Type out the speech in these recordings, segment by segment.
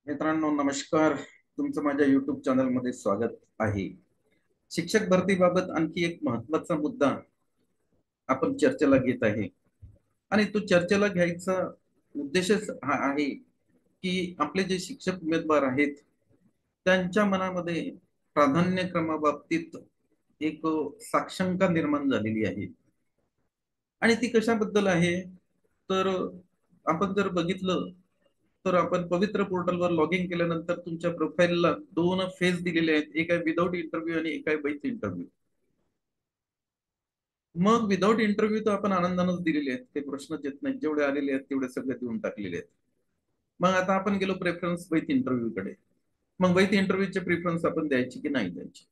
मित्रांनो नमस्कार. तुमचं माझ्या युट्यूब चॅनलमध्ये स्वागत आहे. शिक्षक भरतीबाबत आणखी एक महत्त्वाचा मुद्दा आपण चर्चेला घेत आहे आणि तो चर्चेला घ्यायचा उद्देशच हा आहे की आपले जे शिक्षक उमेदवार आहेत त्यांच्या मनामध्ये प्राधान्यक्रमाबाबतीत एक साक्षांका निर्माण झालेली आहे. आणि ती कशाबद्दल आहे तर आपण जर बघितलं तर आपण पवित्र पोर्टलवर लॉग इन केल्यानंतर तुमच्या प्रोफाईलला दोन फेज दिलेले आहेत, एक आहे विदाऊट इंटरव्ह्यू आणि एक आहे विथ इंटरव्ह्यू. मग विदाऊट इंटरव्ह्यू तर आपण आनंदानच दिलेले आहेत, ते प्रश्नच येत नाही, जेवढे आलेले आहेत तेवढे सगळे देऊन टाकलेले आहेत. मग आता आपण गेलो प्रेफरन्स विथ इंटरव्ह्यू कडे. मग विथ इंटरव्ह्यूचे प्रेफरन्स आपण द्यायची की नाही द्यायची.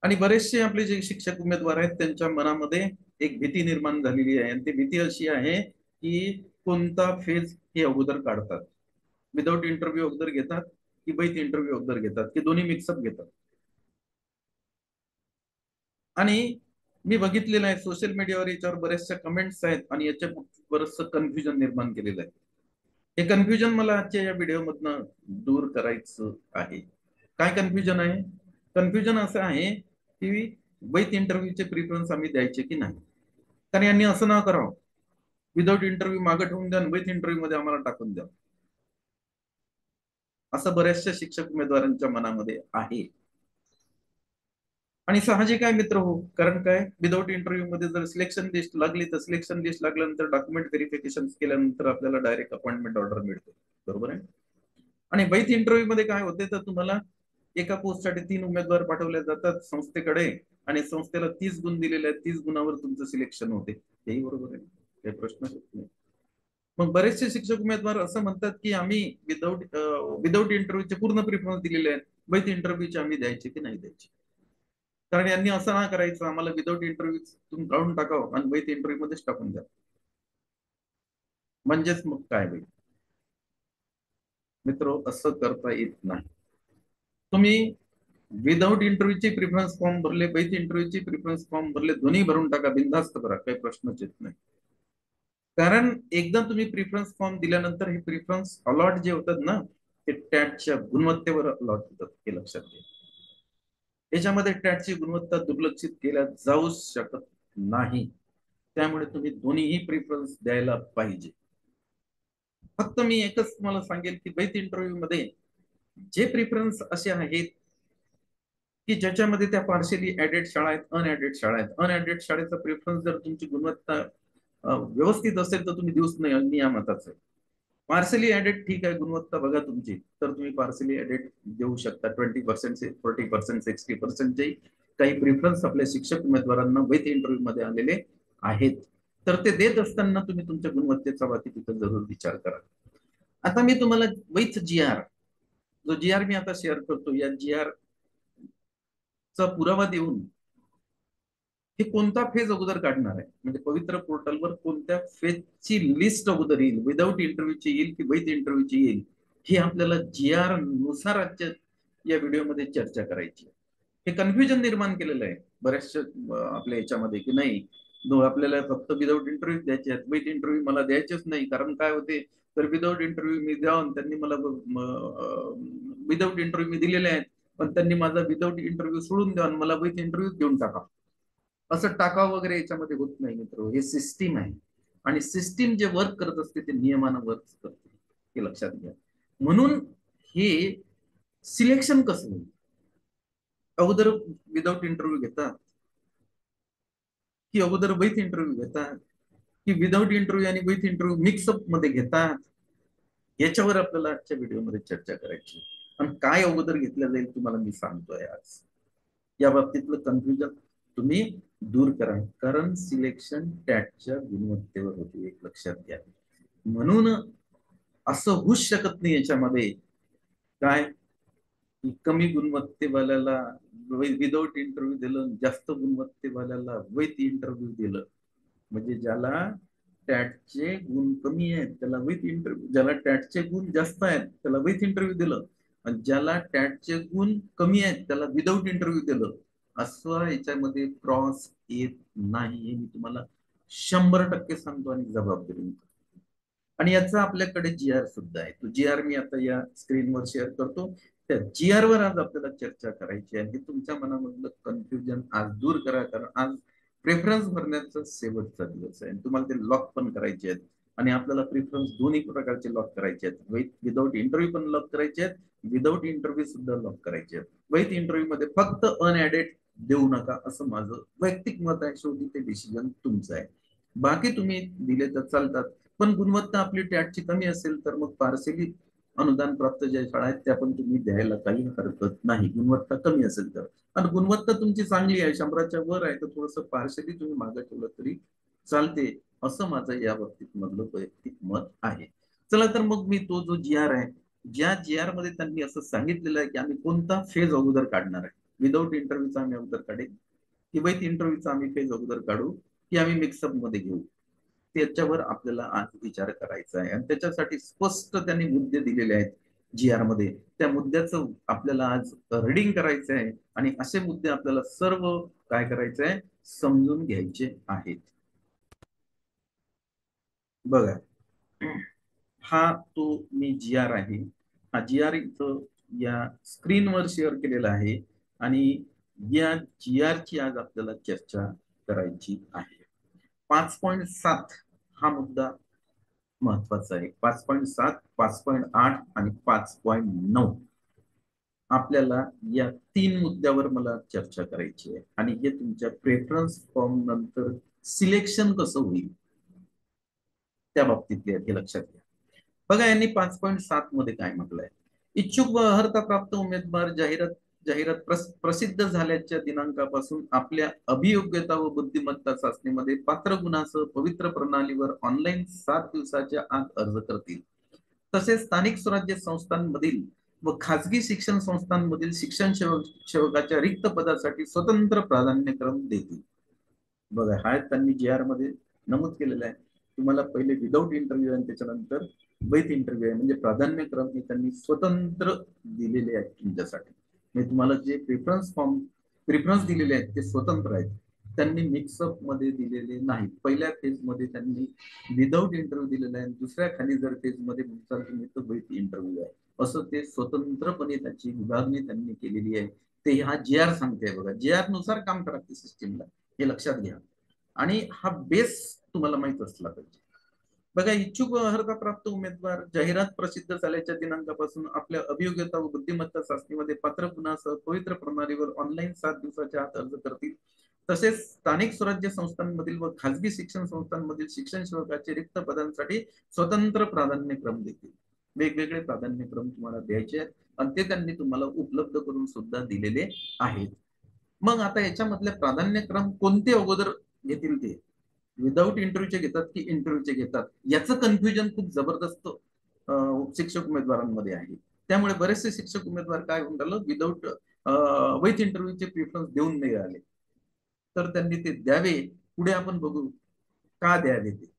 आणि बरेचसे आपले जे शिक्षक उमेदवार आहेत त्यांच्या मनामध्ये एक भीती निर्माण झालेली आहे आणि ती भीती अशी आहे की कोणता फेज हे अगोदर काढतात, विदाऊट इंटरव्ह्यू अगोदर घेतात की विथ इंटरव्ह्यू अगोदर घेतात की दोन्ही मिक्सअप घेतात. आणि मी बघितलेलं आहे सोशल मीडियावर, याच्यावर बऱ्याचशा कमेंट्स आहेत आणि याच्या बरचसं कन्फ्युजन निर्माण केलेलं आहे. हे कन्फ्युजन मला आजच्या या व्हिडिओमधनं दूर करायचं आहे. काय कन्फ्युजन आहे? कन्फ्युजन असं आहे की विथ इंटरव्ह्यूचे प्रिफरन्स आम्ही द्यायचे की नाही. कारण यांनी असं ना करावं, विदाऊट इंटरव्ह्यू मागे ठेवून द्या, विथ इंटरव्ह्यू मध्ये आम्हाला टाकून द्या, असं बऱ्याचशा शिक्षक उमेदवारांच्या मनामध्ये आहे. आणि साहजिक आहे मित्र हो, कारण काय, विदाऊट इंटरव्ह्यू मध्ये जर सिलेक्शन लिस्ट लागली तर सिलेक्शन लिस्ट लागल्यानंतर डॉक्युमेंट व्हेरिफिकेशन केल्यानंतर आपल्याला डायरेक्ट अपॉइंटमेंट ऑर्डर मिळते, बरोबर आहे. आणि विथ इंटरव्ह्यू मध्ये काय होते तर तुम्हाला एका पोस्टसाठी 3 उमेदवार पाठवले जातात संस्थेकडे आणि संस्थेला 30 गुण दिलेले आहेत, 30 गुणावर तुमचं सिलेक्शन होते, तेही बरोबर आहे, काही प्रश्नच येत नाही. मग बरेचसे शिक्षक उमेदवार असं म्हणतात की आम्ही विदाऊट इंटरव्ह्यूचे पूर्ण प्रिफरन्स दिलेले आहेत, विथ इंटरव्ह्यूचे आम्ही द्यायचे की नाही द्यायचे. कारण यांनी असं ना करायचं, आम्हाला विदाऊट इंटरव्ह्यू तुम्ही काढून टाकावं आणि विथ इंटरव्ह्यू मध्येच टाकून द्या. म्हणजेच मग काय होईल मित्र, असं करता येत नाही. तुम्ही विदाऊट इंटरव्ह्यूचे प्रिफरन्स फॉर्म भरले, विथ इंटरव्ह्यूचे प्रिफरन्स फॉर्म भरले, दोन्ही भरून टाका, बिनधास्त करा, काही प्रश्नच येत नाही. कारण एकदा तुम्ही प्रिफरन्स फॉर्म दिल्यानंतर हे प्रिफरन्स अलॉट जे होतात ना, ते टॅटच्या गुणवत्तेवर अलॉट होतात, हे लक्षात घ्या. याच्यामध्ये टॅटची गुणवत्ता दुर्लक्षित केल्या जाऊ शकत नाही. त्यामुळे तुम्ही दोन्हीही प्रिफरन्स द्यायला पाहिजे. फक्त मी एकच तुम्हाला सांगेल की विथ इंटरव्ह्यू मध्ये जे प्रिफरन्स असे आहेत की ज्याच्यामध्ये त्या पार्शली ऍडेड शाळा आहेत, अनएडेड शाळा आहेत, अनएडेड शाळेचा प्रेफरन्स जर तुमची गुणवत्ता व्यवस्थित असेल तर तुम्ही देऊच नाही, नियमातच आहे. पार्सली ऍडेड ठीक आहे, गुणवत्ता बघा तुमची, तर तुम्ही पार्सली ऍडेड देऊ शकता. 20%, 40%, 60% काही प्रिफरन्स आपल्या शिक्षक उमेदवारांना विथ इंटरव्ह्यू मध्ये आलेले आहेत. तर ते देत असताना तुम्ही तुमच्या गुणवत्तेचा बाबतीत तिथं जरूर विचार करा. आता मी तुम्हाला विथ जी आर, जो जी आर मी आता शेअर करतो, या जी आर चा पुरावा देऊन हे कोणता फेज अगोदर काढणार आहे, म्हणजे पवित्र पोर्टलवर कोणत्या फेजची लिस्ट अगोदर येईल, विदाऊट इंटरव्ह्यूची येईल की विथ इंटरव्ह्यूची येईल, हे आपल्याला जी आर नुसार आजच्या या व्हिडिओमध्ये चर्चा करायची. हे कन्फ्युजन निर्माण केलेलं आहे बऱ्याचशा आपल्या याच्यामध्ये की नाही, आपल्याला फक्त विदाऊट इंटरव्ह्यू द्यायचे आहेत, विथ इंटरव्ह्यू मला द्यायचेच नाही. कारण काय होते तर विदाऊट इंटरव्ह्यू मी द्यावं, त्यांनी मला विदाऊट इंटरव्ह्यू मी दिलेले आहेत पण त्यांनी माझा विदाऊट इंटरव्ह्यू सोडून द्या आणि मला विथ इंटरव्ह्यू देऊन टाका, असं टाका वगैरे याच्यामध्ये होत नाही मित्र. हे सिस्टीम आहे आणि सिस्टीम जे वर्क करत असते ते नियमानं वर्क करते, हे लक्षात घ्या. म्हणून हे सिलेक्शन कसं होईल, अगोदर विदाऊट इंटरव्ह्यू घेतात की अगोदर विथ इंटरव्ह्यू घेतात की विदाऊट इंटरव्ह्यू आणि विथ इंटरव्ह्यू मिक्सअप मध्ये घेतात, याच्यावर आपल्याला आजच्या व्हिडिओमध्ये चर्चा करायची. आणि काय अगोदर घेतलं जाईल तुम्हाला मी सांगतोय आज. या बाबतीतलं कन्फ्युजन तुम्ही दूर करा, कारण सिलेक्शन टॅटच्या गुणवत्तेवर होते, एक लक्षात घ्या. म्हणून असं होऊच शकत नाही याच्यामध्ये काय की कमी गुणवत्तेवाल्याला विदाऊट इंटरव्ह्यू दिलं, जास्त गुणवत्तेवाल्याला विथ इंटरव्ह्यू दिलं. म्हणजे ज्याला टॅटचे गुण कमी आहेत त्याला विथ इंटरव्ह्यू, ज्याला टॅटचे गुण जास्त आहेत त्याला विथ इंटरव्ह्यू दिलं, आणि ज्याला टॅटचे गुण कमी आहेत त्याला विदाऊट इंटरव्ह्यू दिलं. असं याच्यामध्ये क्रॉस येत नाही, हे मी तुम्हाला 100% सांगतो आणि जबाबदारी. आणि याचा आपल्याकडे जी आर सुद्धा आहे. तो जी आर मी आता या स्क्रीनवर शेअर करतो. त्या जी आर वर आज आपल्याला चर्चा करायची आहे. तुमच्या मनामधलं कन्फ्युजन आज दूर करा, कारण आज प्रेफरन्स भरण्याचा शेवटचा दिवस आहे. तुम्हाला ते लॉक पण करायचे आहेत आणि आपल्याला प्रेफरन्स दोन्ही प्रकारचे लॉक करायचे आहेत. विदाऊट इंटरव्ह्यू पण लॉक करायचे आहेत, विदाऊट इंटरव्ह्यू सुद्धा लॉक करायचे आहेत. विथ इंटरव्ह्यू मध्ये फक्त अनएडेड देऊ नका, असं माझं वैयक्तिक मत आहे. शेवटी ते डिसिजन तुमचं आहे. बाकी तुम्ही दिले तर चालतात, पण गुणवत्ता आपली टॅटची कमी असेल तर मग पार्सली अनुदान प्राप्त ज्या शाळा आहेत त्या पण तुम्ही द्यायला काही हरकत नाही, गुणवत्ता कमी असेल तर. आणि गुणवत्ता तुमची चांगली आहे, 100च्या वर आहे, तर थोडस पार्सली तुम्ही मागे ठेवलं तरी चालते, असं माझं या बाबतीत मधलं वैयक्तिक मत आहे. चला तर मग मी तो जो जी आर आहे, ज्या जी आर मध्ये त्यांनी असं सांगितलेलं आहे की आम्ही कोणता फेज अगोदर काढणार आहे, विदाऊट इंटरव्ह्यूचा आम्ही अगोदर काढेल की विथ इंटरव्ह्यूचा आम्ही फेज अगोदर काढू, की आम्ही मिक्सअप मध्ये घेऊ, त्याच्यावर आपल्याला आज विचार करायचा आहे. आणि त्याच्यासाठी स्पष्ट त्यांनी मुद्दे दिलेले आहेत जी आर मध्ये. त्या मुद्द्याचं आपल्याला आज रीडिंग करायचं आहे आणि असे मुद्दे आपल्याला सर्व काय करायचे आहे, समजून घ्यायचे आहेत. बघा, हा तो मी जी आर आहे, हा जी आर इथं या स्क्रीनवर शेअर केलेला आहे आणि या जी आर ची आज आपल्याला चर्चा करायची आहे. 5.7 हा मुद्दा महत्वाचा आहे. 5.7, 5.8 आणि 5.9 आपल्याला या तीन मुद्द्यावर मला चर्चा करायची आहे. आणि हे तुमच्या प्रेफरन्स फॉर्म नंतर सिलेक्शन कसं होईल त्या बाबतीतले हे लक्षात घ्या. बघा, यांनी 5.7 मध्ये काय म्हटलंय, इच्छुक व अर्हता प्राप्त उमेदवार जाहिरात जाहिरात प्रसिद्ध झाल्याच्या दिनांकापासून आपल्या अभियोग्यता व बुद्धिमत्ता चाचणीमध्ये पात्र गुणासह पवित्र प्रणालीवर ऑनलाईन 7 दिवसाच्या आत अर्ज करतील. तसेच स्थानिक स्वराज्य संस्थांमधील व खाजगी शिक्षण संस्थांमधील शिक्षण सेवकाच्या रिक्त पदासाठी स्वतंत्र प्राधान्यक्रम देतील. बघा, हा त्यांनी जी आर मध्ये नमूद केलेला आहे. तुम्हाला पहिले विदाऊट इंटरव्ह्यू आणि त्याच्यानंतर विथ इंटरव्ह्यू आहे, म्हणजे प्राधान्यक्रम हे त्यांनी स्वतंत्र दिलेले आहेत तुमच्यासाठी. म्हणजे तुम्हाला जे प्रेफरन्स दिलेले आहेत ते स्वतंत्र आहेत, त्यांनी मिक्सअप मध्ये दिलेले नाही. पहिल्या फेज मध्ये त्यांनी विदाऊट इंटरव्ह्यू दिलेला आहे, दुसऱ्या खाली जर फेज मध्ये म्हणताल तुम्ही तर विथ इंटरव्ह्यू आहे, असं ते स्वतंत्रपणे त्याची विभागणी त्यांनी केलेली आहे. ते हा जी आर सांगते. बघा, जी आर नुसार काम करा सिस्टीमला, हे लक्षात घ्या. आणि हा बेस तुम्हाला माहित असला पाहिजे. बघा, इच्छुक व अर्हता प्राप्त उमेदवार जाहिरात प्रसिद्ध झाल्याच्या दिनांकापासून आपल्या अभियोग्यता व बुद्धिमत्ता चाचणीमध्ये पात्र गुणासह पवित्र प्रणालीवर ऑनलाईन 7 दिवसाच्या आत अर्ज करतील. तसेच स्थानिक स्वराज्य संस्थांमधील व खाजगी शिक्षण संस्थांमधील शिक्षण सेवकाचे रिक्त पदांसाठी स्वतंत्र प्राधान्यक्रम देतील. वेगवेगळे प्राधान्यक्रम तुम्हाला द्यायचे आहेत आणि ते त्यांनी तुम्हाला उपलब्ध करून सुद्धा दिलेले आहेत. मग आता याच्यामधले प्राधान्यक्रम कोणते अगोदर घेतील, ते विदाऊट इंटरव्ह्यूचे घेतात की इंटरव्ह्यूचे घेतात, याचं कन्फ्युजन खूप जबरदस्त शिक्षक उमेदवारांमध्ये आहे. त्यामुळे बरेचसे शिक्षक उमेदवार काय होऊन राहिलं, विदाऊट विथ इंटरव्ह्यूचे प्रिफरन्स देऊन नाही राहिले. तर त्यांनी ते द्यावे. पुढे आपण बघू का द्यावे ते.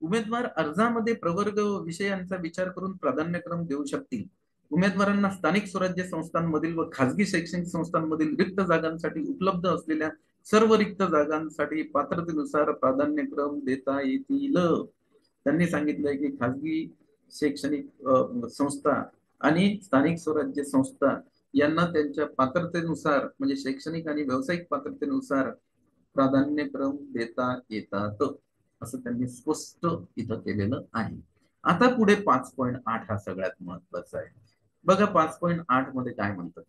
उमेदवार अर्जामध्ये प्रवर्ग विषयांचा विचार करून प्राधान्यक्रम देऊ शकतील. उमेदवारांना स्थानिक स्वराज्य संस्थांमधील व खाजगी शैक्षणिक संस्थांमधील रिक्त जागांसाठी उपलब्ध असलेल्या सर्व रिक्त जागांसाठी पात्रतेनुसार प्राधान्यक्रम देता येतील. त्यांनी सांगितलंय की खाजगी शैक्षणिक संस्था आणि स्थानिक स्वराज्य संस्था यांना त्यांच्या पात्रतेनुसार, म्हणजे शैक्षणिक आणि व्यावसायिक पात्रतेनुसार प्राधान्यक्रम देता येतात, असं त्यांनी स्पष्ट इथं केलेलं आहे. आता पुढे 5.8 हा सगळ्यात महत्वाचा आहे. बघा, 5.8 मध्ये काय म्हणतात,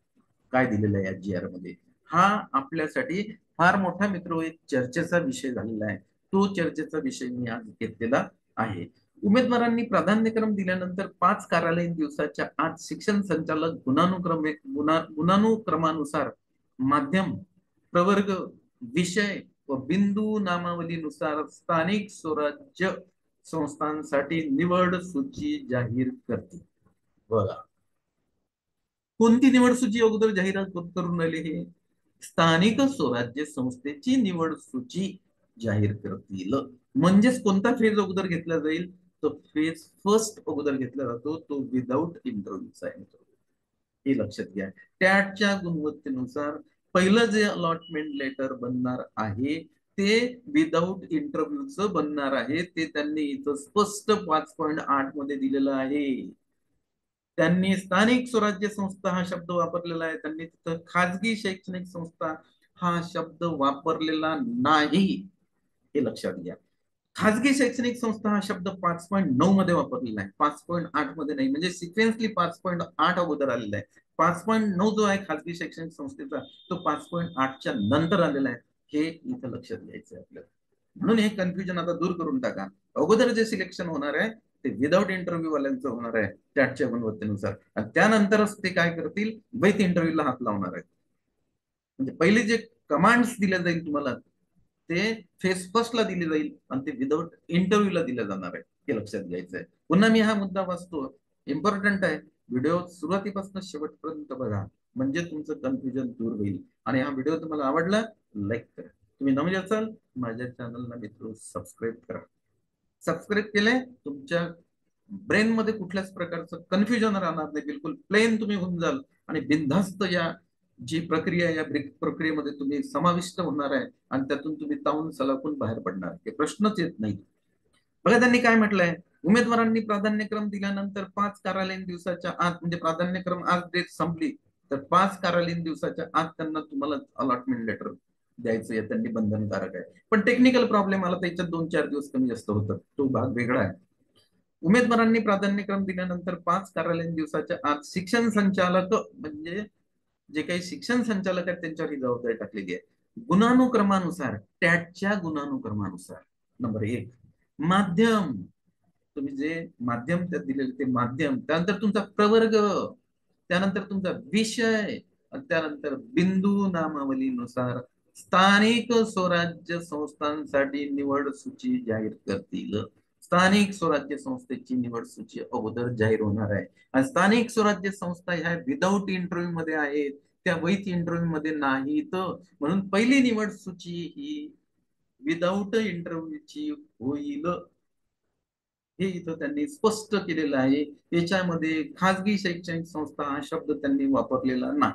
काय दिलेलं आहे या जी आर मध्ये. हा आपल्यासाठी फार मोठा मित्र एक चर्चेचा विषय झालेला आहे. तो चर्चेचा विषय मी आज घेतलेला आहे. उमेदवारांनी प्राधान्यक्रम दिल्यानंतर 5 कार्यालयीन दिवसाच्या आत शिक्षण संचालक गुणानुक्रमानुसार माध्यम, प्रवर्ग, विषय व बिंदू नामावलीनुसार स्थानिक स्वराज्य संस्थांसाठी निवड सूची जाहीर करते. बघा, कोणती निवड सूची अगोदर जाहिरात करून राहिले, हे स्थानिक स्वराज्य संस्थेची निवड सूची जाहीर करतील. म्हणजेच कोणता फेज अगोदर घेतला जाईल, तो फेज फर्स्ट अगोदर घेतला जातो, तो विदाऊट इंटरव्ह्यूचा आहे. हे लक्षात घ्या. टॅटच्या गुणवत्तेनुसार पहिलं जे अलॉटमेंट लेटर बनणार आहे ते विदाऊट इंटरव्ह्यूच बनणार आहे. ते त्यांनी इथं स्पष्ट 5.8 मध्ये दिलेलं आहे. त्यांनी स्थानिक स्वराज्य संस्था हा शब्द वापरलेला आहे. त्यांनी तिथं खाजगी शैक्षणिक संस्था हा शब्द वापरलेला नाही, हे लक्षात घ्या. खाजगी शैक्षणिक संस्था हा शब्द 5.9 मध्ये वापरलेला आहे, 5.8 मध्ये नाही. म्हणजे सिक्वेन्सली 5.8 अगोदर आलेला आहे. 5.9 जो आहे खाजगी शैक्षणिक संस्थेचा, तो 5.8च्या नंतर आलेला आहे. हे इथं लक्षात घ्यायचं आहे आपल्याला. म्हणून हे कन्फ्युजन आता दूर करून टाका. अगोदर जे सिलेक्शन होणार आहे ते विदाऊट इंटरव्ह्यू वाल्यांचं होणार आहे टॅटच्या गुणवत्तेनुसार, आणि त्यानंतरच ते काय करतील, विथ इंटरव्ह्यूला हात लावणार आहेत. म्हणजे पहिले जे कमांड्स दिले जाईल तुम्हाला, ते फेस फर्स्टला दिले जाईल आणि ते विदाऊट इंटरव्ह्यूला दिले जाणार आहे, हे लक्षात घ्यायचं आहे. पुन्हा मी हा मुद्दा वाचतो, इम्पॉर्टंट आहे. व्हिडिओ सुरुवातीपासून शेवटपर्यंत बघा, म्हणजे तुमचं कन्फ्युजन दूर होईल. आणि हा व्हिडिओ तुम्हाला आवडला, लाईक करा. तुम्ही नवीन असाल, माझ्या चॅनलला मित्र सबस्क्राईब करा. सबस्क्राईब केले, तुमच्या ब्रेन मध्ये कुठल्याच प्रकारचं कन्फ्युजन राहणार नाही. बिलकुल प्लेन तुम्ही होऊन जाल आणि बिनधास्त या जी प्रक्रिया, या प्रक्रियेमध्ये तुम्ही समाविष्ट होणार आहे आणि त्यातून तुम्ही तावून सलाखून बाहेर पडणार. हे प्रश्नच येत नाही. बघा त्यांनी काय म्हटलंय, उमेदवारांनी प्राधान्यक्रम दिल्यानंतर 5 कार्यालयीन दिवसाच्या आत, म्हणजे प्राधान्यक्रम आज डेट संपली तर 5 कार्यालयीन दिवसाच्या आत त्यांना तुम्हाला अलॉटमेंट लेटर द्यायचं आहे. त्यांनी बंधनकारक आहे. पण टेक्निकल प्रॉब्लेम आला, त्याच्यात 2-4 दिवस कमी जास्त होतात, तो भाग वेगळा आहे. उमेदवारांनी प्राधान्यक्रम दिल्यानंतर 5 कार्यालयीन दिवसाच्या आत शिक्षण संचालक, म्हणजे जे काही शिक्षण संचालक आहेत त्यांच्यावर ही जबाबदारी टाकलेली आहे. गुणानुक्रमानुसार, टॅटच्या गुणानुक्रमानुसार, नंबर 1 माध्यम, तुम्ही जे माध्यम त्यात दिलेले ते माध्यम, त्यानंतर तुमचा प्रवर्ग, त्यानंतर तुमचा विषय, त्यानंतर बिंदू नामावलीनुसार स्थानिक स्वराज्य संस्थांसाठी निवड सूची जाहीर करतील. स्थानिक स्वराज्य संस्थेची निवड सूची अगोदर जाहीर होणार आहे. आणि स्थानिक स्वराज्य संस्था ह्या विदाऊट इंटरव्ह्यू मध्ये आहेत, त्या वैध इंटरव्ह्यू मध्ये नाहीत. म्हणून पहिली निवड सूची ही विदाऊट इंटरव्ह्यूची होईल, हे इथं त्यांनी स्पष्ट केलेलं आहे. याच्यामध्ये खाजगी शैक्षणिक संस्था हा शब्द त्यांनी वापरलेला नाही.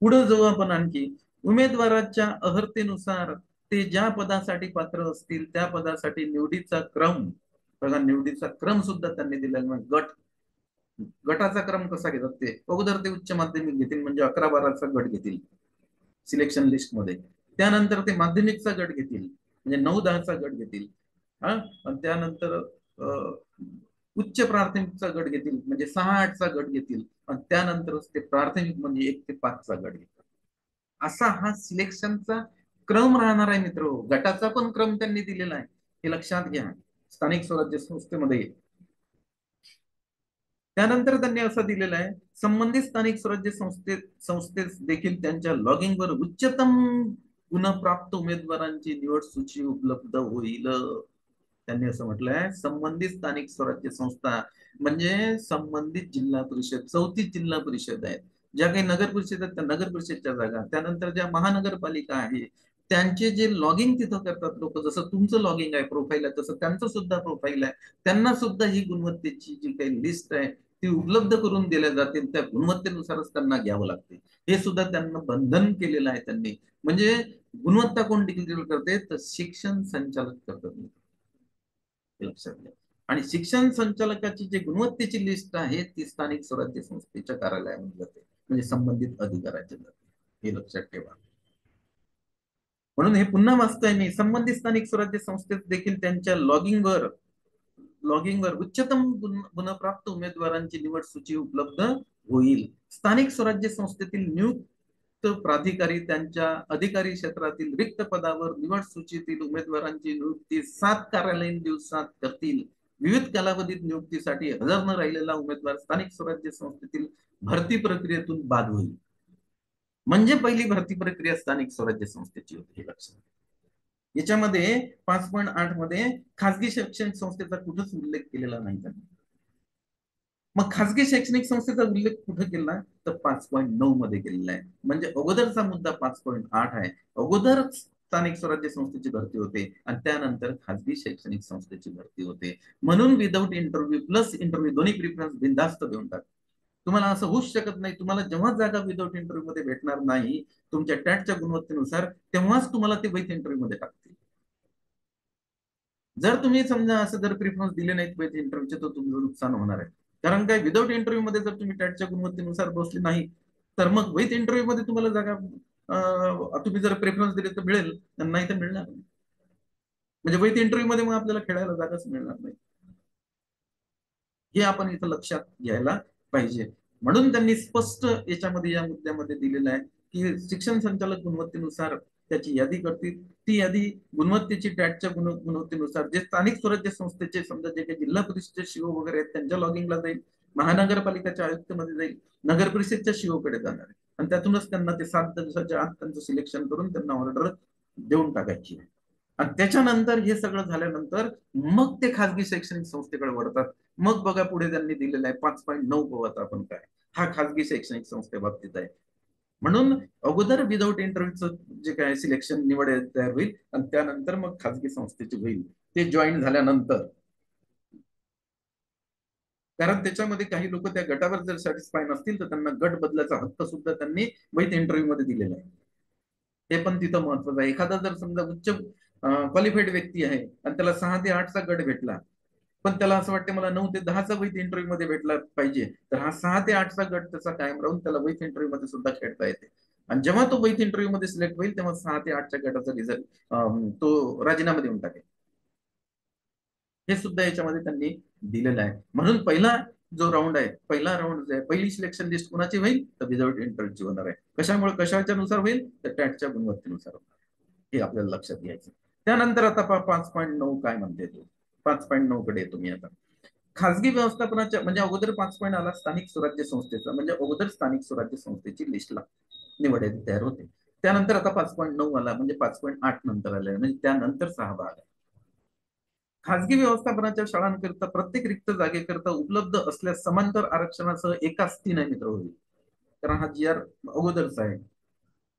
पुढे जाऊ आपण आणखी. उमेदवाराच्या अर्हतेनुसार ते ज्या पदासाठी पात्र असतील त्या पदासाठी निवडीचा क्रम, बघा निवडीचा क्रम सुद्धा त्यांनी दिलेला. गटाचा क्रम कसा घेतात, ते अगोदर ते उच्च माध्यमिक घेतील, म्हणजे 11-12चा गट घेतील सिलेक्शन लिस्ट मध्ये. त्यानंतर ते माध्यमिकचा गट घेतील, म्हणजे 9-10चा गट घेतील. आणि त्यानंतर उच्च प्राथमिकचा गट घेतील, म्हणजे 6-8चा गट घेतील. आणि त्यानंतर ते प्राथमिक, म्हणजे 1 ते 5चा गट घेतील. असा हा सिलेक्शनचा क्रम राहणार आहे मित्र. गटाचा पण क्रम त्यांनी दिलेला आहे, हे लक्षात घ्या स्थानिक स्वराज्य संस्थेमध्ये. त्यानंतर त्यांनी असं दिलेलं आहे, संबंधित स्थानिक स्वराज्य संस्थेत देखील त्यांच्या लॉगिंगवर उच्चतम गुणप्राप्त उमेदवारांची निवड सूची उपलब्ध होईल. त्यांनी असं म्हटलंय, संबंधित स्थानिक स्वराज्य संस्था म्हणजे संबंधित जिल्हा परिषद, 34 जिल्हा परिषद आहेत. ज्या काही नगर परिषद आहेत त्या नगर परिषदच्या जागा, त्यानंतर ज्या महानगरपालिका आहे त्यांचे जे लॉगिंग तिथं करतात लोक, जसं तुमचं लॉगिंग आहे, प्रोफाईल आहे, तसं त्यांचं सुद्धा प्रोफाईल आहे. त्यांना सुद्धा ही गुणवत्तेची जी काही लिस्ट आहे ती उपलब्ध करून दिल्या जातील. त्या गुणवत्तेनुसारच त्यांना घ्यावं लागते. हे सुद्धा त्यांना बंधन केलेलं आहे त्यांनी. म्हणजे गुणवत्ता कोण डिक्लेअर करते, तर शिक्षण संचालक करतात, लक्षात घ्या. आणि शिक्षण संचालकाची जी गुणवत्तेची लिस्ट आहे ती स्थानिक स्वराज्य संस्थेच्या कार्यालयामध्ये जाते, म्हणजे संबंधित अधिकाऱ्याच्या जाते, हे लक्षात ठेवा. म्हणून हे पुन्हा वाचतोय मी, संबंधित स्थानिक स्वराज्य संस्थेत देखील त्यांच्या लॉगिंगवर उच्चतम गुणप्राप्त उमेदवारांची निवड सूची उपलब्ध होईल. स्थानिक स्वराज्य संस्थेतील नियुक्त प्राधिकारी त्यांच्या अधिकारी क्षेत्रातील रिक्त पदावर निवड सूचीतील उमेदवारांची नियुक्ती 7 कार्यालयीन दिवसात करतील. विविध कालावधीत नियुक्तीसाठी हजर न राहिलेला उमेदवार स्थानिक स्वराज्य संस्थेतील भरती प्रक्रियेतून बाद होईल. म्हणजे पहिली भरती प्रक्रिया स्थानिक स्वराज्य संस्थेची होती, हे लक्षात. याच्यामध्ये 5.8 मध्ये खासगी शैक्षणिक संस्थेचा कुठंच उल्लेख केलेला नाही त्यांनी. मग खासगी शैक्षणिक संस्थेचा उल्लेख कुठे केला, तर 5.9 मध्ये केलेला आहे. म्हणजे अगोदरचा मुद्दा 5.8 आहे. अगोदर स्थानिक स्वराज्य संस्थेची भरती होते आणि त्यानंतर खासगी शैक्षणिक संस्थेची भरती होते. म्हणून विदाऊट इंटरव्ह्यू प्लस इंटरव्ह्यू दोन्ही प्रिफरन्स बिनधास्त देऊन टाक. तुम्हाला असं होऊच शकत नाही. तुम्हाला जेव्हा जागा विदाऊट इंटरव्ह्यू मध्ये भेटणार नाही तुमच्या टॅटच्या गुणवत्तेनुसार, तेव्हाच तुम्हाला ते विथ इंटरव्ह्यू मध्ये टाकतील. जर तुम्ही समजा असं जर प्रिफरन्स दिले नाहीत विथ इंटरव्ह्यूचे, तर तुमचं नुकसान होणार आहे. कारण काय, विदाऊट इंटरव्ह्यू मध्ये जर तुम्ही टॅटच्या गुणवत्तेनुसार बसले नाही, तर मग विथ इंटरव्ह्यू मध्ये तुम्हाला जागा तुम्ही जर प्रेफरन्स दिले तर मिळेल, नाही तर मिळणार नाही. म्हणजे विथ इंटरव्ह्यू मध्ये मग आपल्याला खेळायला जागाच मिळणार नाही. हे आपण इथं लक्षात घ्यायला पाहिजे. म्हणून त्यांनी स्पष्ट याच्यामध्ये या मुद्द्यामध्ये दिलेलं आहे की शिक्षण संचालक गुणवत्तेनुसार त्याची यादी करतील. ती यादी गुणवत्तेची टॅटच्या गुणवत्तेनुसार जे स्थानिक स्वराज्य संस्थेचे समजा जे काही जिल्हा परिषदेचे शिओ वगैरे आहेत त्यांच्या लॉगिंगला जाईल, महानगरपालिकेच्या आयुक्तमध्ये जाईल, नगर परिषदच्या शिओ कडे जाणार आहे, आणि त्यातूनच त्यांना ते 7 दिवसाच्या आत त्यांचं सिलेक्शन करून त्यांना ऑर्डर देऊन टाकायची आहे. आणि त्याच्यानंतर हे सगळं झाल्यानंतर मग ते खासगी शैक्षणिक संस्थेकडे वळतात. मग बघा पुढे त्यांनी दिलेलं आहे 5.9 बघत आपण काय, हा खासगी शैक्षणिक संस्थेबाबतीत आहे. म्हणून अगोदर विदाऊट इंटरव्ह्यूचं जे काय सिलेक्शन निवड तयार होईल, आणि त्यानंतर मग खासगी संस्थेची होईल ते जॉईन झाल्यानंतर. कारण त्याच्यामध्ये काही लोक त्या गटावर जर सॅटिस्फाय नसतील तर त्यांना गट बदलायचा हक्क सुद्धा त्यांनी विथ इंटरव्ह्यू मध्ये दिलेला आहे. हे पण तिथं महत्वाचं आहे. एखादा जर समजा उच्च क्वालिफाईड व्यक्ती आहे आणि त्याला 6 ते 8चा गट भेटला, पण त्याला असं वाटतं मला 9 ते 10चा विथ इंटरव्ह्यू मध्ये भेटला पाहिजे, तर हा 6 ते 8चा गट त्याचा कायम राहून त्याला विथ इंटरव्ह्यू मध्ये सुद्धा खेळता येते. आणि जेव्हा तो विथ इंटरव्ह्यू मध्ये सिलेक्ट होईल तेव्हा 6 ते 8च्या गटाचा रिझल्ट तो राजीनामा देऊन टाकेल. हे सुद्धा याच्यामध्ये त्यांनी दिलेलं आहे. म्हणून पहिला जो राऊंड आहे, पहिला राऊंड जे आहे, पहिली सिलेक्शन लिस्ट कुणाची होईल तर विदाऊट इंटरव्ह्यूची होणार आहे. कशामुळे, कशाच्या नुसार होईल तर टॅटच्या गुणवत्तेनुसार होणार. हे आपल्याला लक्षात घ्यायचं. त्यानंतर आता 5.9 काय म्हणते तो, 5.9 कडे येतो मी आता. खासगी व्यवस्थापनाच्या म्हणजे अगोदर 5 आला स्थानिक स्वराज्य संस्थेचा, म्हणजे अगोदर स्थानिक स्वराज्य संस्थेची लिस्टला निवड तयार होते. त्यानंतर आता 5.9 आला, म्हणजे 5.8 नंतर आले, म्हणजे त्यानंतर 6 भाग आहे. खासगी व्यवस्थापनाच्या शाळांकरिता प्रत्येक रिक्त जागेकरिता उपलब्ध असल्यास समांतर आरक्षणासह एकाच 3 आहे मित्र होईल. कारण हा जी आर अगोदरचा आहे,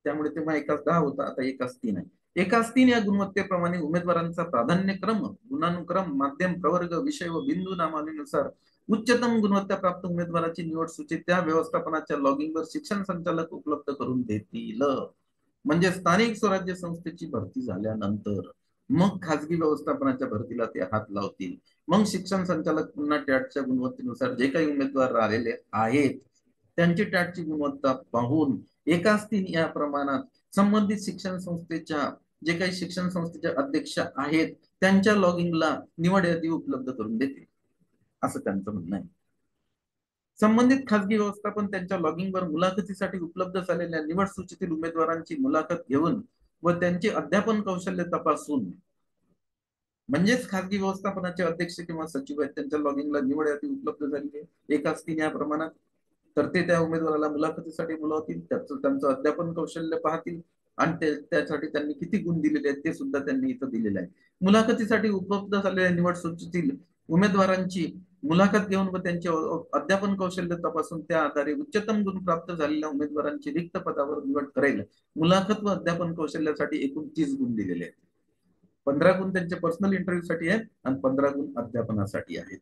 त्यामुळे तेव्हा एकाच 10 होता, आता एकाच 3 आहे. एकाच 3 या गुणवत्तेप्रमाणे उमेदवारांचा प्राधान्यक्रम, गुणानुक्रम, माध्यम प्रवर्ग, विषय व बिंदू नामावलीनुसार उच्चतम गुणवत्ता प्राप्त उमेदवाराची निवड सूची त्या व्यवस्थापनाच्या लॉगिंगवर शिक्षण संचालक उपलब्ध करून देतील. म्हणजे स्थानिक स्वराज्य संस्थेची भरती झाल्यानंतर मग खासगी व्यवस्थापनाच्या भरतीला ते हात लावतील. मग शिक्षण संचालक पुन्हा टॅटच्या गुणवत्तेनुसार जे काही उमेदवार राहिलेले आहेत त्यांची टॅटची गुणवत्ता पाहून एकाच 3 या प्रमाणात संबंधित शिक्षण संस्थेच्या जे काही शिक्षण संस्थेचे अध्यक्ष आहेत त्यांच्या लॉगिंगला निवड यादी उपलब्ध करून देतील, असं त्यांचं म्हणणं आहे. संबंधित खासगी व्यवस्थापन त्यांच्या लॉगिंगवर मुलाखतीसाठी उपलब्ध झालेल्या निवड सूचीतील उमेदवारांची मुलाखत घेऊन व त्यांचे अध्यापन कौशल्य तपासून, म्हणजेच खासगी व्यवस्थापनाचे अध्यक्ष किंवा सचिव आहेत त्यांच्या लॉगिंगला निवड यादी उपलब्ध झाली आहे एकाच 3 या प्रमाणात, तर ते त्या उमेदवाराला मुलाखतीसाठी बोलावतील, त्यांचं अध्यापन कौशल्य पाहतील आणि त्यासाठी त्यांनी किती गुण दिलेले आहेत ते सुद्धा त्यांनी इथं दिलेलं आहे. मुलाखतीसाठी उपलब्ध झालेल्या निवड सूचीतील उमेदवारांची मुलाखत घेऊन व त्यांचे अध्यापन कौशल्य तपासून त्या आधारे उच्चतम गुण प्राप्त झालेल्या उमेदवारांची रिक्त पदावर निवड करायला मुलाखत व अध्यापन कौशल्यासाठी एकूण 30 गुण दिलेले आहेत. 15 गुण त्यांच्या पर्सनल इंटरव्ह्यू साठी आहेत आणि 15 गुण अध्यापनासाठी आहेत.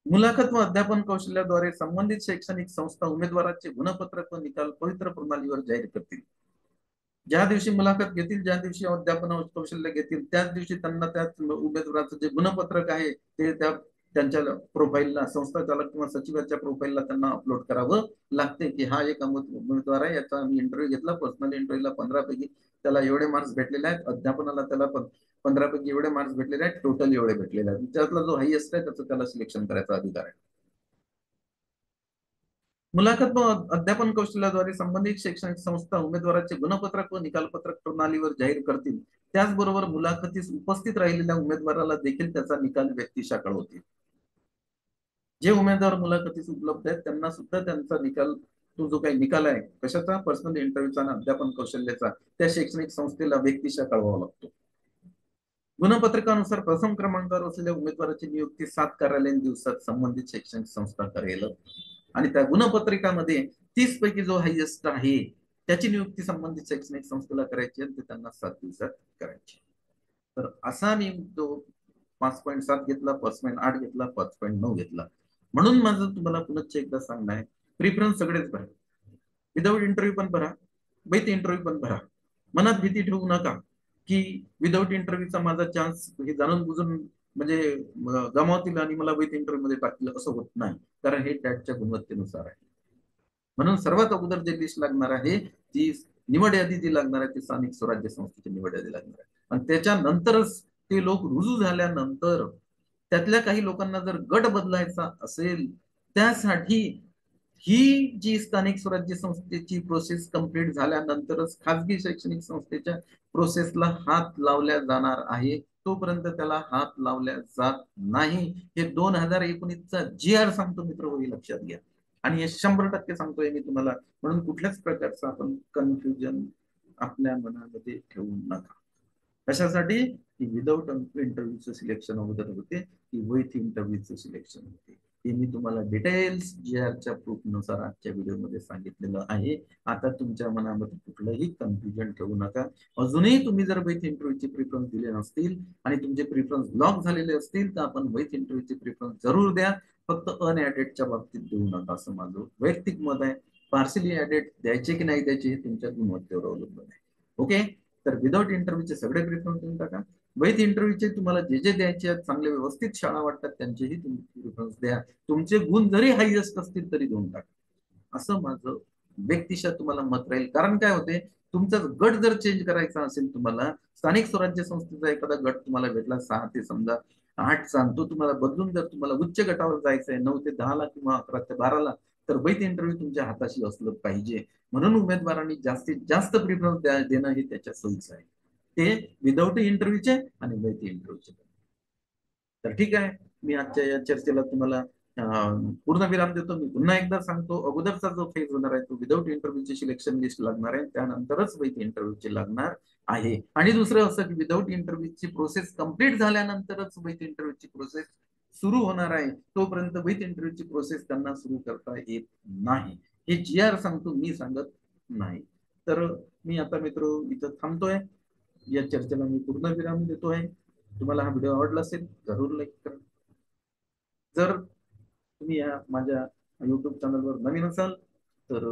मुलाखत व अध्यापन कौशल्याद्वारे संबंधित शैक्षणिक संस्था उमेदवाराचे गुणपत्रक व निकाल पवित्र प्रणालीवर जाहीर करतील. ज्या दिवशी मुलाखत घेतील, ज्या दिवशी अध्यापन कौशल्य घेतील, त्याच दिवशी त्यांना त्या उमेदवाराचं जे गुणपत्रक आहे ते त्यांच्या प्रोफाईलला, संस्था चालक किंवा सचिवाच्या प्रोफाईलला त्यांना अपलोड करावं लागते की हा एक उमेदवार आहे, याचा आम्ही इंटरव्ह्यू घेतला, पर्सनल इंटरव्ह्यूला 15 पैकी त्याला एवढे मार्क्स भेटलेले आहेत, अध्यापनाला त्याला 15 पैकी एवढे मार्क्स भेटलेले आहेत, टोटल एवढे भेटलेले आहेत, त्यातला जो हायएस्ट आहे त्याचं त्याला सिलेक्शन करायचा अधिकार आहे. मुलाखत व अध्यापन कौशल्याद्वारे संबंधित शैक्षणिक संस्था उमेदवाराचे गुणपत्रक व निकालपत्रक प्रणालीवर जाहीर करतील. त्याचबरोबर मुलाखतीस उपस्थित राहिलेल्या उमेदवाराला देखील त्याचा निकाल व्यक्तिशः कळवतील. जे उमेदवार मुलाखतीस उपलब्ध आहेत त्यांना सुद्धा त्यांचा निकाल, तो जो काही निकाल आहे कशाचा, पर्सनल इंटरव्ह्यूचा आणि अध्यापन कौशल्याचा, त्या शैक्षणिक संस्थेला व्यक्तिशः कळवावा लागतो. गुणपत्रकानुसार प्रथम क्रमांकावर असलेल्या उमेदवाराची नियुक्ती 7 कार्यालयीन दिवसात संबंधित शैक्षणिक संस्था करेल आणि त्या गुणपत्रिकामध्ये 30 पैकी जो हायएस्ट आहे त्याची नियुक्ती संबंधित शैक्षणिक संस्थेला करायची आणि ते त्यांना 7 दिवसात करायची. तर असा मी तो 5.7 घेतला, 5.8 घेतला, 5.9 घेतला. म्हणून माझं तुम्हाला पुनश्च एकदा सांगणं आहे, प्रिफरन्स सगळेच भरा, विदाऊट इंटरव्ह्यू पण भरा, विथ इंटरव्ह्यू पण भरा. मनात भीती ठेवू नका की विदाऊट इंटरव्ह्यूचा माझा चान्स हे जाणून बुजून म्हणजे गमावतील आणि मला विथ इंटरव्ह्यू मध्ये टाकतील, असं होत नाही. कारण हे टॅटच्या गुणवत्तेनुसार आहे. म्हणून सर्वात अगोदर जे लिस्ट लागणार आहे, ती निवड यादी जी लागणार आहे ती स्थानिक स्वराज्य संस्थेची निवड यादी लागणार आहे. आणि त्याच्यानंतरच ते लोक रुजू झाल्यानंतर त्यातल्या काही लोकांना जर गट बदलायचा असेल, त्यासाठी ही जी स्थानिक स्वराज्य संस्थेची प्रोसेस कंप्लीट झाल्यानंतरच खाजगी शैक्षणिक संस्थेच्या प्रोसेसला हात लावल्या जाणार आहे. तोपर्यंत त्याला हात लावल्या जात नाही. हे 2019चा जी आर सांगतो मित्र, होई लक्षात घ्या. आणि हे 100% सांगतोय मी तुम्हाला. म्हणून कुठल्याच प्रकारचं आपण कन्फ्युजन आपल्या मनामध्ये ठेवू नका. कशासाठी? की विदाऊट इंटरव्ह्यूचं सिलेक्शन अगोदर होते, की विथ इंटरव्ह्यूचं सिलेक्शन होते. हे मी तुम्हाला डिटेल्स जी आरच्या प्रूफनुसार आजच्या व्हिडिओमध्ये सांगितलेलं आहे. आता तुमच्या मनामध्ये कुठलंही कन्फ्युजन ठेवू नका. अजूनही तुम्ही जर विथ इंटरव्ह्यूचे प्रिफरन्स दिले नसतील आणि तुमचे प्रिफरन्स ब्लॉक झालेले असतील, तर आपण विथ इंटरव्ह्यूचे प्रिफरन्स जरूर द्या. फक्त अनएडेडच्या बाबतीत देऊ नका, असं माझं वैयक्तिक मत आहे. पार्सली ऍडेड द्यायचे की नाही द्यायचे हे तुमच्या गुणवत्तेवर अवलंबून आहे. ओके, तर विदाऊट इंटरव्ह्यूचे सगळे प्रिफरन्स देऊन टाका. विथ इंटरव्ह्यूचे तुम्हाला जे जे द्यायचे आहेत, चांगले व्यवस्थित शाळा वाटतात त्यांचेही तुम्ही प्रिफरन्स द्या. तुमचे गुण जरी हायएस्ट असतील तरी देऊन टाका, असं माझं व्यक्तिशः तुम्हाला मत राहील. कारण काय होते, तुमचा गट जर चेंज करायचा असेल, तुम्हाला स्थानिक स्वराज्य संस्थेचा एखादा गट तुम्हाला भेटला 6 ते समजा 8 चा, तो तुम्हाला बदलून जर तुम्हाला उच्च गटावर जायचं आहे 9 ते 10 ला किंवा 11 ते 12 ला, तर विथ इंटरव्ह्यू तुमच्या हाताशी असलं पाहिजे. म्हणून उमेदवारांनी जास्तीत जास्त प्रिफरन्स देणं हे त्याच्या सोयीचं आहे. ते विदाऊट इंटरव्ह्यूचे आणि विथ इंटरव्ह्यूचे. तर ठीक आहे, मी आजच्या या चर्चेला तुम्हाला पूर्ण विराम देतो. मी पुन्हा एकदा सांगतो, अगोदरचा जो फेज होणार आहे तो विदाऊट इंटरव्ह्यूची सिलेक्शन लिस्ट लागणार आहे, त्यानंतरच विथ इंटरव्ह्यूची लागणार आहे. आणि दुसरं असं की विदाऊट इंटरव्ह्यूची प्रोसेस कंप्लीट झाल्यानंतरच विथ इंटरव्ह्यूची प्रोसेस सुरू होणार आहे. तोपर्यंत विथ इंटरव्ह्यूची प्रोसेस त्यांना सुरू करता येत नाही. हे जी आर सांगतो, मी सांगत नाही. तर मी आता मित्र इथं थांबतोय. या चर्चेला मी पूर्ण विराम देतोय. तुम्हाला हा व्हिडिओ आवडला असेल जरूर लाईक करा. जर तुम्ही या माझ्या युट्यूब चॅनलवर नवीन असाल तर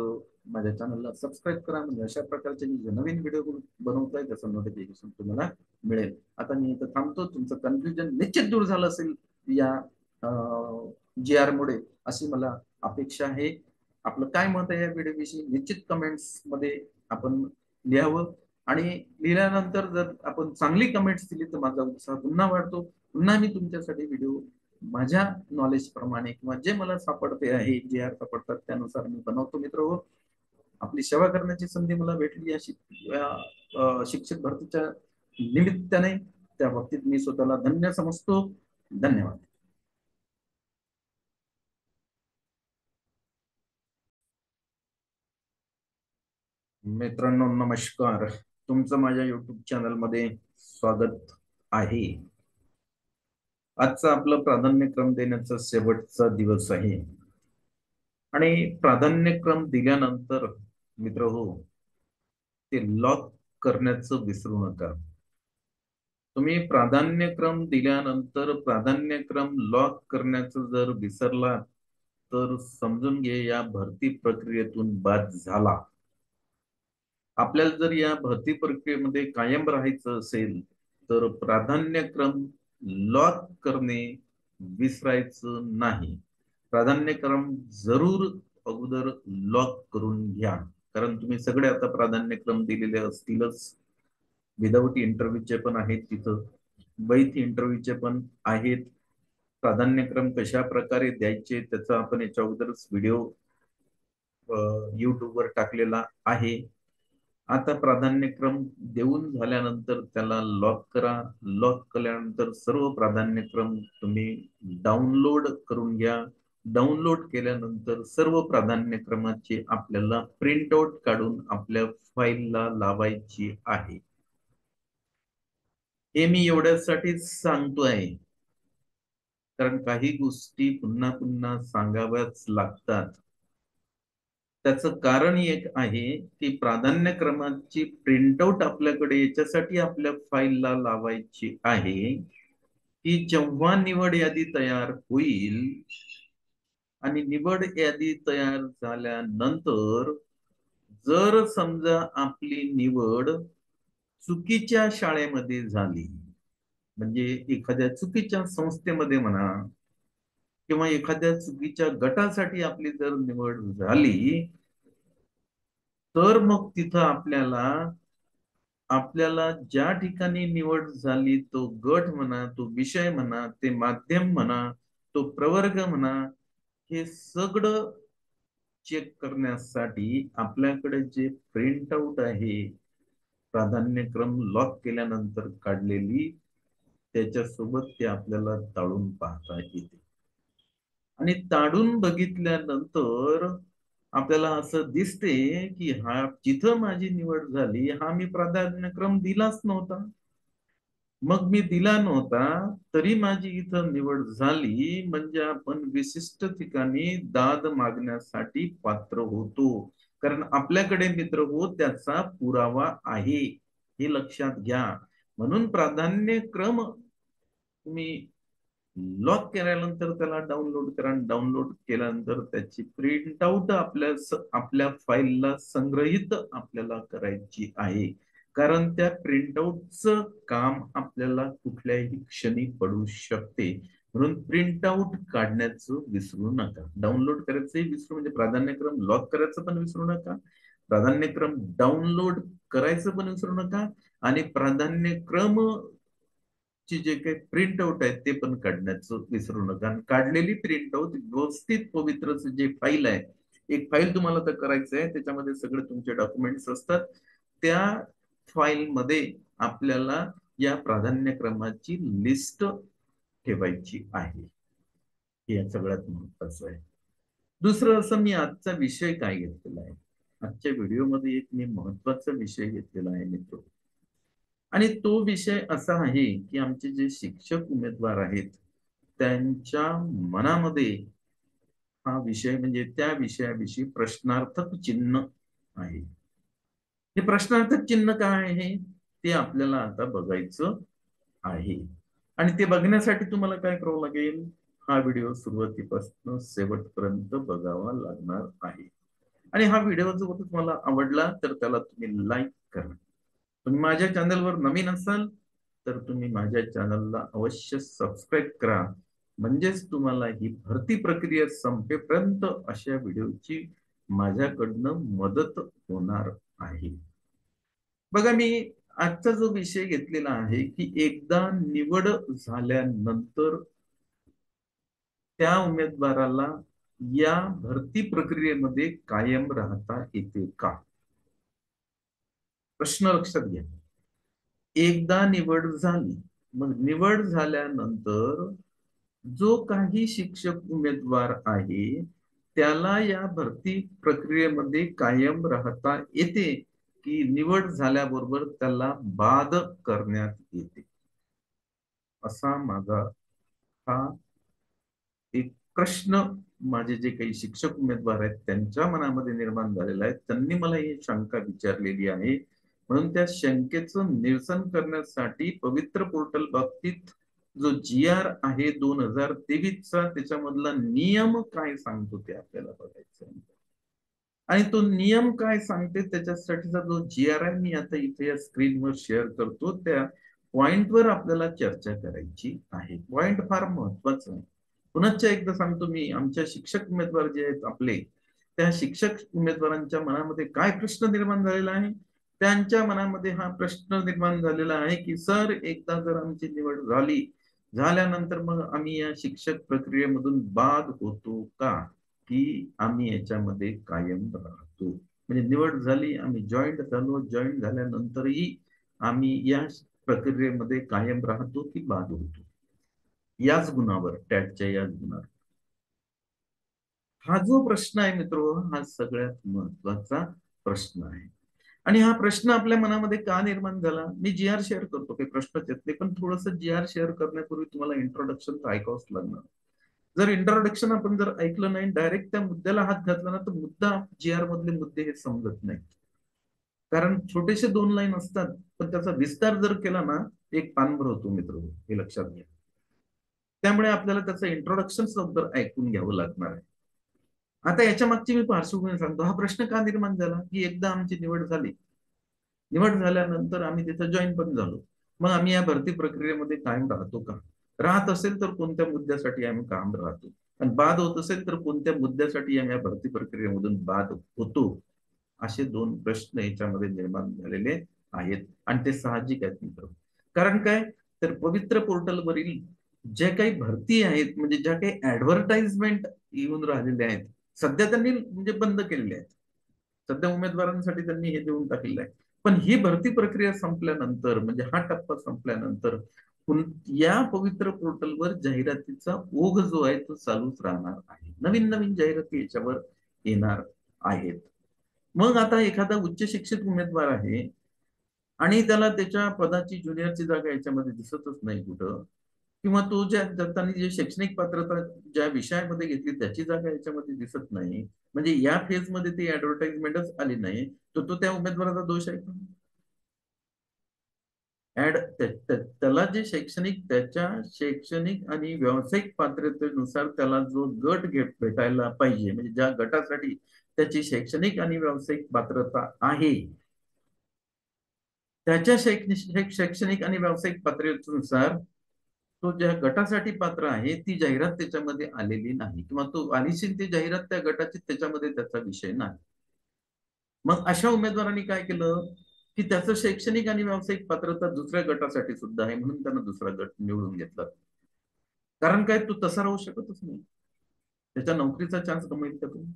माझ्या चॅनलला सबस्क्राईब करा. म्हणजे अशा प्रकारचे मी जे नवीन व्हिडिओ बनवतोय त्याचं नोटिफिकेशन तुम्हाला मिळेल. आता मी इथं थांबतो. तुमचं कन्फ्युजन निश्चित दूर झालं असेल या जी आर मुळे, अशी मला अपेक्षा आहे. आपलं काय मत आहे या व्हिडिओविषयी निश्चित कमेंट्स मध्ये आपण लिहावं. आणि लिहिल्यानंतर जर आपण चांगली कमेंट्स दिली तर माझा उत्साह पुन्हा वाढतो. पुन्हा मी तुमच्यासाठी व्हिडिओ माझ्या नॉलेज प्रमाणे किंवा जे मला सापडते आहे, जे आर सापडतात त्यानुसार मी बनवतो. मित्र हो, आपली सेवा करण्याची संधी मला भेटली या शिक्षक भरतीच्या निमित्ताने, त्या बाबतीत मी स्वतःला धन्य समजतो. धन्यवाद. मित्रांनो नमस्कार, तुमचं माझ्या युट्यूब चॅनल मध्ये स्वागत आहे. आजचा आपला प्राधान्यक्रम देण्याचा शेवटचा दिवस आहे. आणि प्राधान्यक्रम दिल्यानंतर मित्र हो, ते लॉक करण्याचं विसरू नका. तुम्ही प्राधान्यक्रम दिल्यानंतर प्राधान्यक्रम लॉक करण्याचं जर विसरला तर समजून घे या भरती प्रक्रियेतून बाद झाला. आपल्याला जर या भरती प्रक्रियेमध्ये कायम राहायचं असेल तर प्राधान्यक्रम लॉक करणे विसरायचं नाही. प्राधान्यक्रम जरूर अगोदर लॉक करून घ्या. कारण तुम्ही सगळे आता प्राधान्यक्रम दिलेले असतीलच. विदाऊट इंटरव्ह्यूचे पण आहेत तिथं, विथ इंटरव्ह्यूचे पण आहेत. प्राधान्यक्रम कशा प्रकारे द्यायचे त्याचा आपण याच्या अगोदरच व्हिडिओ युट्यूबवर टाकलेला आहे. आता प्राधान्यक्रम देऊन झाल्यानंतर त्याला लॉक करा. लॉक केल्यानंतर सर्व प्राधान्यक्रम तुम्ही डाउनलोड करून घ्या. डाउनलोड केल्यानंतर सर्व प्राधान्यक्रमाची आपल्याला प्रिंटआउट काढून आपल्या फाईलला लावायची आहे. हे मी एवढ्यासाठीच सांगतोय, कारण काही गोष्टी पुन्हा पुन्हा सांगाव्याच लागतात. त्याचं कारण एक आहे की प्राधान्यक्रमाची प्रिंटआउट आपल्याकडे याच्यासाठी आपल्या फाईलला लावायची आहे की जेव्हा निवड यादी तयार होईल आणि निवड यादी तयार झाल्यानंतर जर समजा आपली निवड चुकीच्या शाळेमध्ये झाली, म्हणजे एखाद्या चुकीच्या संस्थेमध्ये म्हणा किंवा एखाद्या चुकीच्या गटासाठी आपली जर निवड झाली, तर मग तिथं आपल्याला ज्या ठिकाणी निवड झाली तो गट म्हणा, तो विषय म्हणा, ते माध्यम म्हणा, तो प्रवर्ग म्हणा, हे सगळं चेक करण्यासाठी आपल्याकडे जे प्रिंट आउट आहे, प्राधान्यक्रम लॉक केल्यानंतर काढलेली, त्याच्यासोबत ते आपल्याला ताळून पाहता येते. आणि ताडून बघितल्यानंतर आपल्याला असं दिसते की हा जिथं माझी निवड झाली हा मी प्राधान्यक्रम दिलाच नव्हता. मग मी दिला नव्हता तरी माझी इथं निवड झाली, म्हणजे आपण विशिष्ट ठिकाणी दाद मागण्यासाठी पात्र होतो. कारण आपल्याकडे मित्र हो त्याचा पुरावा आहे, हे लक्षात घ्या. म्हणून प्राधान्यक्रम तुम्ही लॉक केल्यानंतर त्याला डाउनलोड करा. डाउनलोड केल्यानंतर त्याची प्रिंट आउट आपल्या फाईलला संग्रहित आपल्याला करायची आहे. कारण त्या प्रिंटआउटचं काम आपल्याला कुठल्याही क्षणी पडू शकते. म्हणून प्रिंट आउट काढण्याचं विसरू नका. डाउनलोड करायचंही विसरू, म्हणजे प्राधान्यक्रम लॉक करायचं पण विसरू नका. प्राधान्यक्रम डाउनलोड करायचं पण विसरू नका. आणि प्राधान्यक्रम ची जे काही प्रिंट आउट आहे ते पण काढण्याचं विसरू नका. काढलेली प्रिंट आउट व्यवस्थित पवित्र जे फाईल आहे, एक फाईल तुम्हाला तर करायचं आहे, त्याच्यामध्ये सगळे तुमचे डॉक्युमेंट्स असतात. त्या फाईल मध्ये आपल्याला या प्राधान्यक्रमाची लिस्ट ठेवायची आहे. हे सगळ्यात महत्वाचं आहे. दुसरं असं, मी आजचा विषय काय घेतलेला आहे, आजच्या व्हिडिओमध्ये एक मी महत्वाचा विषय घेतलेला आहे मित्र. आणि तो विषय असा आहे की आमचे जे शिक्षक उमेदवार आहेत त्यांच्या मनामध्ये हा विषय, म्हणजे त्या विषयाविषयी प्रश्नार्थक चिन्ह आहे. हे प्रश्नार्थक चिन्ह काय आहे ते आपल्याला आता बघायचं आहे. आणि ते बघण्यासाठी तुम्हाला काय करावं लागेल, हा व्हिडिओ सुरुवातीपासून शेवटपर्यंत बघावा लागणार आहे. आणि हा व्हिडिओ जर तुम्हाला आवडला तर त्याला तुम्ही लाईक करा. तुम्ही माझ्या चॅनलवर नवीन असाल तर तुम्ही माझ्या चॅनलला अवश्य सबस्क्राईब करा, म्हणजेच तुम्हाला ही भरती प्रक्रिया संपेपर्यंत अशा व्हिडिओची माझ्याकडनं मदत होणार आहे. बघा, मी आजचा जो विषय घेतलेला आहे की एकदा निवड झाल्यानंतर त्या उमेदवाराला या भरती प्रक्रियेमध्ये कायम राहता येते का? प्रश्न लक्षात घ्या. एकदा निवड झाली, मग निवड झाल्यानंतर जो काही शिक्षक उमेदवार आहे त्याला या भरती प्रक्रियेमध्ये कायम राहता येते की निवड झाल्याबरोबर त्याला बाद करण्यात येते? असा माझा हा एक प्रश्न माझे जे काही शिक्षक उमेदवार आहेत त्यांच्या मनामध्ये निर्माण झालेला आहे. त्यांनी मला ही शंका विचारलेली आहे. म्हणून त्या शंकेचं निरसन करण्यासाठी पवित्र पोर्टल बाबतीत जो GR आहे 2023चा, त्याच्यामधला नियम काय सांगतो ते आपल्याला बघायचं आहे. आणि तो नियम काय सांगते त्याच्यासाठीचा जो GR आहे मी आता इथे या स्क्रीनवर शेअर करतो. त्या पॉइंटवर आपल्याला चर्चा करायची आहे. पॉइंट फार महत्वाचा आहे. पुनश्च एकदा सांगतो मी, आमच्या शिक्षक उमेदवार जे आहेत आपले, त्या शिक्षक उमेदवारांच्या मनामध्ये काय प्रश्न निर्माण झालेला आहे. त्यांच्या मनामध्ये हा प्रश्न निर्माण झालेला आहे की सर, एकदा जर आमची निवड झाल्यानंतर मग आम्ही या शिक्षक प्रक्रियेमधून बाद होतो का, की आम्ही याच्यामध्ये कायम राहतो? म्हणजे निवड झाली, आम्ही जॉईंट झालो, जॉईंट झाल्यानंतरही आम्ही या प्रक्रियेमध्ये कायम राहतो की बाद होतो? याच गुणावर, टॅटच्या याच गुणावर हा जो प्रश्न आहे मित्रो, हा सगळ्यात महत्वाचा प्रश्न आहे. आणि हा प्रश्न आपल्या मनामध्ये का निर्माण झाला, मी GR शेअर करतो, काही प्रश्नच येत नाही, पण थोडस GR शेअर करण्यापूर्वी तुम्हाला इंट्रोडक्शन तर ऐकावंच लागणार. जर इंट्रोडक्शन आपण जर ऐकलं नाही, डायरेक्ट त्या मुद्द्याला हात घातला ना, तर मुद्दा GR मधले मुद्दे हे समजत नाही. कारण छोटेसे 2 लाईन असतात, पण त्याचा विस्तार जर केला ना, एक पानभर होतो मित्र, हे लक्षात घ्या. त्यामुळे आपल्याला त्याचं इंट्रोडक्शन सुद्धा ऐकून घ्यावं लागणार आहे. आता याच्या मागची मी पार्श्वभूमी सांगतो. हा प्रश्न का निर्माण झाला, की एकदा आमची निवड झाली. निवड झाल्यानंतर आम्ही तिथं जॉईन पण झालो. मग आम्ही या भरती प्रक्रियेमध्ये कायम राहतो का? राहत असेल तर कोणत्या मुद्द्यासाठी आम्ही कायम राहतो? आणि बाद होत असेल तर कोणत्या मुद्द्यासाठी आम्ही या भरती प्रक्रियेमधून बाद होतो? असे दोन प्रश्न याच्यामध्ये निर्माण झालेले आहेत आणि ते साहजिक आहेत मित्र. कारण काय, तर पवित्र पोर्टलवरील ज्या काही भरती आहेत, म्हणजे ज्या काही ऍडव्हर्टाइजमेंट येऊन राहिलेले आहेत, सध्या त्यांनी म्हणजे बंद केलेले आहेत. सध्या उमेदवारांसाठी त्यांनी हे देऊन टाकलेलं आहे. पण ही भरती प्रक्रिया संपल्यानंतर, म्हणजे हा टप्पा संपल्यानंतर या पवित्र पोर्टलवर जाहिरातीचा ओघ जो आहे तो चालूच राहणार आहे. नवीन नवीन जाहिराती याच्यावर येणार आहेत. मग आता एखादा उच्च शिक्षित उमेदवार आहे आणि त्याला त्याच्या पदाची ज्युनियरची जागा याच्यामध्ये दिसतच नाही कुठं, किंवा तो ज्या दत्तानी जे शैक्षणिक पात्रता ज्या विषयामध्ये घेतली त्याची जागा याच्यामध्ये दिसत नाही, म्हणजे या फेज मध्ये ती ऍडव्हर्टाइजमेंटच आली नाही, तर तो त्या उमेदवाराचा दोष आहे का? त्याला जे शैक्षणिक, त्याच्या शैक्षणिक आणि व्यावसायिक पात्रतेनुसार त्याला जो गट भेटायला पाहिजे, म्हणजे ज्या गटासाठी त्याची शैक्षणिक आणि व्यावसायिक पात्रता आहे, त्याच्या शैक्षणिक आणि व्यावसायिक पात्रतेनुसार तो ज्या गटासाठी पात्र आहे ती जाहिरात त्याच्यामध्ये आलेली नाही, किंवा तो आलीशील ती जाहिरात त्या गटाची, त्याच्यामध्ये त्याचा विषय नाही. मग अशा उमेदवारांनी काय केलं, की त्याचं शैक्षणिक आणि व्यावसायिक पात्रता दुसऱ्या गटासाठी सुद्धा आहे म्हणून त्यानं दुसरा गट निवडून घेतला. कारण काय, तो तसा राहू शकतच नाही. त्याच्या नोकरीचा चान्स गमाईल का तुम्ही?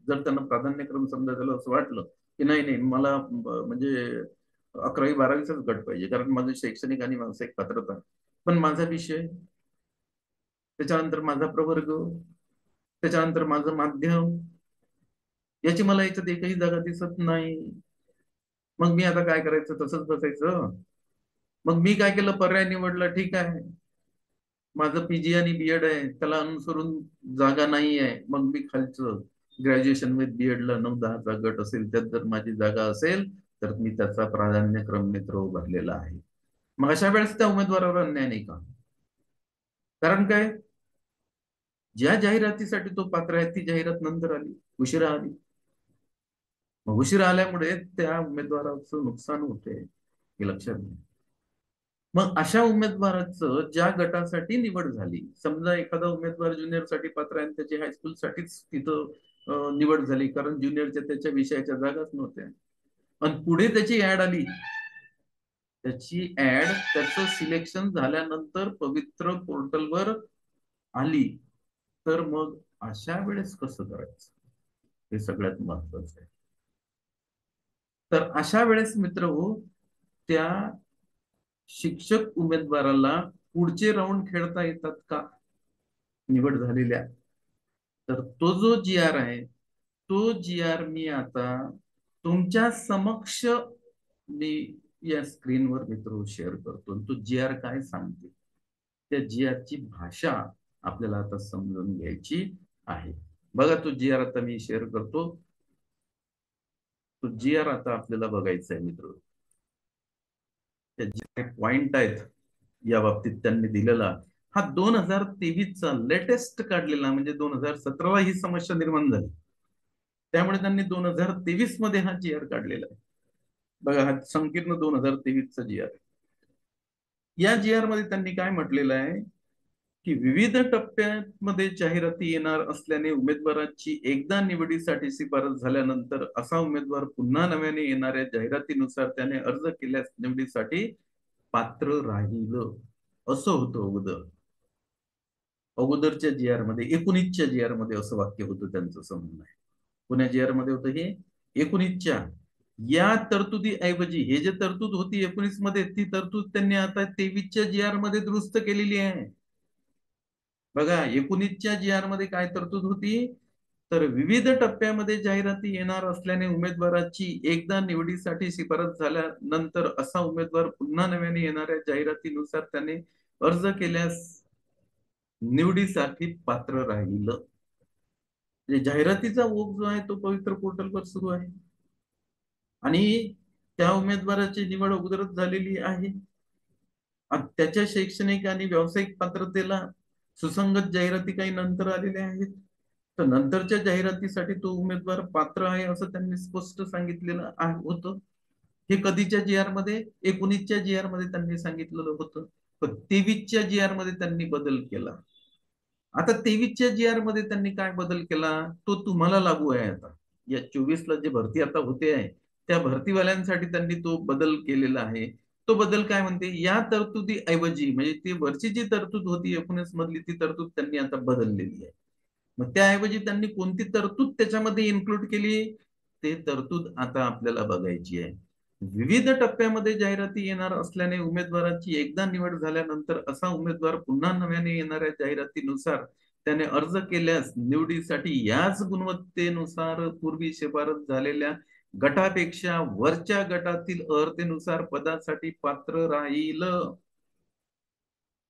जर त्यांना प्राधान्यक्रम समजा त्याला असं वाटलं की नाही नाही मला म्हणजे 11वी 12वीचाच गट पाहिजे कारण माझं शैक्षणिक आणि व्यावसायिक पात्रता, पण माझा विषय, त्याच्यानंतर माझा प्रवर्ग, त्याच्यानंतर माझं माध्यम, याची मला याच्यात एकही जागा दिसत नाही. मग मी आता काय करायचं, तसंच बसायचं? मग मी काय केलं, पर्याय निवडला. ठीक आहे, माझं पीजी आणि बीएड आहे, त्याला अनुसरून जागा नाही आहे, मग मी खालचं ग्रॅज्युएशन विथ बीएड ला 9-10चा गट असेल त्यात जर माझी जागा असेल तर मी त्याचा प्राधान्यक्रम मित्र उभारलेला आहे. मग अशा वेळेस त्या उमेदवारावर अन्याय नाही का? कारण काय, ज्या जाहिरातीसाठी तो पात्र आहे ती जाहिरात नंतर आली, उशिरा आली. मग उशिरा आल्यामुळे त्या उमेदवाराचं नुकसान होते, हे लक्षात घ्या. मग अशा उमेदवाराचं ज्या गटासाठी निवड झाली, समजा एखादा उमेदवार ज्युनियर साठी पात्र आहे आणि त्याची हायस्कूल साठीच तिथं निवड झाली कारण ज्युनियरच्या त्याच्या विषयाच्या जागाच नव्हत्या, आणि पुढे त्याची ऍड आली, त्याची ऍड त्याचं सिलेक्शन झाल्यानंतर पवित्र पोर्टलवर आली, तर मग अशा वेळेस कसं करायचं, हे सगळ्यात महत्वाचं आहे. तर अशा वेळेस मित्र हो, त्या शिक्षक उमेदवाराला पुढचे राऊंड खेळता येतात का निवड झालेल्या? तर तो जो जी आर आहे, तो जी आर मी आता तुमच्या समक्ष मी या स्क्रीनवर मित्र शेअर करतो. तो जी आर काय सांगते, त्या जी आर ची भाषा आपल्याला आता समजून घ्यायची आहे. बघा, तो जी आर आता मी शेअर करतो. तो जी आर आता आपल्याला बघायचा आहे मित्र. त्या जे पॉइंट आहेत या बाबतीत त्यांनी दिलेला, हा 2023चा लेटेस्ट काढलेला, म्हणजे 2017ला ही समस्या निर्माण झाली, त्यामुळे त्यांनी 2023 मध्ये हा जी आर काढलेला आहे. बघा, हा संकीर्ण 2023चा जी आर. या जी आर मध्ये त्यांनी काय म्हटलेलं आहे, की विविध टप्प्यामध्ये जाहिराती येणार असल्याने उमेदवाराची एकदा निवडीसाठी शिफारस झाल्यानंतर असा उमेदवार पुन्हा नव्याने येणाऱ्या जाहिरातीनुसार त्याने अर्ज केल्यास निवडीसाठी पात्र राहील, असं होतं अगोदर. अगोदरच्या जी आर मध्ये, 19च्या जी आर मध्ये असं वाक्य होतं त्यांचं, समजून आहे. पुण्या जी आर मध्ये होतं हे 19च्या. या तरतुदी ऐवजी हे जे तरतूद होती 19 मध्ये, ती तरतूद त्यांनी आता 23च्या जी आर मध्ये दुरुस्त केलेली आहे. बघा, 19च्या जी आर मध्ये काय तरतूद होती, तर विविध टप्प्यामध्ये जाहिराती येणार असल्याने उमेदवाराची एकदा निवडीसाठी शिफारस झाल्यानंतर असा उमेदवार पुन्हा नव्याने येणाऱ्या जाहिरातीनुसार त्याने अर्ज केल्यास निवडीसाठी पात्र राहील. म्हणजे जाहिरातीचा ओघ जो आहे तो पवित्र पोर्टलवर सुरू आहे आणि त्या उमेदवाराची निवड अगोदरच झालेली आहे. त्याच्या शैक्षणिक आणि व्यावसायिक पात्रतेला सुसंगत जाहिराती काही नंतर आलेल्या आहेत. तर नंतरच्या जाहिरातीसाठी तो उमेदवार पात्र आहे असं त्यांनी स्पष्ट सांगितलेलं होतं. हे कधीच्या जी आर मध्ये, 19च्या जी आर मध्ये त्यांनी सांगितलेलं होतं. पण 23च्या जी आर मध्ये त्यांनी बदल केला. आता 23च्या जी आर मध्ये त्यांनी काय बदल केला तो तुम्हाला लागू आहे आता. या 24ला जे भरती आता होते आहे त्या भरतीवाल्यांसाठी त्यांनी तो बदल केलेला आहे. तो बदल काय म्हणते, या तरतुदी ऐवजी, म्हणजे ती वरची जी तरतूद होती 19 मधली ती तरतूद त्यांनी आता बदललेली आहे. मग त्याऐवजी त्यांनी कोणती तरतूद त्याच्यामध्ये इन्क्लूड केली, ते तरतूद आता आपल्याला बघायची आहे. विविध टप्प्यामध्ये जाहिराती येणार असल्याने उमेदवाराची एकदा निवड झाल्यानंतर असा उमेदवार पुन्हा नव्याने येणाऱ्या जाहिरातीनुसार त्याने अर्ज केल्यास निवडीसाठी याच गुणवत्तेनुसार पूर्वी शिफारस झालेल्या गटापेक्षा वरच्या गटातील अर्हतेनुसार पदासाठी पात्र राहील.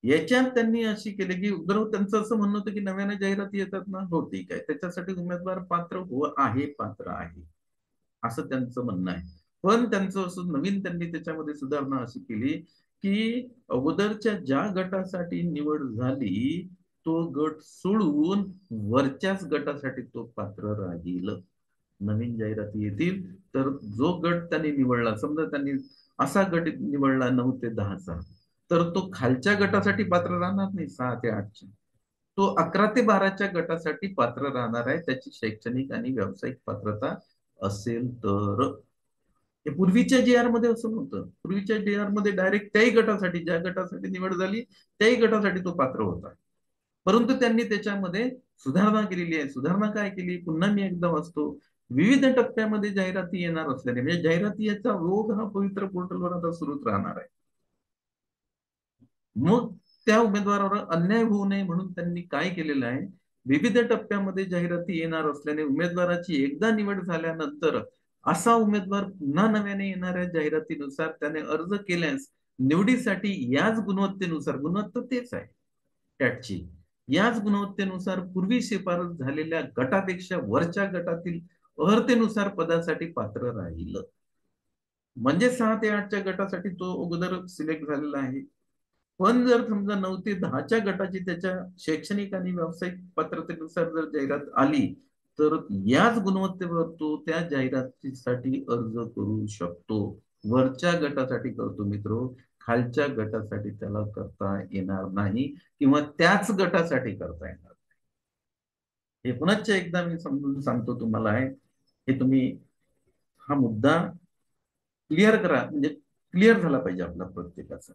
याच्यात त्यांनी अशी केली की बरोबर त्यांचं असं म्हणणं होतं की नव्याने जाहिराती येतात ना, हो ठीक आहे, त्याच्यासाठी उमेदवार पात्र पात्र आहे असं त्यांचं म्हणणं आहे. पण त्यांचं असं नवीन त्यांनी त्याच्यामध्ये सुधारणा अशी केली की अगोदरच्या ज्या गटासाठी निवड झाली तो गट सोडून वरच्याच गटासाठी तो पात्र राहील. नवीन जाहिराती येतील तर जो गट त्यांनी निवडला, समजा त्यांनी असा गट निवडला 9 ते 10चा, तर तो खालच्या गटासाठी पात्र राहणार नाही 6 ते 8च्या, तो 11 ते 12च्या गटासाठी पात्र राहणार आहे त्याची शैक्षणिक आणि व्यावसायिक पात्रता असेल तर. हे पूर्वीच्या जी आर मध्ये असं नव्हतं. पूर्वीच्या जी आर मध्ये डायरेक्ट त्याही गटासाठी, ज्या गटासाठी निवड झाली त्याही गटासाठी तो पात्र होता. परंतु त्यांनी त्याच्यामध्ये सुधारणा केलेली आहे. सुधारणा काय केली, पुन्हा मी एकदा वाचतो. विविध टप्प्यामध्ये जाहिराती येणार असल्याने, म्हणजे जाहिराती याचा रोग हा पवित्र पोर्टलवर आता सुरूच राहणार आहे. मग त्या उमेदवारावर अन्याय होऊ नये म्हणून त्यांनी काय केलेलं आहे, विविध टप्प्यामध्ये जाहिराती येणार असल्याने उमेदवाराची एकदा निवड झाल्यानंतर असा उमेदवार पुन्हा नव्याने येणाऱ्या जाहिरातीनुसार त्याने अर्ज केल्यास निवडीसाठी याच गुणवत्तेनुसार, गुणवत्ता तेच आहे टॅटची, याच गुणवत्तेनुसार पूर्वी शिफारस झालेल्या गटापेक्षा वरच्या गटातील अर्हतेनुसार पदासाठी पात्र राहील. म्हणजे 6 ते 8च्या गटासाठी तो अगोदर सिलेक्ट झालेला आहे. पण जर समजा 9 ते 10च्या गटाची त्याच्या शैक्षणिक आणि व्यावसायिक पात्रतेनुसार जर जाहिरात आली तर याच गुणवत्तेवर तो त्या जाहिरातीसाठी अर्ज करू शकतो. वरच्या गटासाठी करतो मित्र, खालच्या गटासाठी त्याला करता येणार नाही किंवा त्याच गटासाठी करता येणार. हे पुनश्च एकदा मी समजून सांगतो तुम्हाला आहे, हे तुम्ही हा मुद्दा क्लिअर करा, म्हणजे क्लिअर झाला पाहिजे आपला प्रत्येकाचा.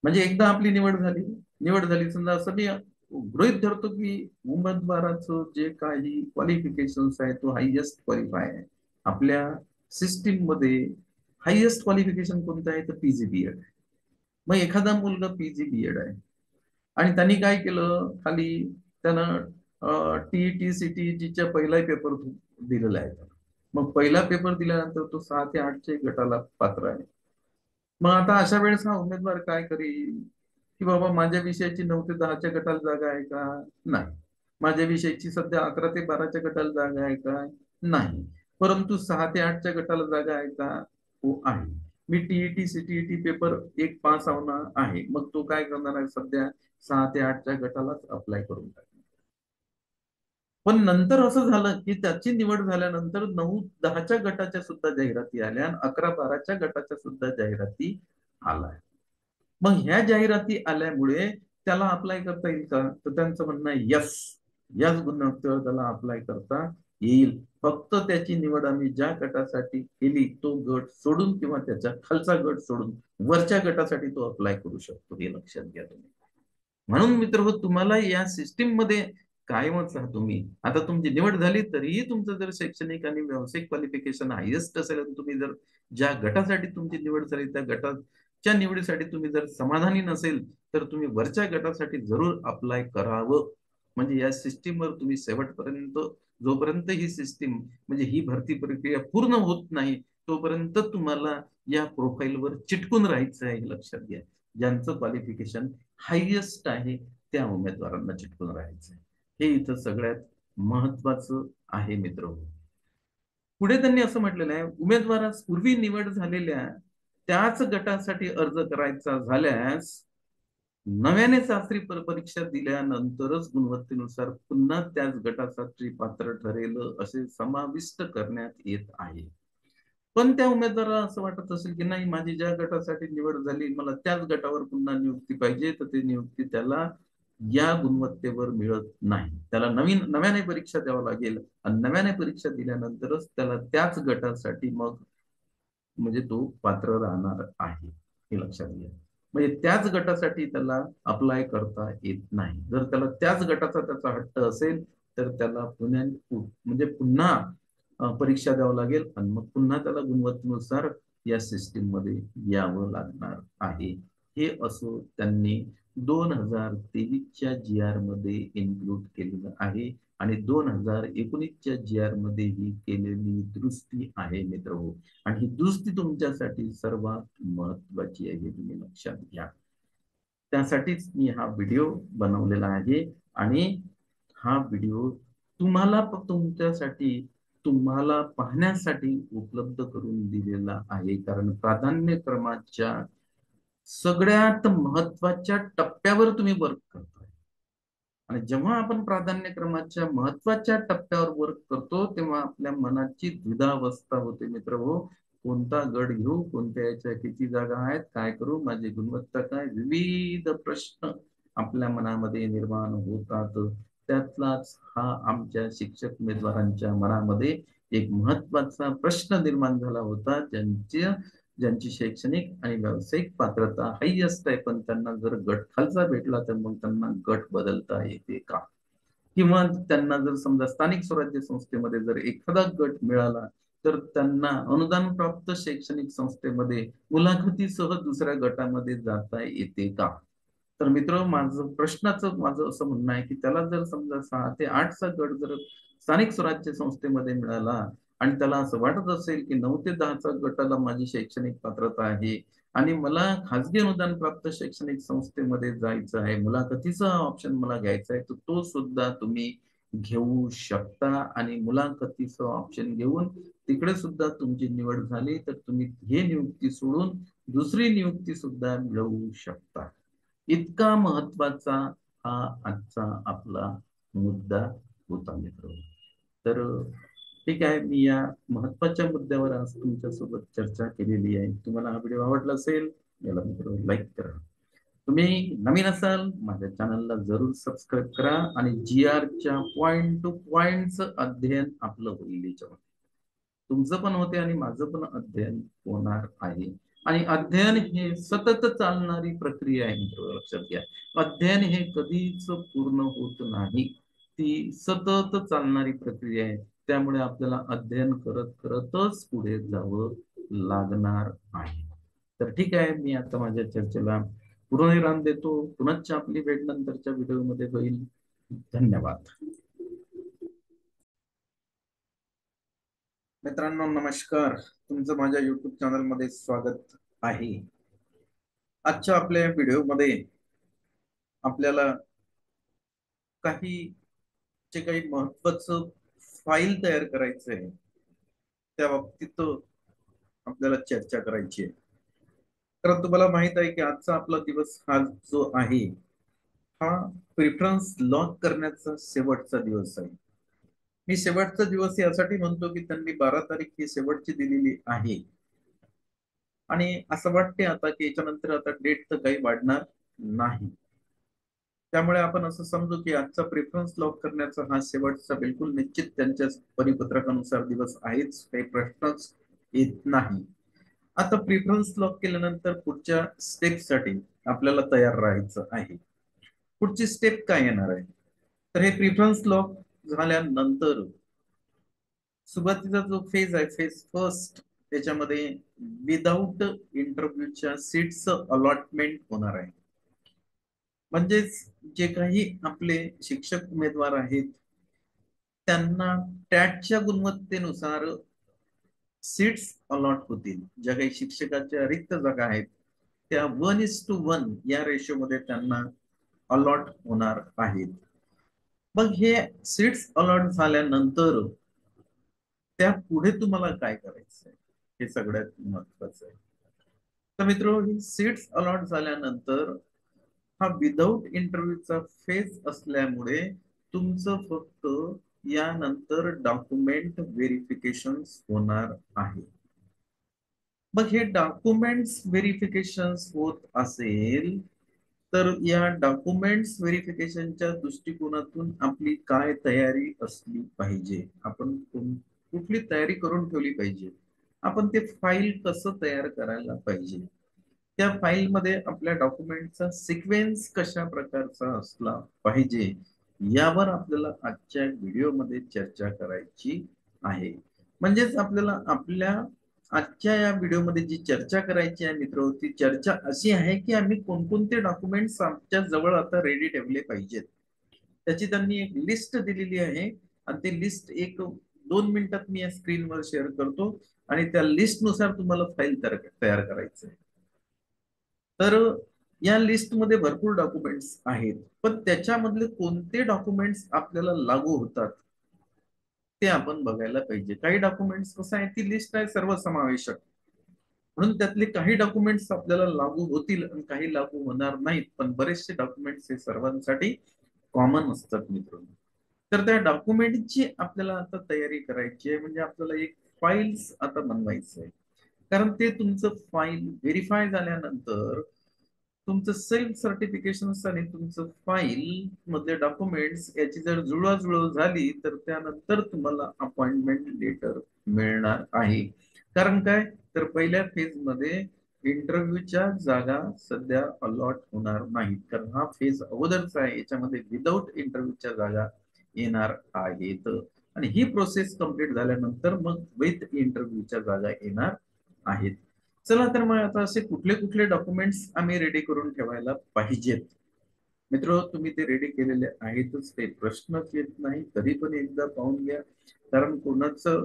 म्हणजे एकदा आपली निवड झाली समजा असं मी गृहीत धरतो की उमेदवाराचं जे काही क्वालिफिकेशन्स आहे तो हायएस्ट क्वालिफाय आहे आपल्या सिस्टीम मध्ये. हायएस्ट क्वालिफिकेशन कोणतं आहे तर पीजीबीएड आहे. मग एखादा मुलगा पीजीबीएड आहे आणि त्यांनी काय केलं, खाली त्यानं टीईटी सीटीईटीच्या पहिला पेपर दिलेला आहे. मग पहिला पेपर दिल्यानंतर तो 6 ते 8च्या गटाला पात्र आहे. मग आता अशा वेळेस हा उमेदवार काय करेल की बाबा माझ्या विषयाची 9 ते 10च्या गटाला जागा आहे का, नाही. माझ्या विषयाची सध्या 11 ते 12च्या गटाला जागा आहे का, नाही. परंतु 6 ते 8च्या गटाला जागा आहे का, हो आहे. मी टीईटी सीटीईटी पेपर एक पास होणार आहे, मग तो काय करणार आहे, सध्या 6 ते 8च्या गटालाच अप्लाय करून टाकणार. पण नंतर असं झालं की त्याची निवड झाल्यानंतर 9-10च्या गटाच्या सुद्धा जाहिराती आल्या आणि 11-12च्या गटाच्या सुद्धा जाहिराती आल्या. मग ह्या जाहिराती आल्यामुळे त्याला अप्लाय करता येईल का, तर त्यांचं म्हणणं आहे यस, याच गुणवत्तेवर त्याला अप्लाय करता येईल. फक्त त्याची निवड आम्ही ज्या गटासाठी केली तो गट सोडून किंवा त्याच्या खालचा गट सोडून वरच्या गटासाठी तो अप्लाय करू शकतो, हे लक्षात घ्या तुम्ही. म्हणून मित्र तुम्हाला या सिस्टीम मध्ये कायमच राहा तुम्ही. आता तुमची निवड झाली तरीही तुमचं जर शैक्षणिक आणि व्यावसायिक क्वालिफिकेशन हायेस्ट असेल आणि तुम्ही जर ज्या गटासाठी तुमची निवड झाली त्या गटाच्या निवडीसाठी तुम्ही जर समाधानी नसेल तर तुम्ही वरच्या गटासाठी जरूर अप्लाय करावं. म्हणजे या सिस्टीमवर तुम्ही शेवटपर्यंत, जोपर्यंत ही सिस्टीम म्हणजे ही भरती प्रक्रिया पूर्ण होत नाही तोपर्यंत तुम्हाला या प्रोफाईलवर चिटकून राहायचं आहे, हे लक्षात घ्या. ज्यांचं क्वालिफिकेशन हायएस्ट आहे त्या उमेदवारांना चिटकून राहायचं, हे इथं सगळ्यात महत्वाचं आहे मित्र. पुढे त्यांनी असं म्हटलेलं आहे, उमेदवारास पूर्वी निवड झालेल्या त्याच गटासाठी अर्ज करायचा झाल्यास नव्याने शास्त्री परीक्षा दिल्यानंतरच गुणवत्तेनुसार पुन्हा त्याच गटासाठी पात्र ठरेल असे समाविष्ट करण्यात येत आहे. पण त्या उमेदवाराला असं वाटत असेल की नाही, माझी ज्या गटासाठी निवड झाली मला त्याच गटावर पुन्हा नियुक्ती पाहिजे, तर ते नियुक्ती त्याला या गुणवत्तेवर मिळत नाही. त्याला नव्याने परीक्षा द्यावं लागेल आणि नव्याने परीक्षा दिल्यानंतरच त्याला त्याच गटासाठी मग म्हणजे तो पात्र राहणार आहे, हे लक्षात घ्या. म्हणजे त्याच गटासाठी त्याला अप्लाय करता येत नाही. जर त्याला त्याच गटाचा त्याचा हट्ट असेल तर त्याला म्हणजे पुन्हा परीक्षा द्यावं लागेल आणि मग पुन्हा त्याला गुणवत्तेनुसार या सिस्टीम मध्ये यावं लागणार आहे. हे असं त्यांनी 2023च्या जी आर मध्ये इन्क्लूड केलेलं आहे आणि 2019च्या जी आर मध्ये ही केलेली दुरुस्ती आहे मित्र. आणि ही दुरुस्ती तुमच्यासाठी सर्वात महत्वाची आहे, तुम्ही लक्षात घ्या. त्यासाठीच मी हा व्हिडिओ बनवलेला आहे आणि हा व्हिडिओ तुम्हाला तुमच्यासाठी तुम्हाला पाहण्यासाठी उपलब्ध करून दिलेला आहे, कारण प्राधान्यक्रमाच्या सगळ्यात महत्वाच्या टप्प्यावर तुम्ही वर्क करताय. आणि जेव्हा आपण प्राधान्यक्रमाच्या महत्वाच्या टप्प्यावर वर्क करतो तेव्हा आपल्या मनाची द्विधावस्था होते मित्र हो. कोणता गट घेऊ, कोणत्या याच्या किती जागा आहेत, काय करू, माझी गुणवत्ता काय, विविध प्रश्न आपल्या मनामध्ये निर्माण होतात. त्यातलाच हा आमच्या शिक्षक उमेदवारांच्या मनामध्ये एक महत्वाचा प्रश्न निर्माण झाला होता, ज्यांची शैक्षणिक आणि व्यावसायिक पात्रता हायएस्ट आहे, पण त्यांना जर गट खालचा भेटला तर मग त्यांना गट बदलता येते का? किंवा त्यांना जर समजा स्थानिक स्वराज्य संस्थेमध्ये जर एखादा गट मिळाला तर त्यांना अनुदान प्राप्त शैक्षणिक संस्थेमध्ये मुलाखतीसह दुसऱ्या गटामध्ये जाता येते का? तर मित्र, माझं असं म्हणणं आहे की त्याला जर समजा 6 ते 8चा गट जर स्थानिक स्वराज्य संस्थेमध्ये मिळाला आणि त्याला असं वाटत असेल की 9 ते 10चा गटाला माझी शैक्षणिक पात्रता आहे आणि मला खाजगी अनुदान प्राप्त शैक्षणिक संस्थेमध्ये जायचं आहे, मुलाखतीचा ऑप्शन मला घ्यायचा आहे, तर तो सुद्धा तुम्ही घेऊ शकता. आणि मुलाखतीचा ऑप्शन घेऊन तिकडे सुद्धा तुमची निवड झाली तर तुम्ही हे नियुक्ती सोडून दुसरी नियुक्ती सुद्धा मिळवू शकता. इतका महत्वाचा हा आजचा आपला मुद्दा होता मित्र. तर ठीक आहे, मी या महत्वाच्या मुद्द्यावर आज तुमच्या सोबत चर्चा केलेली आहे. तुम्हाला हा व्हिडिओ आवडला असेल, याला मित्र लाईक करा. तुम्ही नवीन असाल माझ्या चॅनलला जरूर सबस्क्राईब करा आणि जी आरच्या पॉइंट टू पॉइंटच अध्ययन आपलं होईल याच्यावर. तुमचं पण होते आणि माझं पण अध्ययन होणार आहे. आणि अध्ययन हे सतत चालणारी प्रक्रिया आहे मित्र, लक्षात घ्या. अध्ययन हे कधीच पूर्ण होत नाही, ती सतत चालणारी प्रक्रिया आहे. त्यामुळे आपल्याला अध्ययन करत करतच पुढे जावं लागणार आहे. तर ठीक आहे, मी आता माझ्या चर्चेला पूर्णविराम देतो. पुनश्च आपली भेट नंतरच्या व्हिडिओमध्ये होईल. धन्यवाद. मित्रांनो नमस्कार, तुमचं माझ्या युट्यूब चॅनल मध्ये स्वागत आहे. आजच्या आपल्या व्हिडिओमध्ये आपल्याला काही जे काही महत्वाचं फाईल तयार करायचं आहे त्या बाबतीत आपल्याला चर्चा करायची आहे. कारण तुम्हाला माहित आहे की आजचा आपला दिवस हा जो आहे हा प्रेफरन्स लॉक करण्याचा शेवटचा दिवस आहे. मी शेवटचा दिवस यासाठी म्हणतो की त्यांनी 12 तारीख ही शेवटची दिलेली आहे आणि असं वाटते आता की याच्यानंतर आता डेट तर काही वाढणार नाही. त्यामुळे आपण असं समजू की आजचा प्रेफरन्स लॉक करण्याचा हा शेवटचा बिलकुल निश्चित त्यांच्या परिपत्रकानुसार दिवस आहेच, काही प्रश्नच येत नाही. आता प्रेफरन्स लॉक केल्यानंतर पुढच्या स्टेप साठी आपल्याला तयार राहायचं आहे. पुढची स्टेप काय येणार आहे, तर हे प्रेफरन्स लॉक झाल्यानंतर सुरुवातीचा जो फेज आहे, फेज फर्स्ट, त्याच्यामध्ये विदाऊट इंटरव्ह्यूच्या सीट्स अलॉटमेंट होणार आहे. म्हणजेच जे काही आपले शिक्षक उमेदवार आहेत त्यांना टॅटच्या गुणवत्तेनुसार सीट्स अलॉट होतील. ज्या काही शिक्षकाच्या रिक्त जागा आहेत त्या 1:1 या रेशो मध्ये त्यांना अलॉट होणार आहेत. मग हे सीट्स अलॉट झाल्यानंतर त्या पुढे तुम्हाला काय करायचं आहे हे सगळ्यात महत्वाचं आहे. तर मित्र, ही सीट्स अलॉट झाल्यानंतर हा विदाऊट इंटरव्ह्यूचा फेज असल्यामुळे तुमचं फक्त यानंतर डॉक्युमेंट व्हेरिफिकेशन होणार आहे. मग हे डॉक्युमेंट्स व्हेरिफिकेशन होत असेल तर या डॉक्युमेंट्स व्हेरिफिकेशनच्या दृष्टिकोनातून आपली काय तयारी असली पाहिजे, आपण कुठली तयारी करून ठेवली पाहिजे, आपण ते फाईल कसं तयार करायला पाहिजे, त्या फाईल मध्ये आपल्या डॉक्युमेंटचा सिक्वेन्स कशा प्रकारचा असला पाहिजे, यावर आपल्याला आजच्या व्हिडिओमध्ये चर्चा करायची आहे. म्हणजेच आपल्याला आपल्या आजच्या या व्हिडिओमध्ये जी चर्चा करायची आहे मित्र, ती चर्चा अशी आहे की आम्ही कोणकोणते डॉक्युमेंट्स आमच्या जवळ आता रेडी ठेवले पाहिजेत. त्याची त्यांनी एक लिस्ट दिलेली आहे आणि ती लिस्ट एक 2 मिनिटात मी या स्क्रीनवर शेअर करतो आणि त्या लिस्ट नुसार तुम्हाला फाईल तयार करायचं आहे. तर या लिस्टमध्ये भरपूर डॉक्युमेंट्स आहेत, पण त्याच्यामधले कोणते डॉक्युमेंट्स आपल्याला लागू होतात ते आपण बघायला पाहिजे. काही डॉक्युमेंट्स कसं आहे, ती लिस्ट आहे सर्वसमावेशक, म्हणून त्यातले काही डॉक्युमेंट्स आपल्याला लागू होतील आणि काही लागू होणार नाहीत, पण बरेचसे डॉक्युमेंट्स हे सर्वांसाठी कॉमन असतात मित्रांनो. तर त्या डॉक्युमेंटची आपल्याला आता तयारी करायची आहे, म्हणजे आपल्याला एक फाईल्स आता बनवायचं आहे. कारण ते तुमचं फाईल व्हेरीफाय झाल्यानंतर तुमचं सेल्फ सर्टिफिकेशन आणि तुमचं फाईल मधले डॉक्युमेंट्स याची जर जुळवाजुळव झाली तर त्यानंतर तुम्हाला अपॉइंटमेंट लेटर मिळणार आहे. कारण काय, तर पहिल्या फेज मध्ये इंटरव्ह्यूच्या जागा सध्या अलॉट होणार नाहीत, कारण हा फेज अगोदरचा आहे, याच्यामध्ये विदाऊट इंटरव्ह्यूच्या जागा येणार आहेत आणि ही प्रोसेस कंप्लीट झाल्यानंतर मग विथ इंटरव्ह्यूच्या जागा येणार आहेत. चला तर मग आता असे कुठले कुठले डॉक्युमेंट्स आम्ही रेडी करून ठेवायला पाहिजेत. मित्र, तुम्ही ते रेडी केलेले आहेतच, ते प्रश्नच येत नाही, तरी पण एकदा पाहून घ्या. कारण कोणाचं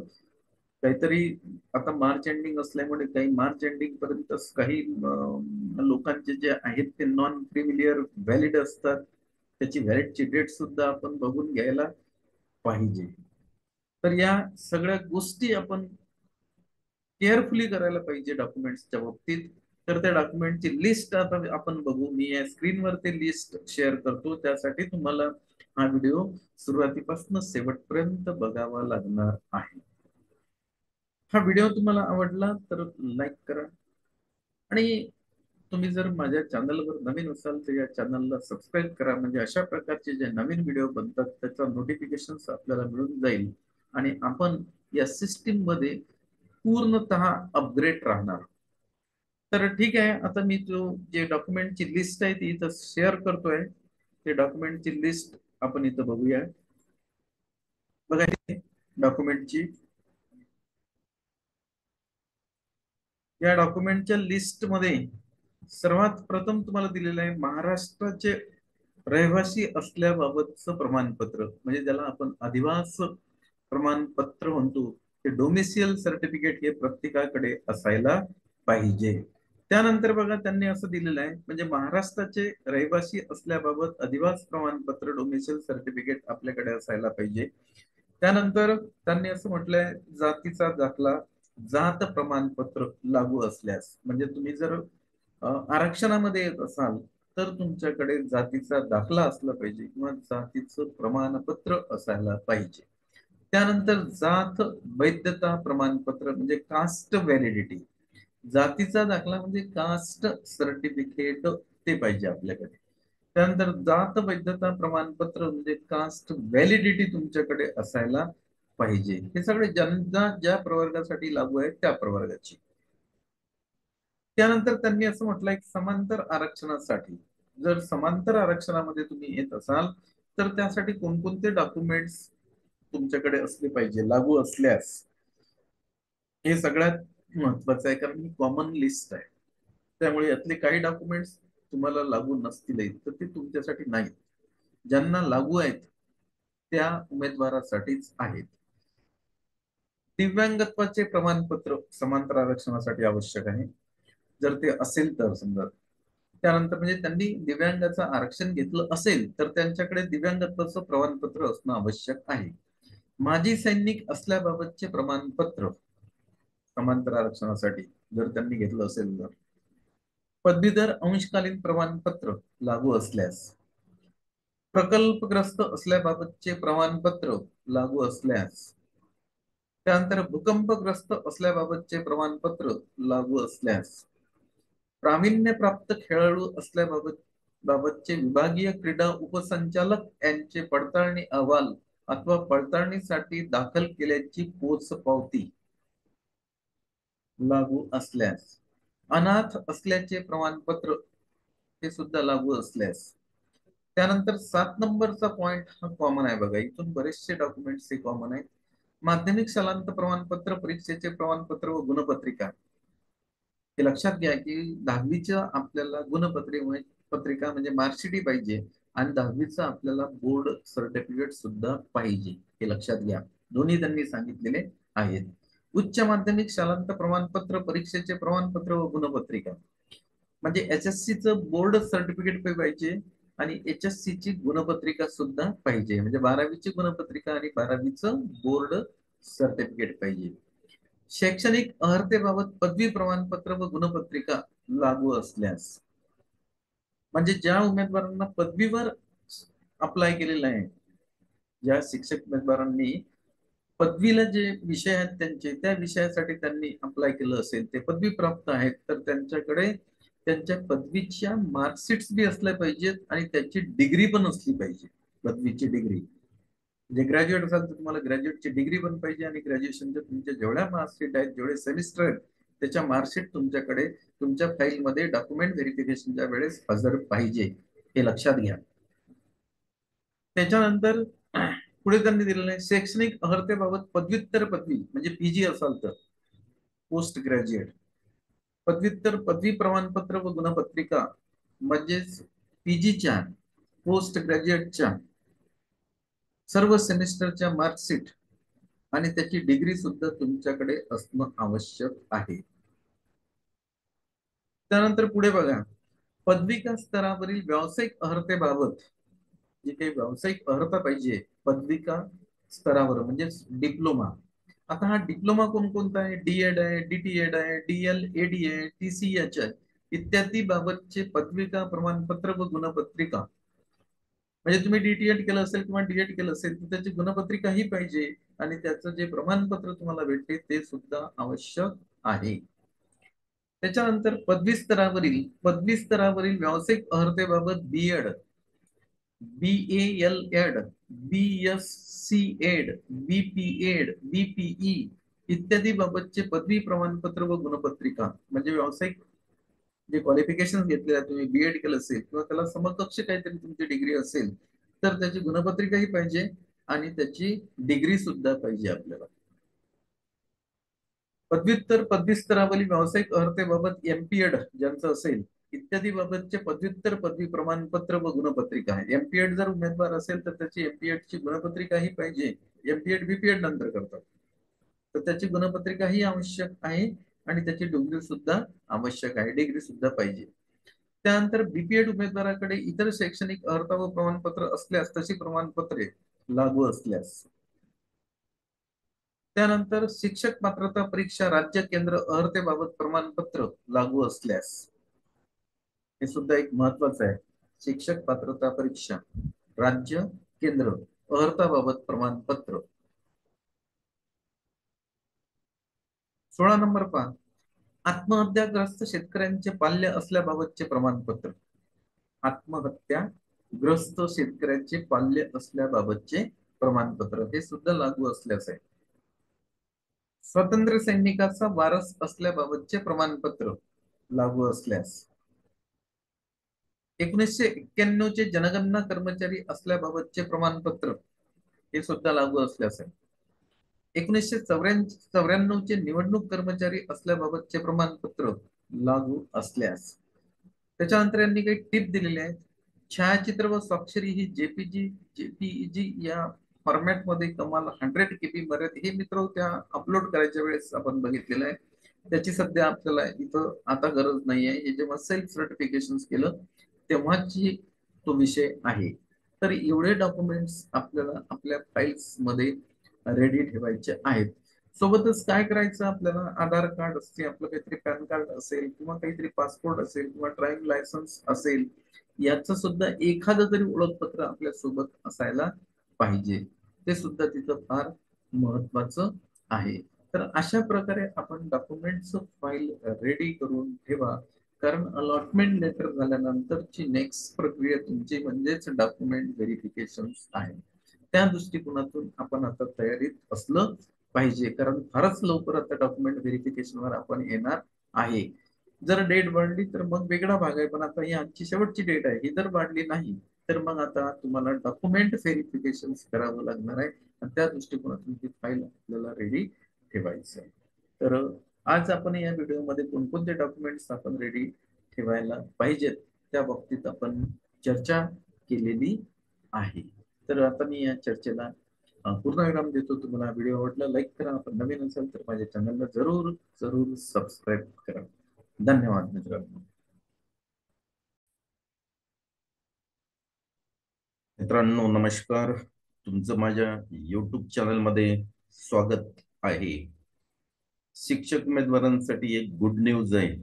काहीतरी आता मार्च एंडिंग असल्यामुळे काही मार्च एंडिंग पर्यंत काही लोकांचे जे आहेत ते नॉन क्रिमिलियर व्हॅलिड असतात, त्याची व्हॅलिडची डेट सुद्धा आपण बघून घ्यायला पाहिजे. तर या सगळ्या गोष्टी आपण केअरफुली करायला पाहिजे डॉक्युमेंट्सच्या बाबतीत. तर त्या डॉक्युमेंटची लिस्ट आता आपण बघू, मी या स्क्रीनवर ते लिस्ट शेअर करतो, त्यासाठी तुम्हाला हा व्हिडिओ सुरुवातीपासून शेवटपर्यंत बघावा लागणार आहे. हा व्हिडिओ तुम्हाला आवडला तर लाईक करा आणि तुम्ही जर माझ्या चॅनलवर नवीन असाल तर या चॅनलला सबस्क्राईब करा, म्हणजे अशा प्रकारचे जे नवीन व्हिडिओ बनतात त्याचा नोटिफिकेशन आपल्याला मिळून जाईल आणि आपण या सिस्टीम मध्ये पूर्णतः अपग्रेड राहणार. तर ठीक आहे, आता मी जो जे डॉक्युमेंटची लिस्ट आहे ती इथं शेअर करतोय. ते डॉक्युमेंटची लिस्ट आपण इथं बघूया. बघा डॉक्युमेंटची, या डॉक्युमेंटच्या लिस्ट मध्ये सर्वात प्रथम तुम्हाला दिलेलं आहे महाराष्ट्राचे रहिवासी असल्याबाबतचं प्रमाणपत्र, म्हणजे ज्याला आपण अधिवास प्रमाणपत्र म्हणतो, ते डोमिसियल सर्टिफिकेट हे प्रत्येकाकडे असायला पाहिजे. त्यानंतर बघा त्यांनी असं दिलेलं आहे, म्हणजे महाराष्ट्राचे रहिवासी असल्याबाबत अधिवास प्रमाणपत्र डोमिसियल सर्टिफिकेट आपल्याकडे असायला पाहिजे. त्यानंतर त्यांनी असं म्हटलंय जातीचा दाखला, जात प्रमाणपत्र लागू असल्यास, म्हणजे तुम्ही जर आरक्षणामध्ये येत असाल तर तुमच्याकडे जातीचा दाखला असला पाहिजे किंवा जातीचं प्रमाणपत्र असायला पाहिजे. त्यानंतर जात वैधता प्रमाणपत्र म्हणजे कास्ट व्हॅलिडिटी, जातीचा दाखला म्हणजे कास्ट सर्टिफिकेट ते पाहिजे आपल्याकडे. त्यानंतर जात वैधता प्रमाणपत्र म्हणजे कास्ट व्हॅलिडिटी तुमच्याकडे असायला पाहिजे. हे सगळे ज्यांना ज्या प्रवर्गासाठी लागू आहे त्या प्रवर्गाची. त्यानंतर त्यांनी असं म्हटलंय की समांतर आरक्षणासाठी, जर समांतर आरक्षणामध्ये तुम्ही येत असाल तर त्यासाठी कोणकोणते डॉक्युमेंट्स तुमच्याकडे असले पाहिजे लागू असल्यास, हे सगळ्यात महत्वाचं आहे, कारण ही कॉमन लिस्ट आहे. त्यामुळे यातले काही डॉक्युमेंट्स तुम्हाला लागू नसतील तर ते तुमच्यासाठी नाहीत, ज्यांना लागू आहेत त्या उमेदवारासाठीच आहेत. दिव्यांगत्वाचे प्रमाणपत्र समांतर आरक्षणासाठी आवश्यक आहे, जर ते असेल तर समजा. त्यानंतर म्हणजे त्यांनी दिव्यांगाचं आरक्षण घेतलं असेल तर त्यांच्याकडे दिव्यांगत्वाचं प्रमाणपत्र असणं आवश्यक आहे. माजी सैनिक असल्याबाबतचे प्रमाणपत्र समांतर आरक्षणासाठी जर त्यांनी घेतलं असेल तर. पदवीधर अंशकालीन प्रमाणपत्र लागू असल्यास, प्रकल्पग्रस्त असल्याबाबतचे प्रमाणपत्र लागू असल्यास, त्यानंतर भूकंपग्रस्त असल्याबाबतचे प्रमाणपत्र लागू असल्यास, प्रावीण्यप्राप्त खेळाडू बाबतचे विभागीय क्रीडा उपसंचालक यांचे पडताळणी अहवाल अथवा पडताळणीसाठी दाखल केल्याची पोचपावती लागू असल्यास, अनाथ असल्याचे प्रमाणपत्र हे सुद्धा लागू असल्यास, त्यानंतर 7 नंबरचा पॉइंट हा कॉमन आहे बघा, इथून बरेचसे डॉक्युमेंट्स हे कॉमन आहेत. माध्यमिक शालांत प्रमाणपत्र, परीक्षेचे प्रमाणपत्र व गुणपत्रिका. हे लक्षात घ्या की 10वीच्या आपल्याला पत्रिका म्हणजे मार्कशीट पाहिजे आणि 10वीचं आपल्याला बोर्ड सर्टिफिकेट सुद्धा पाहिजे, हे लक्षात घ्या. दोन्ही त्यांनी सांगितलेले आहेत. उच्च माध्यमिक शालांत प्रमाणपत्र, परीक्षेचे प्रमाणपत्र व गुणपत्रिका म्हणजे HSC चं बोर्ड सर्टिफिकेट पाहिजे आणि HSC ची गुणपत्रिका सुद्धा पाहिजे, म्हणजे 12वीची गुणपत्रिका आणि 12वीचं बोर्ड सर्टिफिकेट पाहिजे. शैक्षणिक अर्हतेबाबत पदवी प्रमाणपत्र व गुणपत्रिका लागू असल्यास, म्हणजे ज्या उमेदवारांना पदवीवर अप्लाय केलेलं आहे, ज्या शिक्षक उमेदवारांनी पदवीला जे विषय आहेत त्यांचे, त्या विषयासाठी त्यांनी अप्लाय केलं असेल, ते पदवी प्राप्त आहेत, तर त्यांच्याकडे त्यांच्या पदवीच्या मार्कशीट्स बी असल्या पाहिजेत आणि त्याची डिग्री पण असली पाहिजे. पदवीची डिग्री म्हणजे ग्रॅज्युएट असाल तर तुम्हाला ग्रॅज्युएटची डिग्री पण पाहिजे आणि ग्रॅज्युएशनच्या तुमच्या जेवढ्या मार्कशीट आहेत, जेवढे सेमिस्टर आहेत, त्याच्या मार्कशीट तुमच्याकडे तुमच्या फाईलमध्ये डॉक्युमेंट व्हेरिफिकेशनच्या वेळेस हजर पाहिजे, हे लक्षात घ्या. त्याच्यानंतर पुढे त्यांनी दिलेलं आहे शैक्षणिक अर्हतेबाबत पदव्युत्तर पदवी म्हणजे PG असाल तर, पोस्ट ग्रॅज्युएट पदव्युत्तर पदवी प्रमाणपत्र व गुणपत्रिका म्हणजेच PGच्या, पोस्ट ग्रॅज्युएटच्या सर्व सेमिस्टरच्या मार्कशीट आणि त्याची डिग्री सुद्धा तुमच्याकडे असणं आवश्यक आहे. त्यानंतर पुढे बघा, पदविका स्तरावरील व्यावसायिक अर्हतेबाबत जे काही व्यावसायिक अर्हता पाहिजे पदविका स्तरावर म्हणजे डिप्लोमा. आता हा डिप्लोमा कोणकोणता आहे? DED आहे, DTED आहे, DLED आहे, TCH आहे इत्यादी बाबतचे पदविका प्रमाणपत्र व गुणपत्रिका, म्हणजे तुम्ही DTED केलं असेल किंवा DED केलं असेल तर त्याची गुणपत्रिका ही पाहिजे आणि त्याचं जे प्रमाणपत्र तुम्हाला भेटते ते सुद्धा आवश्यक आहे. त्याच्यानंतर पदवी स्तरावरील व्यावसायिक अर्हतेबाबत BEd, BALED, BSCED, BPED, BPE इत्यादी बाबतचे पदवी प्रमाणपत्र व गुणपत्रिका म्हणजे व्यावसायिक जे क्वालिफिकेशन घेतलेले तुम्ही BEd केलं असेल किंवा त्याला समकक्ष काहीतरी तुमची डिग्री असेल तर त्याची गुणपत्रिकाही पाहिजे आणि त्याची डिग्री सुद्धा पाहिजे आपल्याला. पदव्युत्तर पदवी स्तरावरील व्यावसायिक अर्हतेबाबत MPED ज्यांचं असेल इत्यादी बाबतचे पदव्युत्तर पदवी प्रमाणपत्र व गुणपत्रिका आहे. MPED जर उमेदवार असेल तर त्याची MPED ची गुणपत्रिकाही पाहिजे. MPED BPED नंतर करतात तर त्याची गुणपत्रिकाही आवश्यक आहे आणि त्याची डिग्री सुद्धा आवश्यक आहे, डिग्री सुद्धा पाहिजे. त्यानंतर BPED उमेदवाराकडे इतर शैक्षणिक अर्हता व प्रमाणपत्र असल्यास तशी प्रमाणपत्रे लागू असल्यास, त्यानंतर शिक्षक पात्रता परीक्षा राज्य केंद्र अर्हतेबाबत प्रमाणपत्र लागू असल्यास, हे सुद्धा एक महत्वाचं आहे. शिक्षक पात्रता परीक्षा राज्य केंद्र अर्हताबाबत प्रमाणपत्र. 16 नंबर पहा, आत्महत्याग्रस्त शेतकऱ्यांचे पाल्य असल्याबाबतचे प्रमाणपत्र. आत्महत्याग्रस्त शेतकऱ्यांचे पाल्य असल्याबाबतचे प्रमाणपत्र हे सुद्धा लागू असल्यास आहे. स्वातंत्र्य सैनिकाचा वारस असल्याबाबतचे प्रमाणपत्र लागू असल्यास, 1991 चे जनगणना कर्मचारी असल्याबाबतचे प्रमाणपत्र हे सुद्धा लागू असल्यास आहे. 1994 चे निवडणूक कर्मचारी असल्याबाबतचे प्रमाणपत्र लागू असल्यास. त्याच्यानंतर यांनी काही टिप दिलेले आहेत. छायाचित्र व स्वाक्षरी ही JPG या फॉर्मॅट मध्ये कमाल 100 KB मर्यादा, हे मित्र त्या अपलोड करायच्या वेळेस आपण बघितलेलं आहे. त्याची सध्या आपल्याला इथं आता गरज नाही आहे. हे जेव्हा सेल्फ सर्टिफिकेशन केलं तेव्हाची तो विषय आहे. तर एवढे डॉक्युमेंट्स आपल्याला आपल्या फाईल्स मध्ये रेडी ठेवायचे आहेत. सोबतच काय करायचं, आपल्याला आधार कार्ड असते, आपलं काहीतरी पॅन कार्ड असेल किंवा काहीतरी पासपोर्ट असेल किंवा ड्रायव्हिंग लायसन्स असेल, याचं सुद्धा एखादं तरी ओळखपत्र आपल्या सोबत असायला पाहिजे. ते सुद्धा तिथं फार महत्वाचं आहे. तर अशा प्रकारे आपण डॉक्युमेंट्स फाईल रेडी करून ठेवा. कारण अलॉटमेंट लेटर झाल्यानंतरची नेक्स्ट प्रक्रिया तुमची म्हणजेच डॉक्युमेंट व्हेरिफिकेशन आहे. त्या दृष्टिकोनातून आपण आता तयारीत असलं पाहिजे, कारण फारच लवकर आता डॉक्युमेंट व्हेरिफिकेशनवर आपण येणार आहे. जर डेट वाढली तर मग वेगळा भाग आहे, पण आता ही आजची शेवटची डेट आहे. ही जर वाढली नाही तर मग आता तुम्हाला डॉक्युमेंट व्हेरिफिकेशन करावं लागणार आहे, आणि त्या दृष्टिकोनातून ती फाईल आपल्याला रेडी ठेवायचं आहे. तर आज आपण या व्हिडिओमध्ये कोणकोणते डॉक्युमेंट्स आपण रेडी ठेवायला पाहिजेत त्या बाबतीत आपण चर्चा केलेली आहे. तर आता मी या चर्चेला पूर्णविराम देतो. तुम्हाला व्हिडिओ आवडला लाईक करा, आपण नवीन असाल तर माझ्या चॅनलला जरूर जरूर सबस्क्राईब करा. धन्यवाद मित्रांनो. मित्रांनो नमस्कार, तुमचं माझ्या युट्यूब चॅनलमध्ये स्वागत आहे. शिक्षक उमेदवारांसाठी एक गुड न्यूज आहे,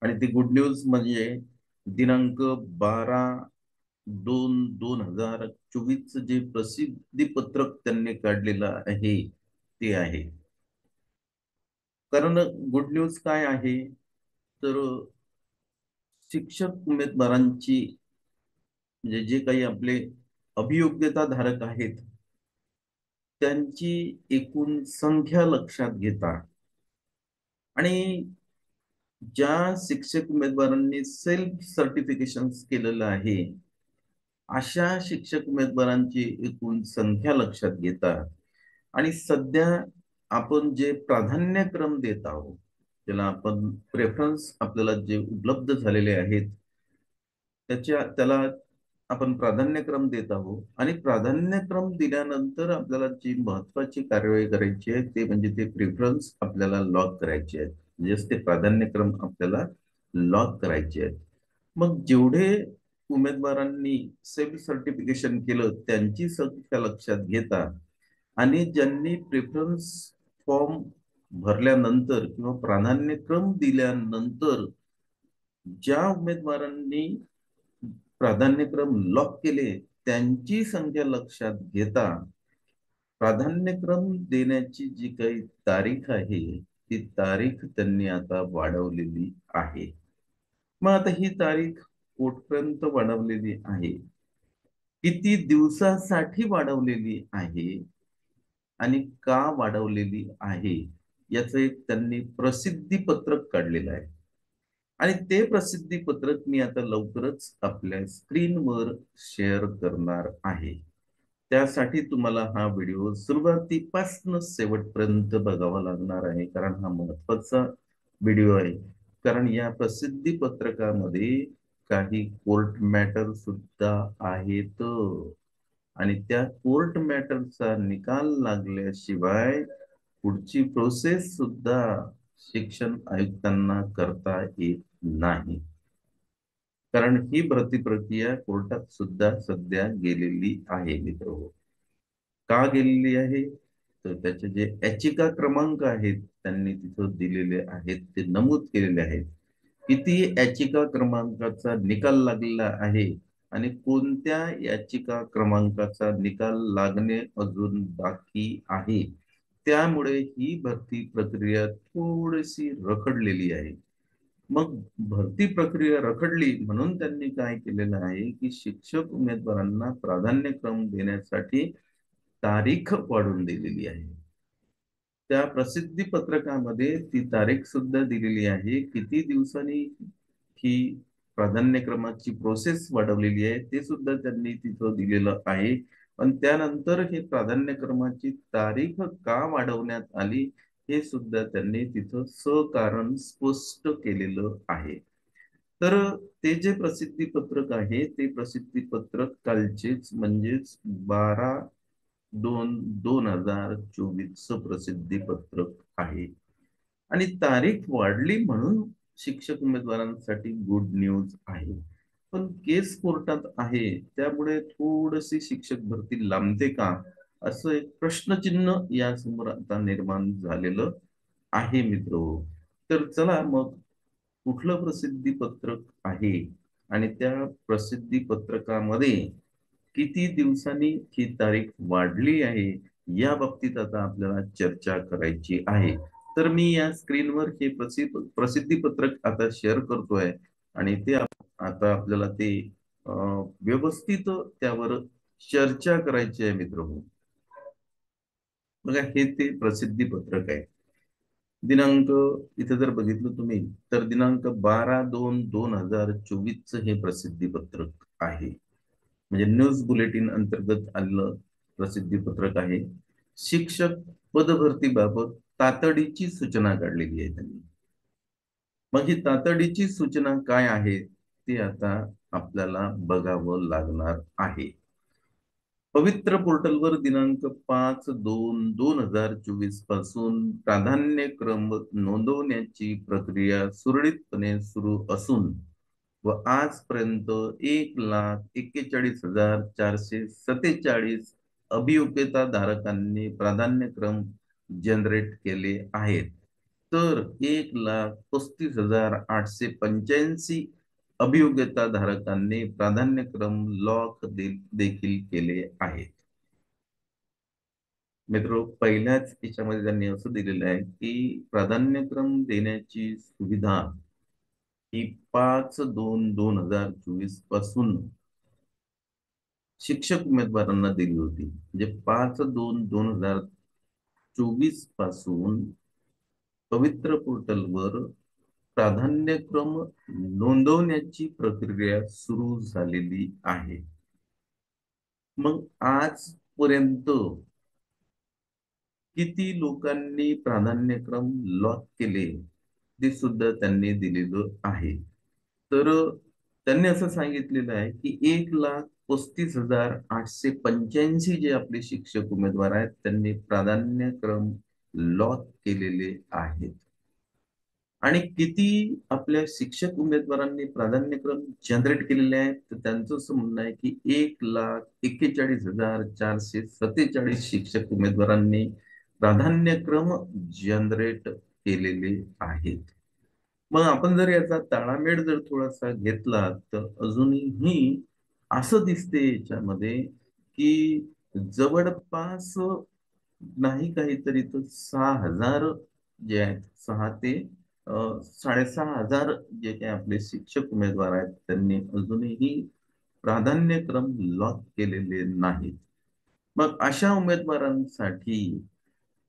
आणि ती गुड न्यूज म्हणजे दिनांक 12/2/2024 जे प्रसिद्धी पत्रक त्यांनी काढलेलं आहे ते आहे. कारण गुड न्यूज काय आहे, तर शिक्षक उमेदवारांची म्हणजे जे काही आपले अभियोग्यता धारक आहेत त्यांची एकूण संख्या लक्षात घेता, आणि ज्या शिक्षक उमेदवारांनी सेल्फ सर्टिफिकेशन केलेलं आहे अशा शिक्षक उमेदवारांची एकूण संख्या लक्षात घेता, आणि सध्या आपण जे प्राधान्यक्रम देत आहोत, त्याला आपण प्रेफरन्स आपल्याला जे उपलब्ध झालेले आहेत त्याला आपण प्राधान्यक्रम देत आहोत. आणि प्राधान्यक्रम दिल्यानंतर आपल्याला जी महत्वाची कार्यवाही करायची आहे ते म्हणजे ते प्रेफरन्स आपल्याला लॉक करायचे आहेत, म्हणजेच ते प्राधान्यक्रम आपल्याला लॉक करायचे आहेत. मग जेवढे उमेदवारांनी सेल्फ सर्टिफिकेशन केलं त्यांची संख्या लक्षात घेता, आणि ज्यांनी प्रेफरन्स फॉर्म भरल्यानंतर किंवा प्राधान्यक्रम दिल्यानंतर ज्या उमेदवारांनी प्राधान्यक्रम लॉक केले त्यांची संख्या लक्षात घेता प्राधान्यक्रम देण्याची जी काही तारीख आहे ती तारीख त्यांनी आता वाढवलेली आहे. मग आता ही तारीख कुठपर्यंत वाढवलेली आहे, किती दिवसासाठी वाढवलेली आहे, आणि का वाढवलेली आहे, याचं एक त्यांनी प्रसिद्धी पत्रक काढलेलं आहे. आणि ते प्रसिद्धी पत्रक मी आता लवकरच आपल्या स्क्रीनवर शेअर करणार आहे. त्यासाठी तुम्हाला हा व्हिडिओ सुरुवातीपासून शेवटपर्यंत बघावा लागणार आहे, कारण हा महत्वाचा व्हिडिओ आहे. कारण या प्रसिद्धी पत्रकामध्ये काही कोर्ट मॅटर सुद्धा आहेत, आणि त्या कोर्ट मॅटरचा निकाल लागल्याशिवाय पुढची प्रोसेस सुद्धा शिक्षण आयुक्तांना करता येत नाही. कारण ही भरती प्रक्रिया कोर्टात सुद्धा सध्या गेलेली आहे मित्र. का गेलेली आहे, तर त्याचे जे याचिका क्रमांक आहेत त्यांनी तिथं दिलेले आहेत, ते नमूद केलेले आहेत. किती याचिका क्रमांकाचा निकाल लागलेला आहे आणि कोणत्या याचिका क्रमांकाचा निकाल लागणे अजून बाकी आहे. त्यामुळे ही भरती प्रक्रिया थोडीशी रखडलेली आहे. मग भरती प्रक्रिया रखडली म्हणून त्यांनी काय केलेलं आहे की शिक्षक उमेदवारांना प्राधान्यक्रम देण्यासाठी तारीख वाढवून दिलेली आहे. त्या प्रसिद्धी पत्रकामध्ये ती तारीख सुद्धा दिलेली आहे, किती दिवसांनी ही प्राधान्यक्रमाची प्रोसेस वाढवलेली आहे ते सुद्धा त्यांनी तिथं दिलेलं आहे. पण त्यानंतर हे प्राधान्यक्रमाची तारीख का वाढवण्यात आली हे सुद्धा त्यांनी तिथं सकारण स्पष्ट केलेलं आहे. तर ते जे प्रसिद्धी पत्रक आहे ते प्रसिद्धी पत्रक कालचेच म्हणजेच 12/2/2024 प्रसिद्धी पत्रक आहे. आणि तारीख वाढली म्हणून शिक्षक उमेदवारांसाठी गुड न्यूज आहे. पण केस कोर्टात आहे त्यामुळे थोडीशी शिक्षक भरती लांबते का, असं एक प्रश्नचिन्ह या समोर आता निर्माण झालेलं आहे मित्र. तर चला मग, कुठलं प्रसिद्धी पत्रक आहे आणि त्या प्रसिद्धी पत्रकामध्ये किती दिवसांनी ही तारीख वाढली आहे, या बाबतीत आता आपल्याला चर्चा करायची आहे. तर मी या स्क्रीनवर हे प्रसिद्धी पत्रक आता शेअर करतोय आणि ते आता आपल्याला ते व्यवस्थित त्यावर चर्चा करायची आहे मित्र. बघा, हे ते प्रसिद्धी पत्रक आहे. दिनांक इथे जर बघितलं तुम्ही, तर दिनांक 12/2/2024 हे प्रसिद्धी पत्रक आहे. म्हणजे न्यूज बुलेटिन अंतर्गत आलेलं प्रसिद्धी पत्रक आहे. शिक्षक पदभरतीबाबत तातडीची सूचना काढलेली आहे त्यांनी. मग ही तातडीची सूचना काय आहे ते आता आपल्याला बघावं लागणार आहे. पवित्र पोर्टलवर दिनांक 5/2/2024 पासून प्राधान्यक्रम नोंदवण्याची प्रक्रिया सुरळीतपणे सुरू असून व आजपर्यंत 1,41,447 अभियोग्यता धारकांनी जनरेट केले आहेत. तर 1,35,885 अभियोग्यता धारकांनी प्राधान्यक्रम देखील केले आहेत. मित्र, पहिल्याच याच्यामध्ये त्यांनी असं दिलेलं आहे की प्राधान्यक्रम देण्याची सुविधा ही 5/2/2024 पासून शिक्षक उमेदवारांना दिली होती. म्हणजे 5/2/2024 पासून पवित्र पोर्टलवर प्राधान्यक्रम नोंदवण्याची प्रक्रिया सुरू झालेली आहे. मग आजपर्यंत किती लोकांनी प्राधान्यक्रम लॉक केले ते सुद्धा त्यांनी दिलेलं आहे. तर त्यांनी असं सांगितलेलं आहे की 1,35,885 जे आपले शिक्षक उमेदवार आहेत त्यांनी प्राधान्यक्रम लॉक केलेले आहेत. आणि किती आपल्या शिक्षक उमेदवारांनी प्राधान्यक्रम जनरेट केलेले आहेत, तर त्यांचं असं म्हणणं आहे की 1,41,447 शिक्षक उमेदवारांनी प्राधान्यक्रम जनरेट केलेले आहेत. मग आपण जर याचा ताळामेळ जर थोडासा घेतला, तर अजूनही असं दिसते याच्यामध्ये की जवळपास नाही काहीतरी तर 6,000 जे आहेत, 6,000 ते 6,500 जे काही आपले शिक्षक उमेदवार आहेत त्यांनी अजूनही प्राधान्यक्रम लॉक केलेले नाहीत. मग अशा उमेदवारांसाठी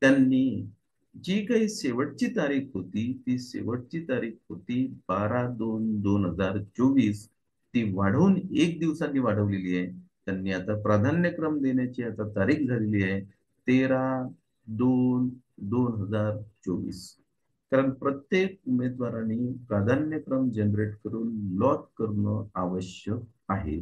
त्यांनी जी काही शेवटची तारीख होती, ती शेवटची तारीख होती 12/2/2024, ती वाढवून 1 दिवसांनी वाढवलेली आहे. त्यांनी आता प्राधान्यक्रम देण्याची आता तारीख झालेली आहे 13/2/2024. कारण प्रत्येक उमेदवाराने प्राधान्यक्रम जनरेट करून लॉक करणं आवश्यक आहे.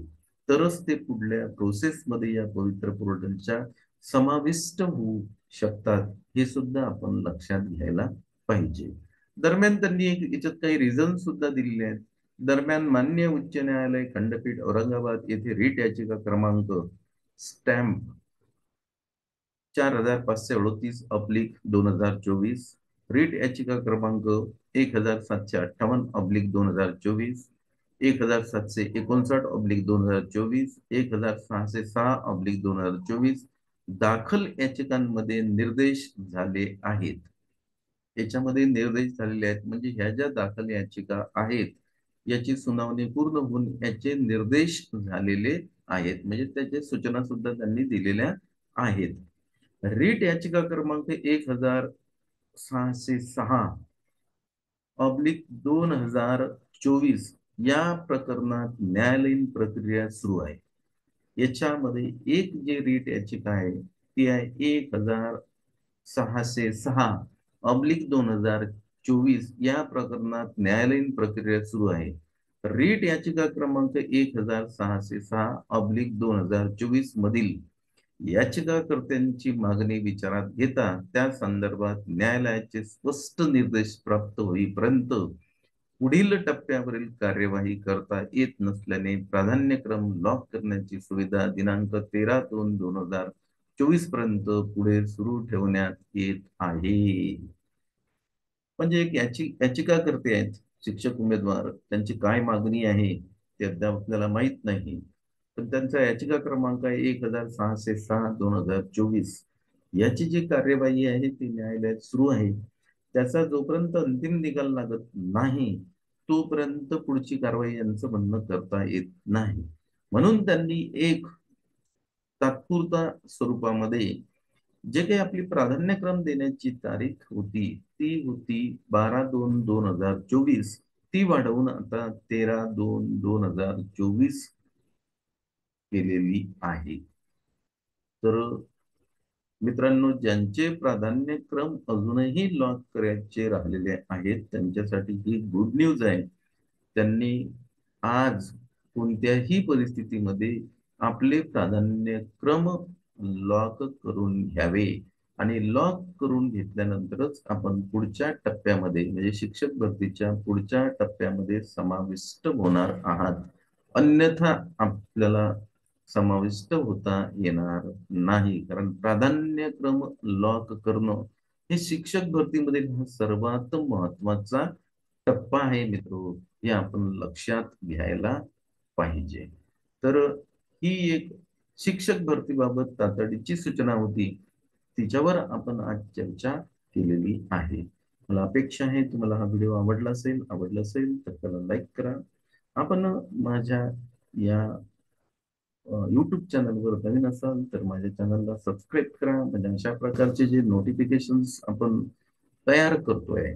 तरच ते पुढल्या प्रोसेसमध्ये या पवित्र पोर्टलच्या समाविष्ट होऊ शकतात, हे सुद्धा आपण लक्षात घ्यायला पाहिजे. दरम्यान त्यांनी याच्यात काही रिझन सुद्धा दिलेले आहेत. दरम्यान माननीय उच्च न्यायालय खंडपीठ औरंगाबाद येथे रिट याचिका क्रमांक स्टॅम्प 4538/2024, रिट याचिका क्रमांक 1758/2024, 1759/2024, 1606/2024 दाखल याचिकांमध्ये निर्देश झाले आहेत. याच्यामध्ये निर्देश झालेले आहेत म्हणजे ह्या ज्या दाखल याचिका आहेत याची सुनावणी पूर्ण होऊन याचे निर्देश झालेले आहेत. म्हणजे त्याच्या सूचना सुद्धा त्यांनी दिलेल्या आहेत. रीट याचिका क्रमांक 1606/2024 या प्रकरणात न्यायालयीन प्रक्रिया सुरू आहे. याच्यामध्ये एक जे रीट याचिका आहे ती आहे 1606/2024 या प्रकरणात न्यायालयीन प्रक्रिया सुरू आहे. रीट याचिका क्रमांक 1606/2024 मधील याचिकाकर्त्यांची मागणी विचारात घेता त्या संदर्भात न्यायालयाचे स्पष्ट निर्देश प्राप्त होईपर्यंत पुढील टप्प्यावरील कार्यवाही करता येत नसल्याने प्राधान्यक्रम लॉक करण्याची सुविधा दिनांक 13/2/2024 2024 पर्यंत पुढे सुरू ठेवण्यात येत आहे. म्हणजे एक याचिकाकर्ते आहेत शिक्षक उमेदवार, त्यांची काय मागणी आहे ते अद्याप आपल्याला माहित नाही. पण त्यांचा याचिका क्रमांक आहे 1606/2024. याची जी कार्यवाही आहे ती न्यायालयात सुरू आहे. त्याचा जोपर्यंत अंतिम निकाल लागत नाही तोपर्यंत पुढची कारवाई यांचं म्हणणं करता येत नाही. म्हणून त्यांनी एक तात्पुरता स्वरूपामध्ये जे काही आपली प्राधान्यक्रम देण्याची तारीख होती ती होती 12/2/2024, ती वाढवून आता 13/2/2024 केलेली आहे. तर मित्रांनो, ज्यांचे प्राधान्यक्रम अजूनही लॉक करायचे राहिलेले आहेत त्यांच्यासाठी ही गुड न्यूज आहे. त्यांनी आज कोणत्याही परिस्थितीमध्ये आपले प्राधान्यक्रम लॉक करून घ्यावे आणि लॉक करून घेतल्यानंतरच आपण पुढच्या टप्प्यामध्ये म्हणजे शिक्षक भरतीच्या पुढच्या टप्प्यामध्ये समाविष्ट होणार आहात. अन्यथा आपल्याला समाविष्ट होता येणार नाही. कारण प्राधान्यक्रम लॉक करणं हे शिक्षक भरतीमध्ये सर्वात महत्वाचा टप्पा आहे मित्रो. हे आपण लक्षात घ्यायला पाहिजे. तर ही एक शिक्षक भरतीबाबत तातडीची सूचना होती, तिच्यावर आपण आज चर्चा केलेली आहे. मला अपेक्षा आहे तुम्हाला हा व्हिडिओ आवडला असेल तर त्याला लाईक करा. आपण माझ्या या यूट्यूब चॅनलवर नवीन असाल तर माझ्या चॅनलला सबस्क्राईब करा. म्हणजे अशा प्रकारचे जे नोटिफिकेशन्स आपण तयार करतोय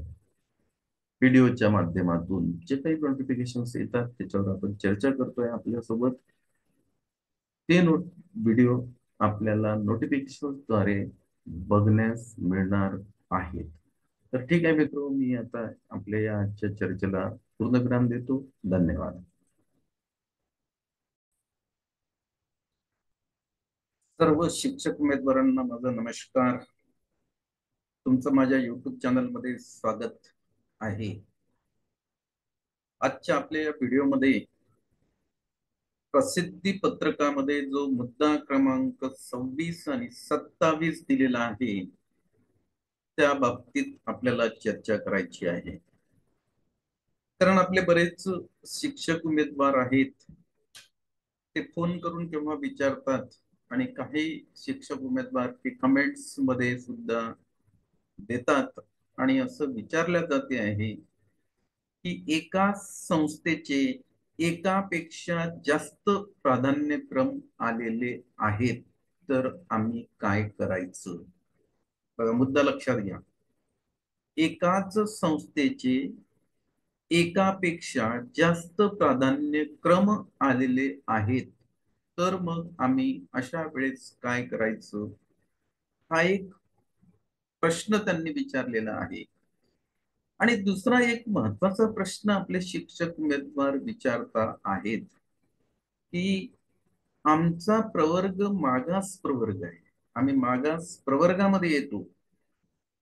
व्हिडिओच्या माध्यमातून, जे काही नोटिफिकेशन्स येतात त्याच्यावर आपण चर्चा करतोय आपल्यासोबत, ते व्हिडिओ आपल्याला नोटिफिकेशनद्वारे बघण्यास मिळणार आहेत. तर ठीक आहे मित्र, मी आता आपल्या या आजच्या चर्चेला पूर्णविराम देतो. धन्यवाद. सर्व शिक्षक उमेदवारांना माझा नमस्कार. तुमचं माझ्या युट्यूब चॅनलमध्ये स्वागत आहे. आजच्या आपल्या या व्हिडिओमध्ये प्रसिद्धी पत्रकामध्ये जो मुद्दा क्रमांक 26 आणि 27 दिलेला आहे त्या बाबतीत आपल्याला चर्चा करायची आहे. कारण आपले बरेच शिक्षक उमेदवार आहेत, ते फोन करून केव्हा विचारतात आणि काही शिक्षक उमेदवार ते कमेंट्स मध्ये सुद्धा देतात आणि असं विचारल्या जाते आहे की एका संस्थेचे एकापेक्षा जास्त प्राधान्यक्रम आलेले आहेत तर आम्ही काय करायचं. बघा, मुद्दा लक्षात घ्या. एकाच संस्थेचे एकापेक्षा जास्त प्राधान्यक्रम आलेले आहेत तर मग आम्ही अशा वेळेस काय करायचं, हा एक प्रश्न त्यांनी विचारलेला आहे. आणि दुसरा एक महत्वाचा प्रश्न आपले शिक्षक उमेदवार विचारता आहेत की आमचा प्रवर्ग मागास प्रवर्ग आहे, आम्ही मागास प्रवर्गामध्ये येतो,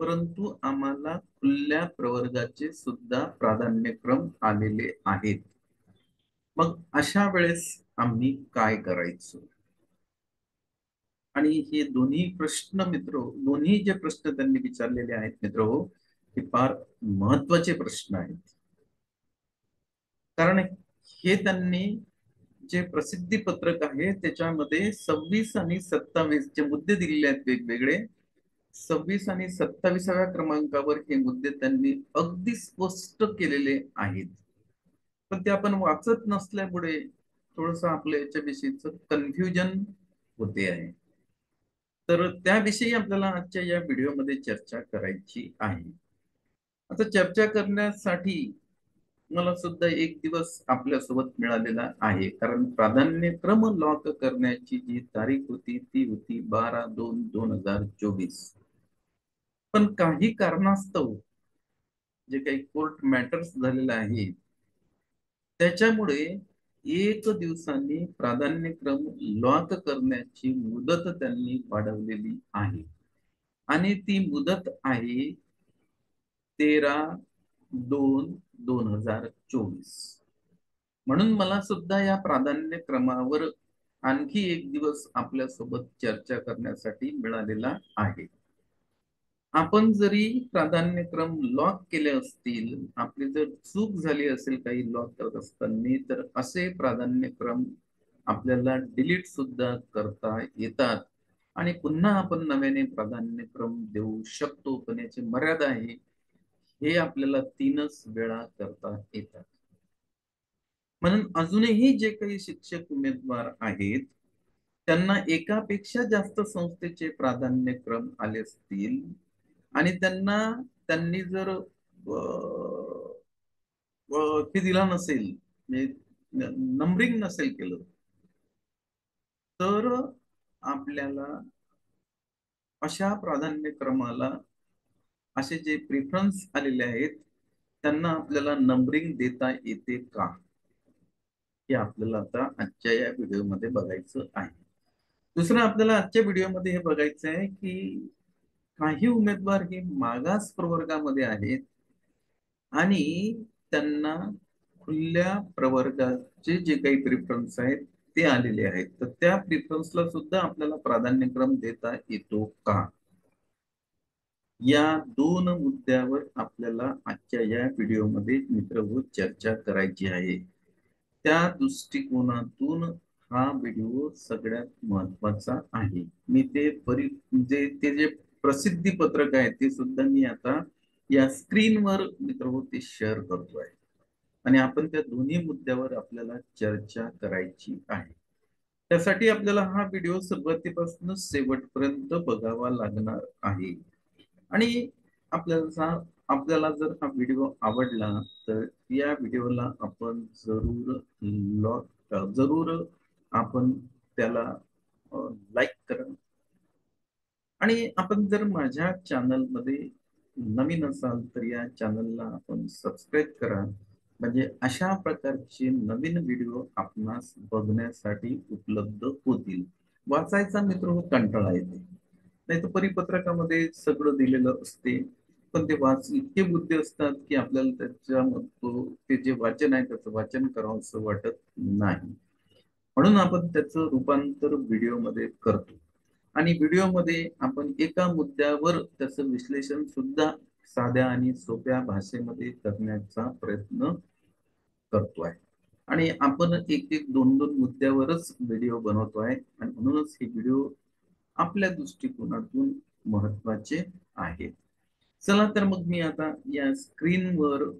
परंतु आम्हाला खुल्या प्रवर्गाचे सुद्धा प्राधान्यक्रम आलेले आहेत. मग अशा वेळेस आम्ही काय करायचं. आणि हे दोन्ही प्रश्न मित्र, दोन्ही जे प्रश्न त्यांनी विचारलेले आहेत मित्र हो, हे फार महत्वाचे प्रश्न आहेत. कारण हे त्यांनी जे प्रसिद्धी पत्रक आहे त्याच्यामध्ये 26 आणि 27 जे मुद्दे दिलेले आहेत वेगवेगळे, 26 आणि 27व्या क्रमांकावर हे मुद्दे त्यांनी अगदी स्पष्ट केलेले आहेत. पण ते आपण वाचत नसल्यामुळे थोडस आपल्या याच्याविषयीच कन्फ्युजन होते आहे. तर त्याविषयी आपल्याला आजच्या या व्हिडिओमध्ये चर्चा करायची आहे. आता चर्चा करण्यासाठी मला सुद्धा एक दिवस आपल्या सोबत मिळालेला आहे. कारण प्राधान्यक्रम लॉक करण्याची जी तारीख होती ती होती 12/2/2024. पण काही कारणास्तव जे काही कोर्ट मॅटर्स झालेलं आहे त्याच्यामुळे एक दिवसांनी प्राधान्यक्रम लॉक करण्याची मुदत त्यांनी वाढवलेली आहे. आणि ती मुदत आहे 13/2/2024. म्हणून मला सुद्धा या प्राधान्यक्रमावर आणखी एक दिवस आपल्यासोबत चर्चा करण्यासाठी मिळालेला आहे. आपण जरी प्राधान्यक्रम लॉक केले असतील, आपली जर चूक झाली असेल काही लॉक करत असताना, तर असे प्राधान्यक्रम आपल्याला डिलीट सुद्धा करता येतात आणि पुन्हा आपण नव्याने प्राधान्यक्रम देऊ शकतो. पण याची मर्यादा आहे, हे आपल्याला 3च वेळा करता येतात. म्हणून अजूनही जे काही शिक्षक उमेदवार आहेत, त्यांना एकापेक्षा जास्त संस्थेचे प्राधान्यक्रम आले असतील आणि त्यांनी जर ते दिला नसेल, म्हणजे नंबरिंग नसेल केलं, तर आपल्याला अशा प्राधान्यक्रमाला असे जे प्रिफरन्स आलेले आहेत त्यांना आपल्याला नंबरिंग देता येते का, हे आपल्याला आता आजच्या या व्हिडिओमध्ये बघायचं आहे. दुसरं आपल्याला आजच्या व्हिडिओमध्ये हे बघायचं आहे की काही उमेदवार हे मागास प्रवर्गामध्ये आहेत आणि त्यांना खुल्या प्रवर्गाचे जे काही प्रिफरन्स आहेत ते आलेले आहेत, तर त्या प्रिफरन्सला सुद्धा आपल्याला प्राधान्यक्रम देता येतो का, या 2 मुद्द्यावर आपल्याला आजच्या या व्हिडिओमध्ये मित्रहो चर्चा करायची आहे. त्या दृष्टिकोनातून हा व्हिडिओ सगळ्यात महत्वाचा आहे. मी ते जे प्रसिद्धी पत्रक आहे ते सुद्धा मी आता या स्क्रीनवर मित्रहो ते शेअर करतोय आणि आपण त्या दोन्ही मुद्द्यावर आपल्याला चर्चा करायची आहे. त्यासाठी आपल्याला हा व्हिडिओ सुरुवातीपासून शेवटपर्यंत बघावा लागणार आहे. आणि आपल्याला जर हा व्हिडिओ आवडला तर या व्हिडिओला आपण जरूर आपण त्याला लाईक करा आणि आपण जर माझ्या चॅनलमध्ये नवीन असाल तर या चॅनलला आपण सबस्क्राईब करा, म्हणजे अशा प्रकारचे नवीन व्हिडिओ आपणास बघण्यासाठी उपलब्ध होतील. वाचायचा मित्र हो कंटाळा येते, नाही तर परिपत्रकामध्ये सगळं दिलेलं असते, पण ते इतके मुद्दे असतात की आपल्याला ते जे वाचन आहे त्याचं वाचन करावं असं वाटत नाही. म्हणून आपण त्याचं रूपांतर व्हिडिओमध्ये करतो आणि व्हिडिओमध्ये आपण एका मुद्द्यावर त्याचं विश्लेषण सुद्धा साध्या आणि सोप्या भाषेमध्ये करण्याचा प्रयत्न करतोय आणि आपण एक एक दोन दोन मुद्द्यावरच व्हिडिओ बनवतोय आणि म्हणूनच हे व्हिडिओ आपल्या दृष्टिकोनातून महत्वाचे आहे. चला तर मग मी आता या स्क्रीनवर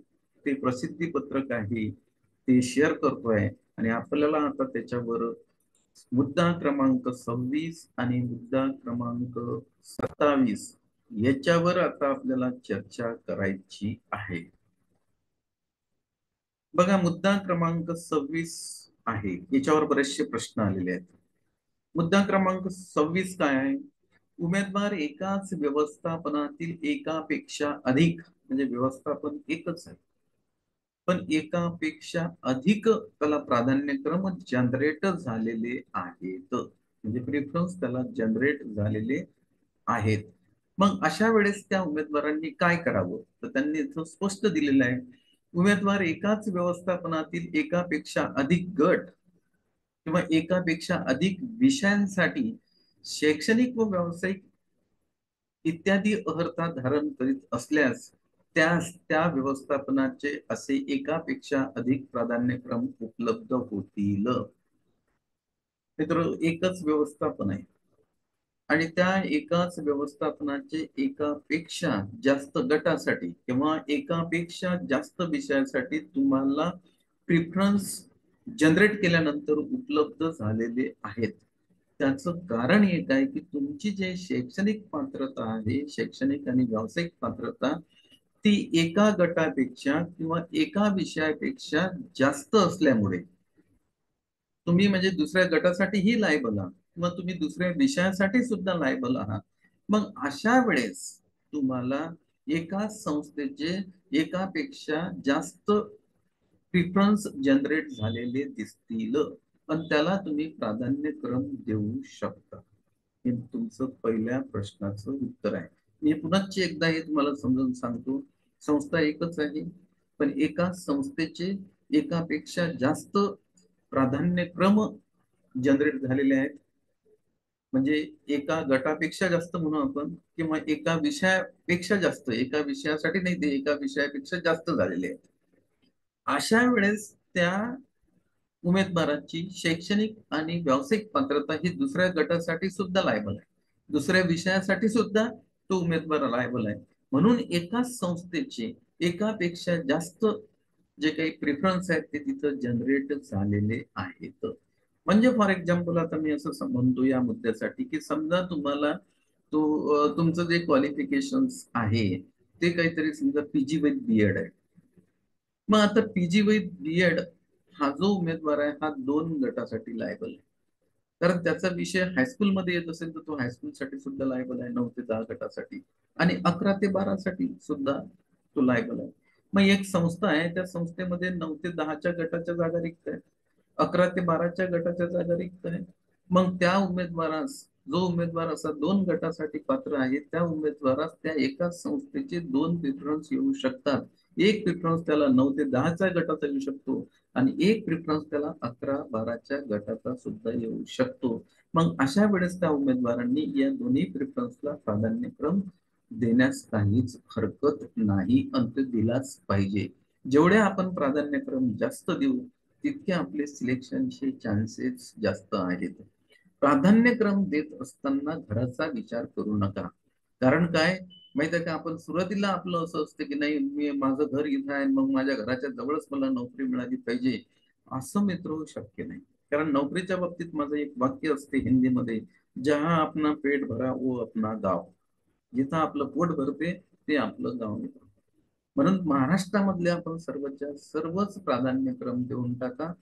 ते प्रसिद्धी पत्रक आहे ते शेअर करतोय आणि आपल्याला आता त्याच्यावर मुद्दा क्रमांक 26 आणि मुद्दा क्रमांक 27 याच्यावर आता आपल्याला चर्चा करायची आहे. बघा, मुद्दा क्रमांक 26 आहे, याच्यावर बरेचसे प्रश्न आलेले आहेत. मुद्दा क्रमांक 26 काय आहे? उमेदवार एकाच व्यवस्थापनातील एकापेक्षा अधिक, म्हणजे व्यवस्थापन एकच आहे पण एकापेक्षा अधिक त्याला प्राधान्यक्रम जनरेट झालेले आहेत, म्हणजे प्रिफरन्स त्याला जनरेट झालेले आहेत. मग अशा वेळेस त्या उमेदवारांनी काय करावं, तर त्यांनी इथं स्पष्ट दिलेलं आहे, उमेदवार एकाच व्यवस्थापनातील एकापेक्षा अधिक गट किंवा एकापेक्षा अधिक विषयांसाठी शैक्षणिक व व्यावसायिक इत्यादी अर्हता धारण करीत असल्यास त्यास त्या व्यवस्थापनाचे असे एकापेक्षा अधिक प्राधान्यक्रम उपलब्ध होतील. मित्र, एकच व्यवस्थापन आहे आणि त्या एकाच व्यवस्थापनाचे एकापेक्षा जास्त गटासाठी किंवा एकापेक्षा जास्त विषयासाठी तुम्हाला प्रिफरन्स जनरेट केल्यानंतर उपलब्ध झालेले आहेत. त्याचं कारण एक आहे की तुमची जे शैक्षणिक पात्रता आहे, शैक्षणिक आणि व्यावसायिक पात्रता, ती एका गटापेक्षा किंवा एका विषयापेक्षा जास्त असल्यामुळे तुम्ही म्हणजे दुसऱ्या गटासाठीही लायबल आहात किंवा तुम्ही दुसऱ्या विषयासाठी सुद्धा लायबल आहात. मग अशा वेळेस तुम्हाला एका संस्थेचे एकापेक्षा जास्त प्रिफरन्स जनरेट झालेले दिसतील पण त्याला तुम्ही प्राधान्यक्रम देऊ शकता. हे तुमचं पहिल्या प्रश्नाचं उत्तर आहे. मी पुन्हा एकदा हे तुम्हाला समजून सांगतो, संस्था एकच आहे पण एका संस्थेचे एकापेक्षा जास्त प्राधान्यक्रम जनरेट झालेले आहेत. म्हणजे एका गटापेक्षा जास्त म्हणू आपण, किंवा एका विषयापेक्षा जास्त, एका विषयासाठी नाही, ते एका विषयापेक्षा जास्त झालेले आहेत. अशा वेळेस त्या उमेदवाराची शैक्षणिक आणि व्यावसायिक पात्रता ही दुसऱ्या गटासाठी सुद्धा लायबल आहे, दुसऱ्या विषयासाठी सुद्धा तो उमेदवार लायबल आहे. म्हणून एकाच संस्थेचे एकापेक्षा जास्त जे काही प्रिफरन्स आहेत ते तिथं जनरेट झालेले आहेत. म्हणजे फॉर एक्झाम्पल आता मी असं म्हणतो या मुद्द्यासाठी, की समजा तुम्हाला तुमचं जे क्वालिफिकेशन्स आहे ते काहीतरी समजा पीजी विथ बीएड आहे. मग आता पीजी विथ बीएड हा जो उमेदवार आहे हा दोन गटासाठी लायबल आहे. कारण त्याचा विषय हायस्कूलमध्ये येत असेल तर तो हायस्कूलसाठी सुद्धा लायबल आहे, 9 ते 10 गटासाठी, आणि 11 ते 12 साठी सुद्धा तो लायबल आहे. मग एक संस्था आहे, त्या संस्थेमध्ये 9 ते 10च्या गटाच्या जागा रिक्त आहेत, 11 ते 12च्या गटाच्या जागा रिक्त आहेत. मग त्या उमेदवारास, जो उमेदवार असा दोन गटासाठी पात्र आहे, त्या उमेदवारास त्या एकाच संस्थेचे दोन प्रिफरन्स येऊ शकतात. एक प्रिफरन्स त्याला 9 ते 10च्या गटाचा येऊ शकतो, आणि एक प्रिफरन्स त्याला 11-12च्या गटाचा सुद्धा येऊ शकतो. मग अशा वेळेस त्या उमेदवारांनी या दोन्ही प्रिफरन्सला प्राधान्यक्रम देण्यास काहीच हरकत नाही, आणि ते दिलाच पाहिजे. जेवढे आपण प्राधान्यक्रम जास्त देऊ तितके आपले सिलेक्शनचे चान्सेस जास्त आहेत. प्राधान्यक्रम देत असताना घराचा विचार करू नका. कारण काय माहिती आहे का, आपण सुरुवातीला आपलं असं असतं की नाही, मी माझं घर इथं आहे, मग माझ्या घराच्या जवळच मला नोकरी मिळाली पाहिजे, असं मित्र शक्य नाही. कारण नोकरीच्या बाबतीत माझं एक वाक्य असते हिंदीमध्ये, जहा अपना पेट भरा वो अपना गाव. जिथं आपलं पोट भरते ते आपलं गाव मित्र. म्हणून महाराष्ट्रामधले आपण सर्वच्या सर्वच प्राधान्यक्रम देऊन टाका,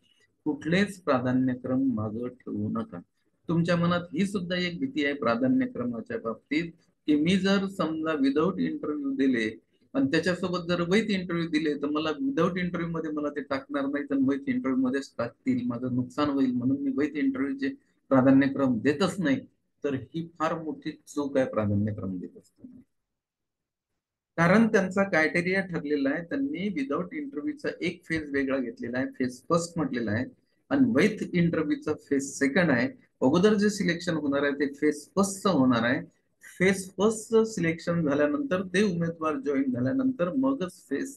कुठलेच प्राधान्यक्रम मागं ठेवू नका. तुमच्या मनात ही सुद्धा एक भीती आहे प्राधान्यक्रमाच्या बाबतीत, की मी जर समजा विदाऊट इंटरव्ह्यू दिले आणि त्याच्यासोबत जर विथ इंटरव्ह्यू दिले तर मला विदाऊट इंटरव्ह्यू मध्ये मला ते टाकणार नाही, तर विथ इंटरव्ह्यू मध्येच टाकतील, माझं नुकसान होईल, म्हणून मी विथ इंटरव्ह्यूचे प्राधान्यक्रम देतच नाही. तर ही फार मोठी चूक आहे प्राधान्यक्रम देत असताना. कारण त्यांचा क्रायटेरिया ठरलेला आहे, त्यांनी विदाऊट इंटरव्ह्यूचा एक फेज वेगळा घेतलेला आहे, फेज फर्स्ट म्हटलेला आहे, आणि विथ इंटरव्ह्यूचा फेज सेकंड आहे. अगोदर जे सिलेक्शन होणार आहे ते फेज फर्स्ट होणार आहे. फेज फर्स्ट सिलेक्शन झाल्यानंतर ते उमेदवार जॉईन झाल्यानंतर मगच फेज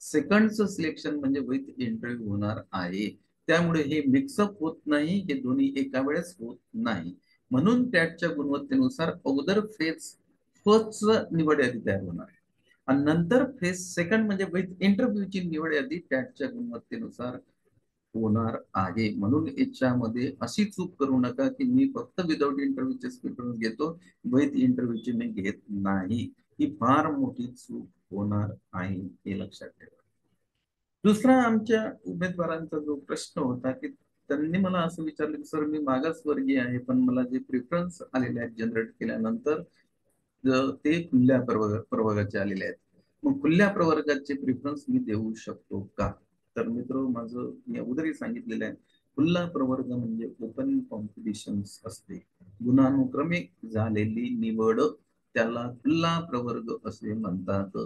सेकंडचं सिलेक्शन म्हणजे विथ इंटरव्ह्यू होणार आहे. त्यामुळे हे मिक्सअप होत नाही, हे दोन्ही एका वेळेस होत नाही. म्हणून टॅटच्या गुणवत्तेनुसार अगोदर फेज फर्स्ट निवड यादी तयार होणार आहे, आणि नंतर फेज सेकंड म्हणजे विथ इंटरव्ह्यूची निवड यादी टॅटच्या गुणवत्तेनुसार होणार आहे. म्हणून याच्यामध्ये अशी चूक करू नका की मी फक्त विदाऊट इंटरव्ह्यूचे प्रिफरन्स घेतो, विथ इंटरव्ह्यूची मी घेत नाही. ही फार मोठी चूक होणार आहे, हे लक्षात ठेवा. दुसरा आमच्या उमेदवारांचा जो प्रश्न होता, की त्यांनी मला असं विचारलं की सर मी मागासवर्गीय आहे, पण मला जे प्रिफरन्स आलेले आहेत जनरेट केल्यानंतर ते खुल्या प्रवर्गाचे आलेले आहेत, मग खुल्या प्रवर्गाचे प्रिफरन्स मी देऊ शकतो का? तर मित्र, माझं मी अगोदरही सांगितलेलं आहे, खुला प्रवर्ग म्हणजे ओपन कॉम्पिटिशन असते, गुणानुक्रमिक झालेली निवड, त्याला खुला प्रवर्ग असे म्हणतात.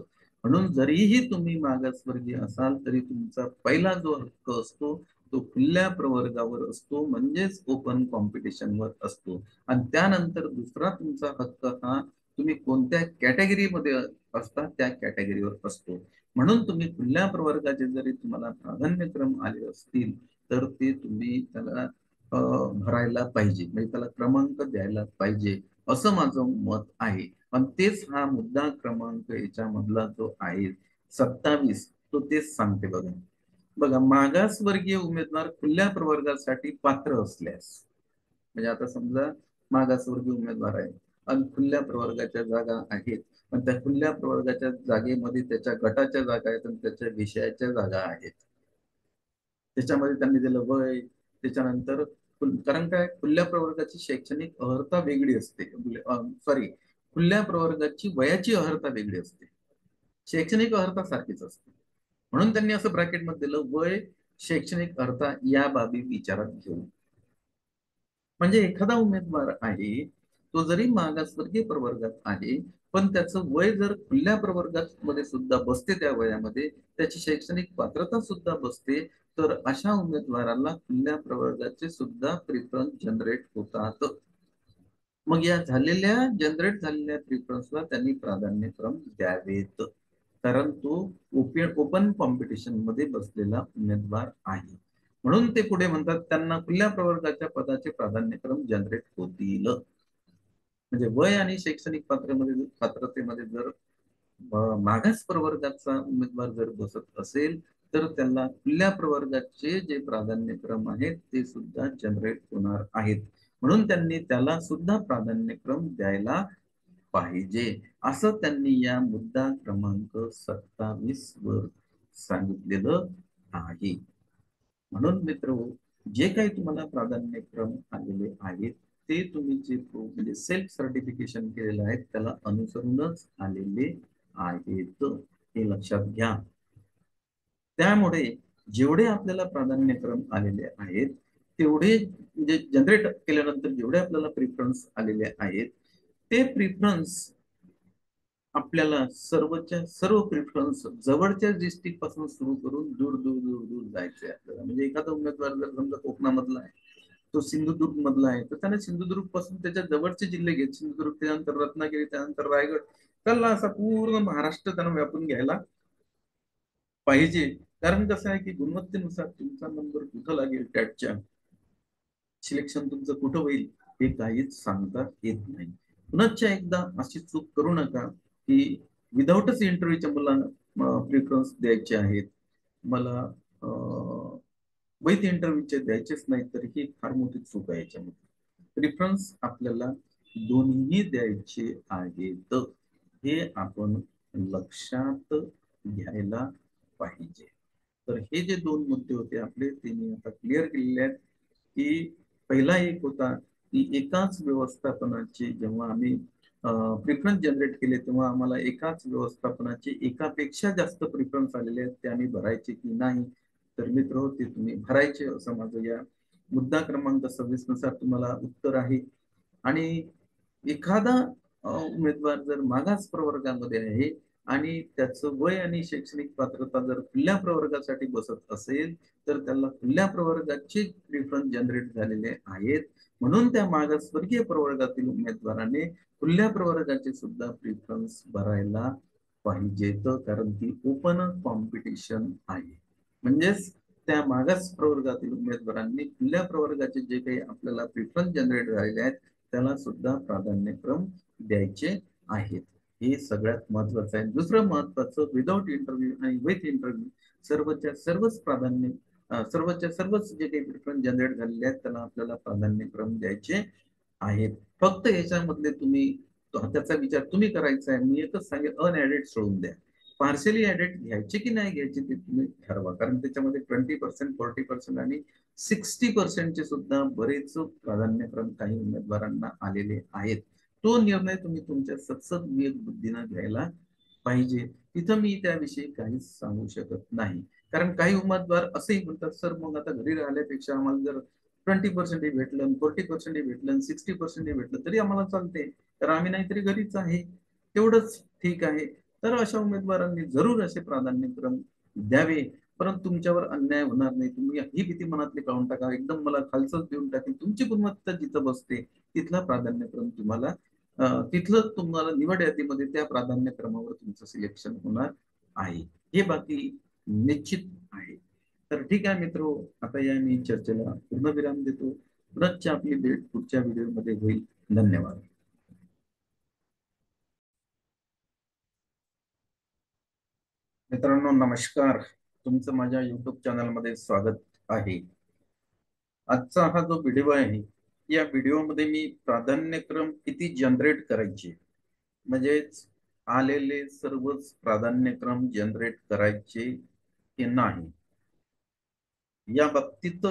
म्हणून जरीही तुम्ही मागासवर्गीय असाल तरी तुमचा पहिला जो हक्क असतो तो खुल्या प्रवर्गावर असतो, म्हणजेच ओपन कॉम्पिटिशनवर असतो. आणि त्यानंतर दुसरा तुमचा हक्क हा तुम्ही कोणत्या कॅटेगरीमध्ये असता त्या कॅटेगरीवर असतो. म्हणून तुम्ही खुल्या प्रवर्गाचे जरी तुम्हाला प्राधान्यक्रम आले असतील तर ते तुम्ही त्याला भरायला पाहिजे, म्हणजे त्याला क्रमांक द्यायला पाहिजे, असं माझं मत आहे. पण तेच हा मुद्दा क्रमांक याच्यामधला जो आहे 27, तो तेच सांगते. बघा बघा, मागासवर्गीय उमेदवार खुल्या प्रवर्गासाठी पात्र असल्यास, म्हणजे आता समजा मागासवर्गीय उमेदवार आहे आणि खुल्या प्रवर्गाच्या जागा आहेत, पण त्या खुल्या प्रवर्गाच्या जागेमध्ये त्याच्या गटाच्या जागा आहेत आणि त्याच्या विषयाच्या जागा आहेत. त्याच्यामध्ये त्यांनी दिलं वय, त्याच्यानंतर कारण काय, खुल्या प्रवर्गाची शैक्षणिक अर्हता वेगळी असते, सॉरी, खुल्या प्रवर्गाची वयाची अर्हता वेगळी असते, शैक्षणिक अर्हता सारखीच असते. म्हणून त्यांनी असं ब्रॅकेटमध्ये दिलं, वय, शैक्षणिक अर्हता या बाबी विचारात घेऊन. म्हणजे एखादा उमेदवार आहे तो जरी मागासवर्गीय प्रवर्गात आहे पण त्याचं वय जर खुल्या प्रवर्गामध्ये सुद्धा बसते, त्या वयामध्ये त्याची शैक्षणिक पात्रता सुद्धा बसते, तर अशा उमेदवाराला खुल्या प्रवर्गाचे सुद्धा प्रिफरन्स जनरेट होतात. मग या जनरेट झालेल्या प्रिफरन्सला त्यांनी प्राधान्यक्रम द्यावेत, कारण तो ओपन कॉम्पिटिशन मध्ये बसलेला उमेदवार आहे. म्हणून ते पुढे म्हणतात त्यांना खुल्या प्रवर्गाच्या पदाचे प्राधान्यक्रम जनरेट होतील. म्हणजे वय आणि शैक्षणिक पात्रतेमध्ये जर मागास प्रवर्गाचा उमेदवार जर बसत असेल, तर त्यांना खुल्या प्रवर्गाचे जे प्राधान्यक्रम आहेत ते सुद्धा जनरेट होणार आहेत. म्हणून त्यांनी त्याला सुद्धा प्राधान्यक्रम द्यायला पाहिजे, असं त्यांनी या मुद्दा क्रमांक 27 वर सांगितलेलं आहे. म्हणून मित्र, जे काही तुम्हाला प्राधान्यक्रम आलेले आहेत ते तुम्ही जे म्हणजे सेल्फ सर्टिफिकेशन केलेलं आहे त्याला अनुसरूनच आलेले आहेत, हे लक्षात घ्या. त्यामुळे जेवढे आपल्याला प्राधान्यक्रम आलेले आहेत तेवढे, म्हणजे जनरेट केल्यानंतर जेवढे आपल्याला प्रिफरन्स आलेले आहेत ते प्रिफरन्स आपल्याला सर्वच्या सर्व प्रिफरन्स जवळच्या डिस्ट्रिक्ट पासून सुरू करून दूर दूर दूर दूर जायचे आपल्याला. म्हणजे एखादा उमेदवार जर समजा कोकणामधला आहे, तो सिंधुदुर्ग मधला आहे, तर त्याने सिंधुदुर्ग पासून त्याच्या जवळचे जिल्हे घेत, सिंधुदुर्ग त्यानंतर रत्नागिरी त्यानंतर रायगड, त्याला असा पूर्ण महाराष्ट्र त्यांना व्यापून घ्यायला पाहिजे. कारण कसं आहे की गुणवत्तेनुसार तुमचा नंबर कुठं लागेल, टॅटच्या सिलेक्शन तुमचं कुठं होईल हे काहीच सांगता येत नाही. पुन्हा एकदा अशी चूक करू नका की विदाऊटच इंटरव्ह्यूच्या मला प्रिफरन्स द्यायचे आहेत, मला विथ इंटरव्ह्यूचे द्यायचेच नाही, तर ही फार मोठी चूक आहे. याच्यामध्ये प्रिफरन्स आपल्याला दोन्ही द्यायचे आहेत, हे आपण लक्षात घ्यायला पाहिजे. तर हे जे दोन मुद्दे होते आपले ते मी आता क्लिअर केलेले आहेत. की पहिला एक होता की एकाच व्यवस्थापनाचे जेव्हा आम्ही प्रिफरन्स जनरेट केले तेव्हा आम्हाला एकाच व्यवस्थापनाचे एकापेक्षा जास्त प्रिफरन्स आलेले आहेत, ते आम्ही भरायचे की नाही. तर मित्र, ते तुम्ही भरायचे असं माझं या मुद्दा क्रमांक 26 नुसार तुम्हाला उत्तर आहे. आणि एखादा उमेदवार जर मागास प्रवर्गामध्ये आहे आणि त्याचं वय आणि शैक्षणिक पात्रता जर खुल्या प्रवर्गासाठी बसत असेल, तर त्याला खुल्या प्रवर्गाचे प्रिफरन्स जनरेट झालेले आहेत. म्हणून त्या मागासवर्गीय प्रवर्गातील उमेदवाराने खुल्या प्रवर्गाचे सुद्धा प्रिफरन्स भरायला पाहिजेत, कारण ती ओपन कॉम्पिटिशन आहे. म्हणजेच त्या मागास प्रवर्गातील उमेदवारांनी खुल्या प्रवर्गाचे जे काही आपल्याला प्रिफरन्स जनरेट झालेले आहेत त्याला सुद्धा प्राधान्यक्रम द्यायचे आहेत. हे सगळ्यात महत्वाचं आहे. दुसरं महत्वाचं, विदाऊट इंटरव्ह्यू आणि विथ इंटरव्ह्यू सर्वच्या सर्वच सर्वच्या सर्वच जे काही प्रिफरन्स जनरेट झालेले आहेत त्याला आपल्याला प्राधान्यक्रम द्यायचे आहेत. फक्त याच्यामधले तुम्ही त्याचा विचार तुम्ही करायचा आहे. मी एकच सांगेन, अनएडेड सोडून द्या. पार्शली ऍडेड घ्यायचे की नाही घ्यायचे ते तुम्ही ठरवा, कारण त्याच्यामध्ये 20%, 40% आणि 60% सुद्धा बरेच प्राधान्यक्रम काही उमेदवारांना आलेले आहेत. तो निर्णय तुम्ही तुमच्या सत्सद बुद्धीनं घ्यायला पाहिजे. तिथं मी त्याविषयी काहीच सांगू शकत नाही. कारण काही उमेदवार असेही म्हणतात, सर मग आता घरी राहिल्यापेक्षा आम्हाला जर 20% भेटलं, 40% भेटलं, 60% भेटलं तरी आम्हाला चालते, तर आम्ही नाहीतरी घरीच आहे, तेवढंच ठीक आहे. तर अशा उमेदवारांनी जरूर असे प्राधान्यक्रम द्यावे, परंतु तुमच्यावर अन्याय होणार नाही. तुम्ही ही भीती मनातली काढून टाका, एकदम मला खालचंच देऊन टाकेल, तुमची गुणवत्ता जिथं बसते तिथला प्राधान्यक्रम तुम्हाला तिथलं तुम्हाला निवड यादीमध्ये त्या प्राधान्यक्रमावर तुमचं सिलेक्शन होणार आहे, हे बाकी निश्चित आहे. तर ठीक आहे मित्र, आता या मी चर्चेला पूर्णविराम देतो. पुनश्च आपली भेट पुढच्या व्हिडिओमध्ये होईल. धन्यवाद. मित्रांनो नमस्कार, तुमचं माझ्या युट्यूब चॅनलमध्ये स्वागत आहे. आजचा हा जो व्हिडिओ आहे या व्हिडिओमध्ये मी प्राधान्यक्रम किती जनरेट करायचे, म्हणजेच आलेले सर्वच प्राधान्यक्रम जनरेट करायचे की नाही, या बाबतीत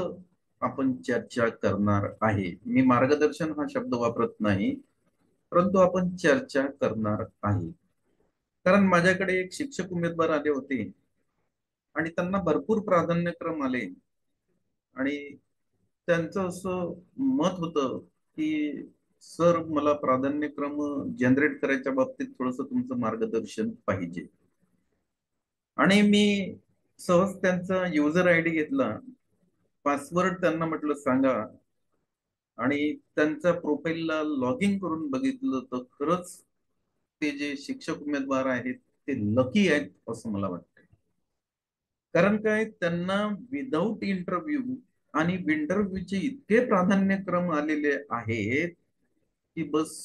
आपण चर्चा करणार आहे. मी मार्गदर्शन हा शब्द वापरत नाही, परंतु आपण चर्चा करणार आहे. कारण माझ्याकडे एक शिक्षक उमेदवार आले होते आणि त्यांना भरपूर प्राधान्यक्रम आले आणि त्यांचं असं मत होतं की सर मला प्राधान्यक्रम जनरेट करायच्या बाबतीत थोडस तुमचं मार्गदर्शन पाहिजे. आणि मी सहज त्यांचा युजर आय डी घेतला, पासवर्ड त्यांना म्हटलं सांगा, आणि त्यांच्या प्रोफाईलला लॉग इन करून बघितलं तर खरंच ते जे शिक्षक उमेदवार आहेत ते लकी आहेत असं मला वाटतं. कारण काय, त्यांना विदाऊट इंटरव्ह्यू आणि इंटरव्ह्यूचे इतके प्राधान्यक्रम आलेले आहेत की बस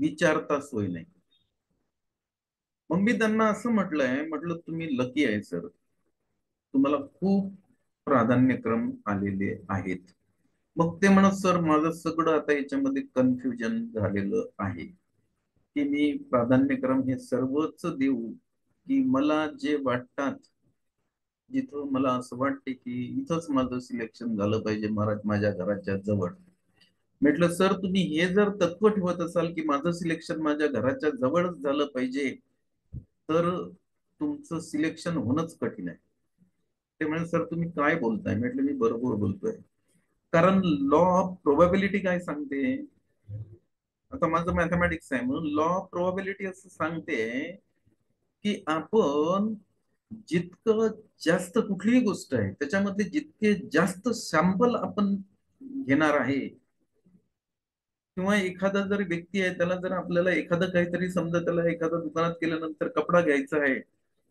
विचारता सोय नाही. मग मी त्यांना असं म्हटलं तुम्ही लकी आहे सर, तुम्हाला खूप प्राधान्यक्रम आलेले आहेत. मग ते म्हणत सर माझं सगळं आता याच्यामध्ये कन्फ्युजन झालेलं आहे की मी प्राधान्यक्रम हे सर्वच देऊ की मला जे वाटतात, जिथं मला असं वाटते की इथंच माझं सिलेक्शन झालं पाहिजे महाराज माझ्या घराच्या जवळ. म्हटलं सर तुम्ही हे जर तत्व ठेवत असाल की माझं सिलेक्शन माझ्या घराच्या जवळच झालं पाहिजे, तर तुमचं सिलेक्शन होणंच कठीण आहे. ते म्हणजे सर तुम्ही काय बोलताय, म्हटलं मी बरोबर बोलतोय. कारण लॉ ऑफ प्रोबॅबिलिटी काय सांगते, आता माझं मॅथमॅटिक्स आहे म्हणून लॉ ऑफ प्रोबॅबिलिटी असं सांगते की आपण जितकं जास्त कुठलीही गोष्ट आहे त्याच्यामध्ये जितके जास्त सॅम्पल आपण घेणार आहे, किंवा एखादा जर व्यक्ती आहे त्याला जर आपल्याला एखादं काहीतरी, समजा त्याला एखाद्या दुकानात गेल्यानंतर कपडा घ्यायचा आहे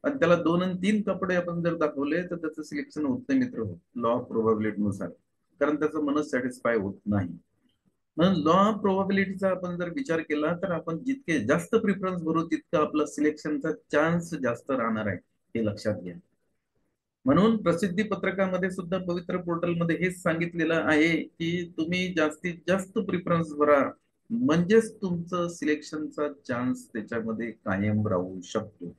आणि त्याला 2 आणि 3 कपडे आपण जर दाखवले तर त्याचं सिलेक्शन होत नाही मित्र, लॉ ऑफ प्रोबॅबिलिटी नुसार. कारण त्याचं मनच सॅटिस्फाय होत नाही. म्हणून लॉ ऑफ प्रोबॅबिलिटीचा आपण जर विचार केला तर आपण जितके जास्त प्रिफरन्स भरू तितका आपला सिलेक्शनचा चान्स जास्त राहणार आहे, हे लक्षात घ्या. म्हणून प्रसिद्धी पत्रकामध्ये सुद्धा पवित्र पोर्टलमध्ये हेच सांगितलेलं आहे की तुम्ही जास्तीत जास्त प्रिफरन्स भरा, म्हणजेच तुमचं सिलेक्शनचा चान्स त्याच्यामध्ये कायम राहू शकतो.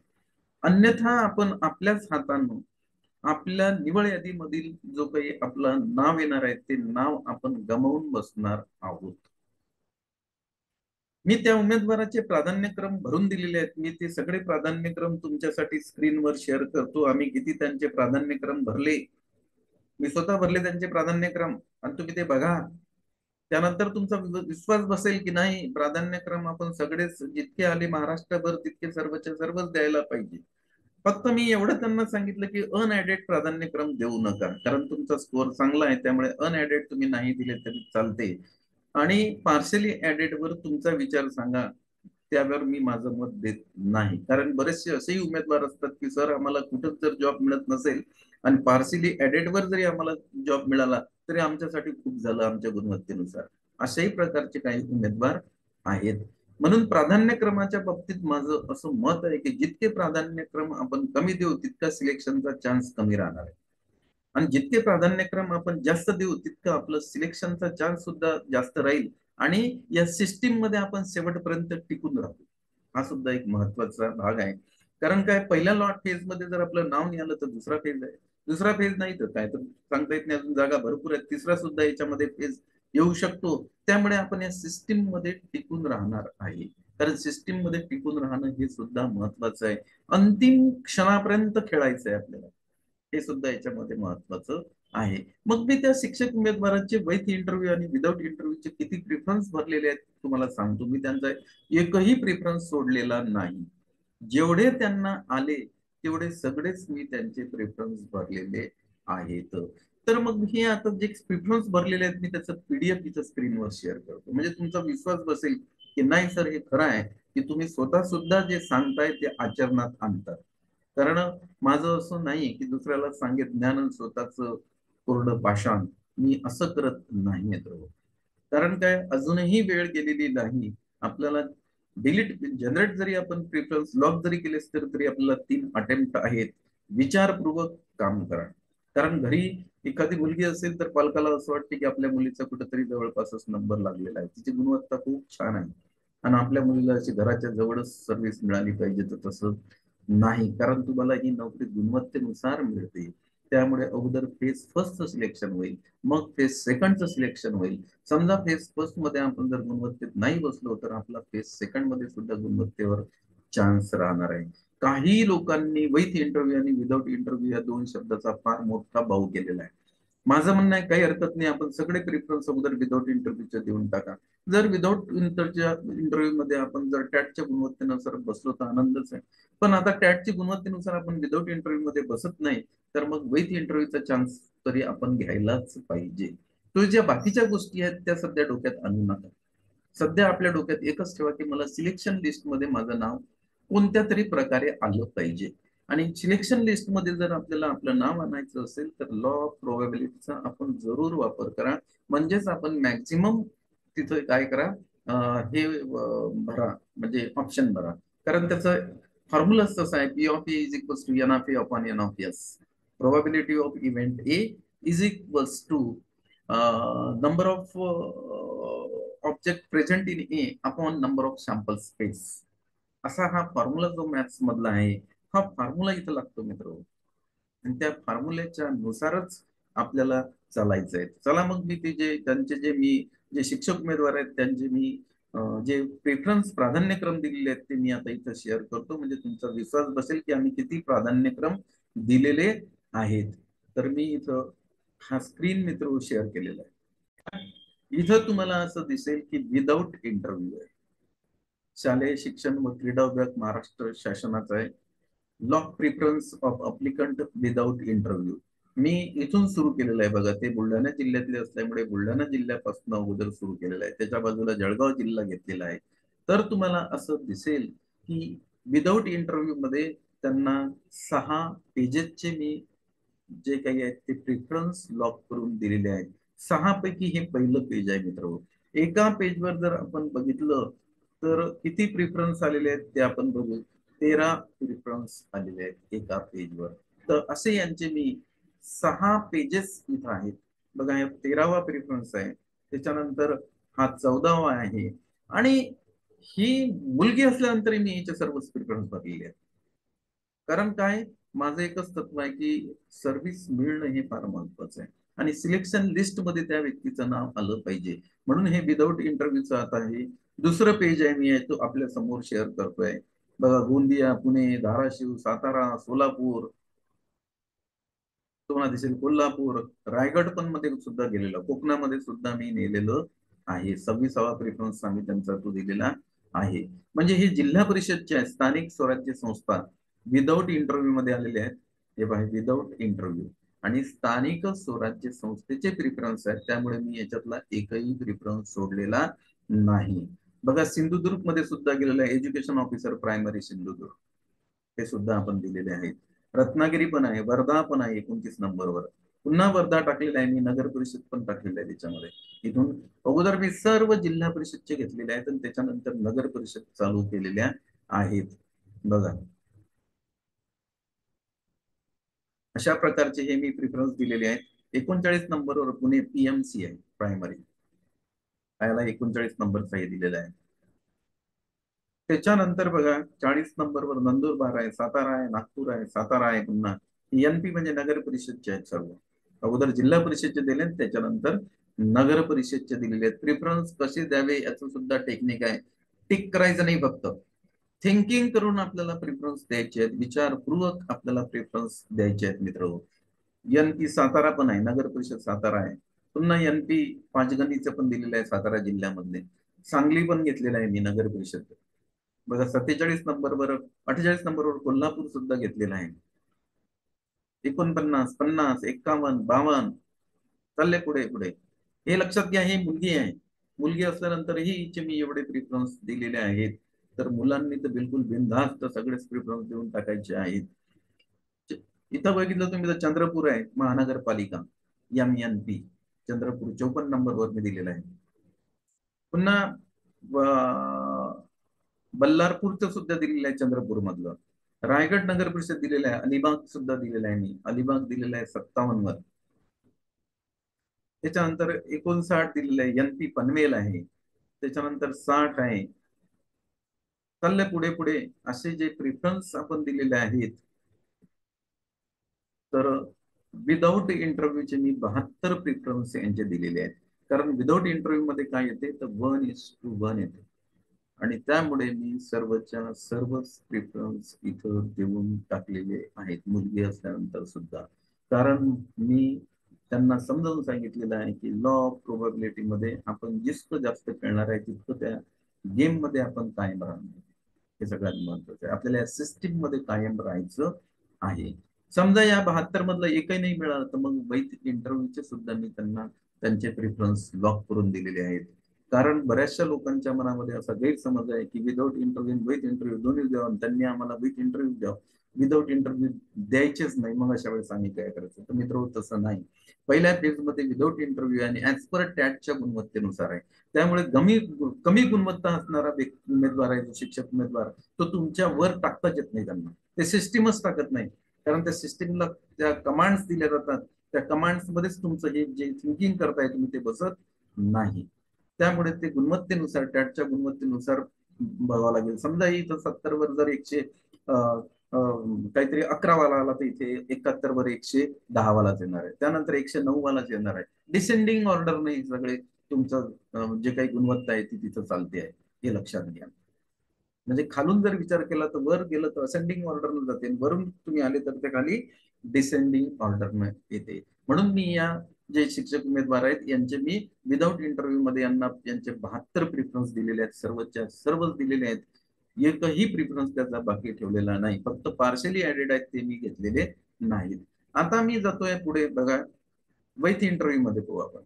अन्यथा आपण आपल्याच हातानं आपल्या निवड यादीमधील जो काही आपलं नाव येणार आहे ते नाव आपण गमावून बसणार आहोत. मी त्या उमेदवाराचे प्राधान्यक्रम भरून दिलेले आहेत, मी ते सगळे प्राधान्यक्रम तुमच्यासाठी स्क्रीनवर शेअर करतो. आम्ही किती त्यांचे प्राधान्यक्रम भरले, मी स्वतः भरले त्यांचे प्राधान्यक्रम, आणि तुम्ही ते बघा. त्यानंतर तुमचा विश्वास बसेल की नाही प्राधान्यक्रम आपण सगळेच जितके आले महाराष्ट्रभर तितके सर्वच्या सर्वच द्यायला पाहिजे. फक्त मी एवढं त्यांना सांगितलं की अनएडेड प्राधान्यक्रम देऊ नका, कारण तुमचा स्कोअर चांगला आहे त्यामुळे अनएडेड तुम्ही नाही दिले तरी चालते. आणि पार्शली ऍडेड वर तुमचा विचार सांगा, त्यावर मी माझं मत देत नाही. कारण बरेचसे असेही उमेदवार असतात की सर आम्हाला कुठंच जर जॉब मिळत नसेल आणि पार्सली ऍडेड वर जरी आम्हाला जॉब मिळाला तरी आमच्यासाठी खूप झालं आमच्या गुणवत्तेनुसार, अशाही प्रकारचे काही उमेदवार आहेत. म्हणून प्राधान्यक्रमाच्या बाबतीत माझं असं मत आहे की जितके प्राधान्यक्रम आपण कमी देऊ तितका सिलेक्शनचा चान्स कमी राहणार आहे, आणि जितके प्राधान्यक्रम आपण जास्त देऊ तितकं आपलं सिलेक्शनचा चान्स सुद्धा जास्त राहील, आणि या सिस्टीम मध्ये आपण शेवटपर्यंत टिकून राहू. हा सुद्धा एक महत्वाचा भाग आहे. कारण काय, पहिल्या लॉट फेज मध्ये जर आपलं नाव नाही आलं तर दुसरा फेज आहे, दुसरा फेज नाही तर काय तर सांगता येत नाही, अजून जागा भरपूर आहेत, तिसरा सुद्धा याच्यामध्ये फेज येऊ शकतो. त्यामुळे आपण या सिस्टीम मध्ये टिकून राहणार आहे. कारण सिस्टीम मध्ये टिकून राहणं हे सुद्धा महत्वाचं आहे. अंतिम क्षणापर्यंत खेळायचं आहे आपल्याला, हे सुद्धा याच्यामध्ये महत्वाचं आहे. मग मी त्या शिक्षक उमेदवारांचे वैध इंटरव्ह्यू आणि विदाऊट इंटरव्ह्यूचे किती प्रिफरन्स भरलेले आहेत तुम्हाला सांगतो. मी त्यांचा एकही प्रिफरन्स सोडलेला नाही. जेवढे त्यांना आले तेवढे सगळेच मी त्यांचे प्रेफरन्स भरलेले आहेत. तर मग हे आता जे प्रिफरन्स भरलेले आहेत मी त्याचं पीडीएफ इथं स्क्रीनवर शेअर करतो, म्हणजे तुमचा विश्वास बसेल की नाही सर हे खरं आहे की तुम्ही स्वतः सुद्धा जे सांगताय ते आचरणात आणतात. कारण माझं असं नाही की दुसऱ्याला सांगेल ज्ञान आणि स्वतःच कोरडं पाषाण, मी असं करत नाही. कारण काय, अजूनही वेळ गेलेली नाही. आपल्याला डिलीट जनरेट जरी आपण प्रिफरन्स लॉक जरी केलेस तरी आपल्याला 3 अटेम्प्ट आहेत. विचारपूर्वक काम करा. कारण घरी एखादी मुलगी असेल तर पालकाला असं वाटते की आपल्या मुलीचा कुठेतरी जवळपासच नंबर लागलेला आहे, तिची गुणवत्ता खूप छान आहे आणि आपल्या मुलीला अशी घराच्या जवळच सर्व्हिस मिळाली पाहिजे, तर तसं नाही. कारण तुम्हाला ही नोकरी गुणवत्तेनुसार मिळते. त्यामुळे अगोदर फेज फर्स्ट सिलेक्शन होईल, मग फेज सेकंडचं सिलेक्शन होईल. समजा फेज फर्स्ट मध्ये आपण जर गुणवत्तेत नाही बसलो तर आपला फेज सेकंड मध्ये सुद्धा गुणवत्तेवर चान्स राहणार आहे. काही लोकांनी विथ इंटरव्ह्यू आणि विदाऊट इंटरव्ह्यू या दोन शब्दाचा फार मोठा बाऊ केलेला आहे. माझं म्हणणं आहे काही हरकत नाही, आपण सगळे प्रिफरन्स अगोदर विदाऊट इंटरव्ह्यूच्या देऊन टाका. जर विदाऊट इंटरव्ह्यू मध्ये आपण जर टॅटच्या गुणवत्तेनुसार बसलो तर आनंदच आहे. पण आता टॅटची गुणवत्तेनुसार आपण विदाऊट इंटरव्ह्यू मध्ये बसत नाही, तर मग विथ इंटरव्ह्यूचा चान्स तरी आपण घ्यायलाच पाहिजे. तो ज्या बाकीच्या गोष्टी आहेत त्या सध्या डोक्यात आणू नका. सध्या आपल्या डोक्यात एकच ठेवा की मला सिलेक्शन लिस्ट मध्ये माझं नाव कोणत्या तरी प्रकारे आलं पाहिजे. आणि सिलेक्शन लिस्ट मध्ये जर आपल्याला आपलं नाव आणायचं असेल तर लॉ ऑफ प्रोबॅबिलिटीचा आपण जरूर वापर करा. म्हणजेच आपण मॅक्झिमम तिथं काय करा, हे भरा, म्हणजे ऑप्शन भरा. कारण त्याचं फॉर्म्युलाच तसं आहे, P of A is equals to N of A upon N of S. Probability of event A is equals to number of object present in A upon number of sample space. असा हा formula जो maths मधला आहे, हा formula इथं लागतो मित्र. आणि त्या फॉर्म्युल्याच्या नुसारच आपल्याला चालायचं आहे. चला मग मी ते जे त्यांचे जे शिक्षक उमेदवार आहेत त्यांचे मी जे प्रेफरन्स प्राधान्यक्रम दिलेले आहेत ते मी आता इथं शेअर करतो, म्हणजे तुमचा विश्वास बसेल की आम्ही किती प्राधान्यक्रम दिलेले आहेत. तर मी इथं हा स्क्रीन मित्र शेअर केलेला आहे. इथं तुम्हाला असं दिसेल की विदाऊट इंटरव्ह्यू आहे. शालेय शिक्षण व क्रीडा विभाग महाराष्ट्र शासनाचा आहे. Lock preference of applicant without interview. मी इथून सुरू केलेलं आहे बघा. ते बुलढाणा जिल्ह्यातले असल्यामुळे बुलढाणा जिल्ह्यापासून अगोदर सुरू केलेलं आहे. त्याच्या बाजूला जळगाव जिल्हा घेतलेला आहे. तर तुम्हाला असं दिसेल की विदाउट इंटरव्ह्यू मध्ये त्यांना 6 पेजेसचे मी जे काही आहेत ते प्रिफरन्स लॉक करून दिलेले आहेत. 6 पैकी हे पहिलं पेज आहे मित्र. एका पेजवर जर आपण बघितलं तर किती प्रिफरन्स आलेले आहेत ते आपण बघू. 13 प्रिफरन्स आलेले आहेत एका पेजवर. तर असे यांचे मी 6 पेजेस इथं आहेत बघा. हे 13वा प्रिफरन्स आहे, त्याच्यानंतर हा 14वा आहे. आणि ही मुलगी असल्यानंतर मी याचे सर्व प्रिफरन्स बघलेले आहेत. कारण काय, माझं एकच तत्व आहे की सर्व्हिस मिळणं हे फार महत्वाचं आहे आणि सिलेक्शन लिस्ट मध्ये त्या व्यक्तीचं नाव आलं पाहिजे. म्हणून हे विदाऊट इंटरव्ह्यूचं आता हे दुसरं पेज आहे, मी तो आपल्या समोर शेअर करतोय बघा. गोंदिया, पुणे, धाराशिव, सातारा, सोलापूर, तुम्हाला दिसेल कोल्हापूर, रायगड पण मध्ये सुद्धा गेलेलो, कोकणामध्ये सुद्धा मी नेलेलं आहे. 26वा प्रेफरन्स आम्ही त्यांचा तो दिलेला आहे. म्हणजे हे जिल्हा परिषदच्या स्थानिक स्वराज्य संस्था विदाऊट इंटरव्ह्यू मध्ये आलेले आहेत. हे पहा, विदाऊट इंटरव्ह्यू आणि स्थानिक स्वराज्य संस्थेचे प्रिफरन्स आहेत. त्यामुळे मी याच्यातला एकही प्रिफरन्स सोडलेला नाही. बघा, सिंधुदुर्ग मध्ये सुद्धा गेलेलं आहे, एज्युकेशन ऑफिसर प्रायमरी सिंधुदुर्ग, ते सुद्धा आपण दिलेले आहेत. रत्नागिरी पण आहे, वर्धा पण आहे 29 नंबरवर. पुन्हा वर्धा टाकलेला आहे मी, नगर परिषद पण टाकलेलं आहे त्याच्यामध्ये. इथून अगोदर मी सर्व जिल्हा परिषदचे घेतलेले आहेत आणि त्याच्यानंतर नगर परिषद चालू केलेल्या आहेत बघा. अशा प्रकारचे हे मी प्रिफरन्स दिलेले आहेत. 39 नंबरवर पुणे पीएमसी आहे प्रायमरी, याला 39 नंबरचा हे दिलेला आहे. त्याच्यानंतर बघा 40 नंबरवर नंदुरबार आहे, सातारा आहे, नागपूर आहे, सातारा आहे. पुन्हा एनपी म्हणजे नगर परिषदचे आहेत सर्व. अगोदर जिल्हा परिषदचे दिले, त्याच्यानंतर नगर परिषदचे दिलेले आहेत. प्रिफरन्स कसे द्यावे याचं सुद्धा टेक्निक आहे. टिक करायचं नाही, फक्त थिंकिंग करून आपल्याला प्रिफरन्स द्यायचे आहेत, विचारपूर्वक आपल्याला प्रिफरन्स द्यायचे आहेत मित्र. एनपी सातारा पण आहे, नगर परिषद सातारा आहे. पुन्हा एनपी पाचगणीचं पण दिलेलं आहे सातारा जिल्ह्यामधले. सांगली पण घेतलेलं आहे मी नगर परिषद बघा. 47 नंबरवर 48 नंबरवर कोल्हापूर सुद्धा घेतलेला आहे. 49, 50, 51, 52 चालले पुढे पुढे. हे लक्षात घ्या, हे मुलगी आहे. मुलगी असल्यानंतरही हिचे मी एवढे प्रिफरन्स दिलेले आहेत. तर मुलांनी तर बिलकुल बिनधास्त सगळेच प्रिफरन्स देऊन टाकायचे आहेत. इथं बघितलं तुम्ही तर चंद्रपूर आहे महानगरपालिका, MNP चंद्रपूर 54 नंबरवर मी दिलेला आहे. पुन्हा बल्लारपूरचं सुद्धा दिलेलं आहे चंद्रपूर मधलं. रायगड नगर परिषद दिलेलं आहे. अलिबाग सुद्धा दिलेला आहे मी, अलिबाग दिलेला आहे 57 वर. त्याच्यानंतर 59 दिलेलं आहे, एनपी पनवेल आहे. त्याच्यानंतर 60 आहे. चाललंय पुढे पुढे. असे जे प्रिफरन्स आपण दिलेले आहेत, तर विदाऊट इंटरव्ह्यूचे मी 72 प्रिफरन्स यांचे दिलेले आहेत. कारण विदाऊट इंटरव्ह्यू मध्ये काय येते तर 1:1 येते. आणि त्यामुळे मी सर्वच्या सर्वच प्रिफरन्स इथं देऊन टाकलेले आहेत, मुलगी असल्यानंतर सुद्धा. कारण मी त्यांना समजावून सांगितलेलं आहे की लॉ ऑफ प्रोबॅबिलिटी मध्ये आपण जितकं जास्त खेळणार आहे तितकं त्या गेम मध्ये आपण कायम राहणार, हे सगळ्यात महत्वाचं आहे. आपल्याला या सिस्टीम मध्ये कायम राहायचं आहे. समजा या 72 मधलं एकही नाही मिळालं तर मग वैयक्तिक इंटरव्ह्यूचे सुद्धा मी त्यांना त्यांचे प्रिफरन्स लॉक करून दिलेले आहेत. कारण बऱ्याचशा लोकांच्या मनामध्ये असा गैरसमज आहे की विदाऊट इंटरव्ह्यू विथ इंटरव्ह्यू दोन्ही द्यावं, त्यांनी आम्हाला विथ इंटरव्ह्यू द्यावं, विदाऊट इंटरव्ह्यू द्यायचेच नाही. मग अशा वेळेस आम्ही काय करायचं? तर मित्र तसं नाही. पहिल्या फेजमध्ये विदाऊट इंटरव्ह्यू आणि ऍज पर टॅटच्या गुणवत्तेनुसार आहे. त्यामुळे कमी गुणवत्ता असणारा उमेदवार आहे जो शिक्षक उमेदवार, तो तुमच्या वर टाकताच येत नाही त्यांना, ते सिस्टीमच टाकत नाही. कारण त्या सिस्टीमला त्या कमांड्स दिल्या जातात, त्या कमांड्स मध्येच तुमचं हे जे थिंकिंग करताय तुम्ही ते बसत नाही. त्यामुळे ते गुणवत्तेनुसार टॅटच्या गुणवत्तेनुसार बघावं लागेल. समजा इथं 70 वर जर 100 काहीतरी 11 वाला आला तर इथे 71 वर 110 वालाच येणार आहे, त्यानंतर 109 वालाच येणार आहे. डिसेंडिंग ऑर्डर नाही सगळे तुमचं जे काही गुणवत्ता आहे ती तिथं चालते आहे, हे लक्षात घ्या. म्हणजे खालून जर विचार केला तर वर गेलं तर असेंडिंग ऑर्डरनं जाते, वरून तुम्ही आले तर ते खाली डिसेंडिंग ऑर्डरनं येते. म्हणून मी या जे शिक्षक उमेदवार आहेत यांचे मी विदाऊट इंटरव्ह्यू मध्ये यांना यांचे 72 प्रिफरन्स दिलेले आहेत, सर्वच्या सर्वच दिलेले आहेत. एकही प्रिफरन्स त्याचा बाकी ठेवलेला नाही, फक्त पार्शली ऍडेड आहेत ते मी घेतलेले नाहीत. आता मी जातोय पुढे बघा, वैध इंटरव्ह्यू मध्ये पाहू आपण.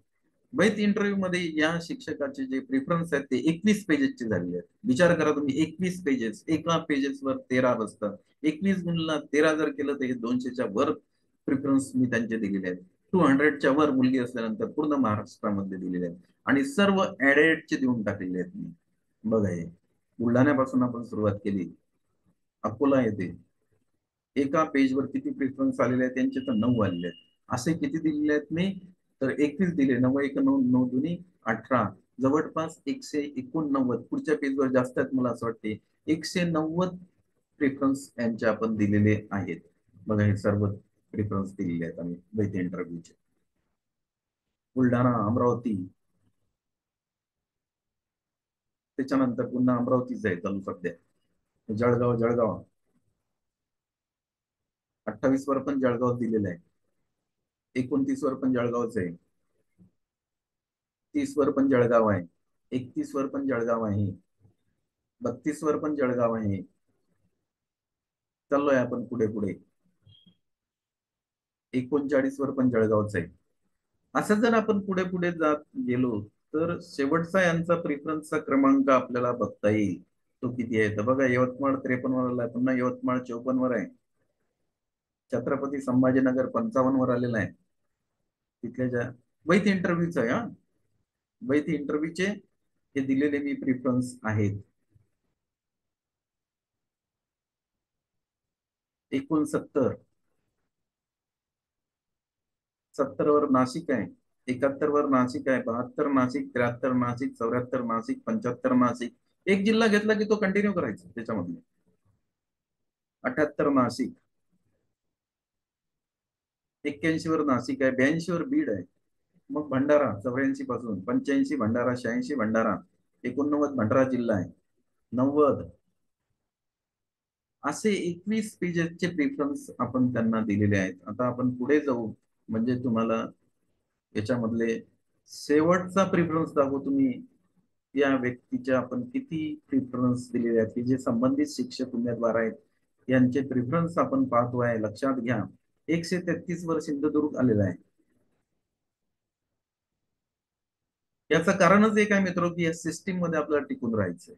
वैध इंटरव्ह्यू मध्ये या शिक्षकाचे जे प्रिफरन्स आहेत ते 21 पेजेसचे झालेले आहेत. विचार करा तुम्ही, 21 पेजेस, एका पेजेसवर 13 बसतात. 21 गुणला 13 जर केलं तर हे 200च्या वर प्रिफरन्स मी त्यांचे दिलेले आहेत. 200च्या वर मुलगी असल्यानंतर पूर्ण महाराष्ट्रामध्ये दिलेले आहेत आणि सर्व ऍडेडचे देऊन टाकलेले आहेत मी. बघा हे बुलढाण्यापासून आपण सुरुवात केली, अकोला येते, एका पेजवर किती प्रिफरन्स आलेले आहेत त्यांचे तर 9 आलेले आहेत. असे किती दिलेले आहेत मी? तर 21 दिले. 9 1 9 9 दुनी 18, जवळपास 189. पुढच्या पेजवर जास्त आहेत मला असं वाटते, 190 प्रिफरन्स यांचे आपण दिलेले आहेत. बघा हे सर्व प्रिफरन्स दिलेले आहेत आम्ही वैध इंटरव्ह्यूचे. बुलढाणा, अमरावती, त्याच्यानंतर पुन्हा अमरावतीच आहे चालू सध्या. जळगाव, जळगाव 28 वर पण जळगाव दिलेलं आहे. 29 वर पण जळगावच आहे. 30 वर पण जळगाव आहे. 31 वर पण जळगाव आहे. 32 वर पण जळगाव आहे. चाललोय आपण पुढे पुढे, 39 वर पण जळगावच आहे. असं जर आपण पुढे पुढे जात गेलो तर शेवटचा यांचा प्रिफरन्सचा क्रमांक आपल्याला बघता येईल, तो किती आहे. तर बघा यवतमाळ 53 वर आहे, पुन्हा यवतमाळ 54 वर आहे. छत्रपती संभाजीनगर 55 वर आलेला आहे. तिथल्या ज्या वैध इंटरव्ह्यूच आहे, हा वैध इंटरव्ह्यूचे हे दिलेले मी प्रिफरन्स आहेत. 69, 70 वर नाशिक आहे, 71 वर नाशिक आहे, 72 नाशिक, 73 नाशिक, 74 नाशिक, 75 नाशिक. एक जिल्हा घेतला की तो कंटिन्यू करायचा त्याच्यामध्ये. 78 नाशिक, 81 वर नाशिक आहे, 82 वर बीड आहे. मग भंडारा 84 पासून, 85 भंडारा, 86 भंडारा, 89 भंडारा जिल्हा आहे, 90. असे 21 पेजेसचे प्रिफरन्स आपण त्यांना दिलेले आहेत. आता आपण पुढे जाऊ म्हणजे तुम्हाला याच्यामधले शेवटचा प्रिफरन्स दाखवू. तुम्ही या व्यक्तीच्या आपण किती प्रिफरन्स दिलेले आहेत की जे संबंधित शिक्षक उमेदवार आहेत यांचे प्रिफरन्स आपण पाहतो आहे. लक्षात घ्या, 133 वर सिंधुदुर्ग आलेला आहे. याचं कारणच एक आहे मित्र की या सिस्टीम मध्ये आपल्याला टिकून राहायचंय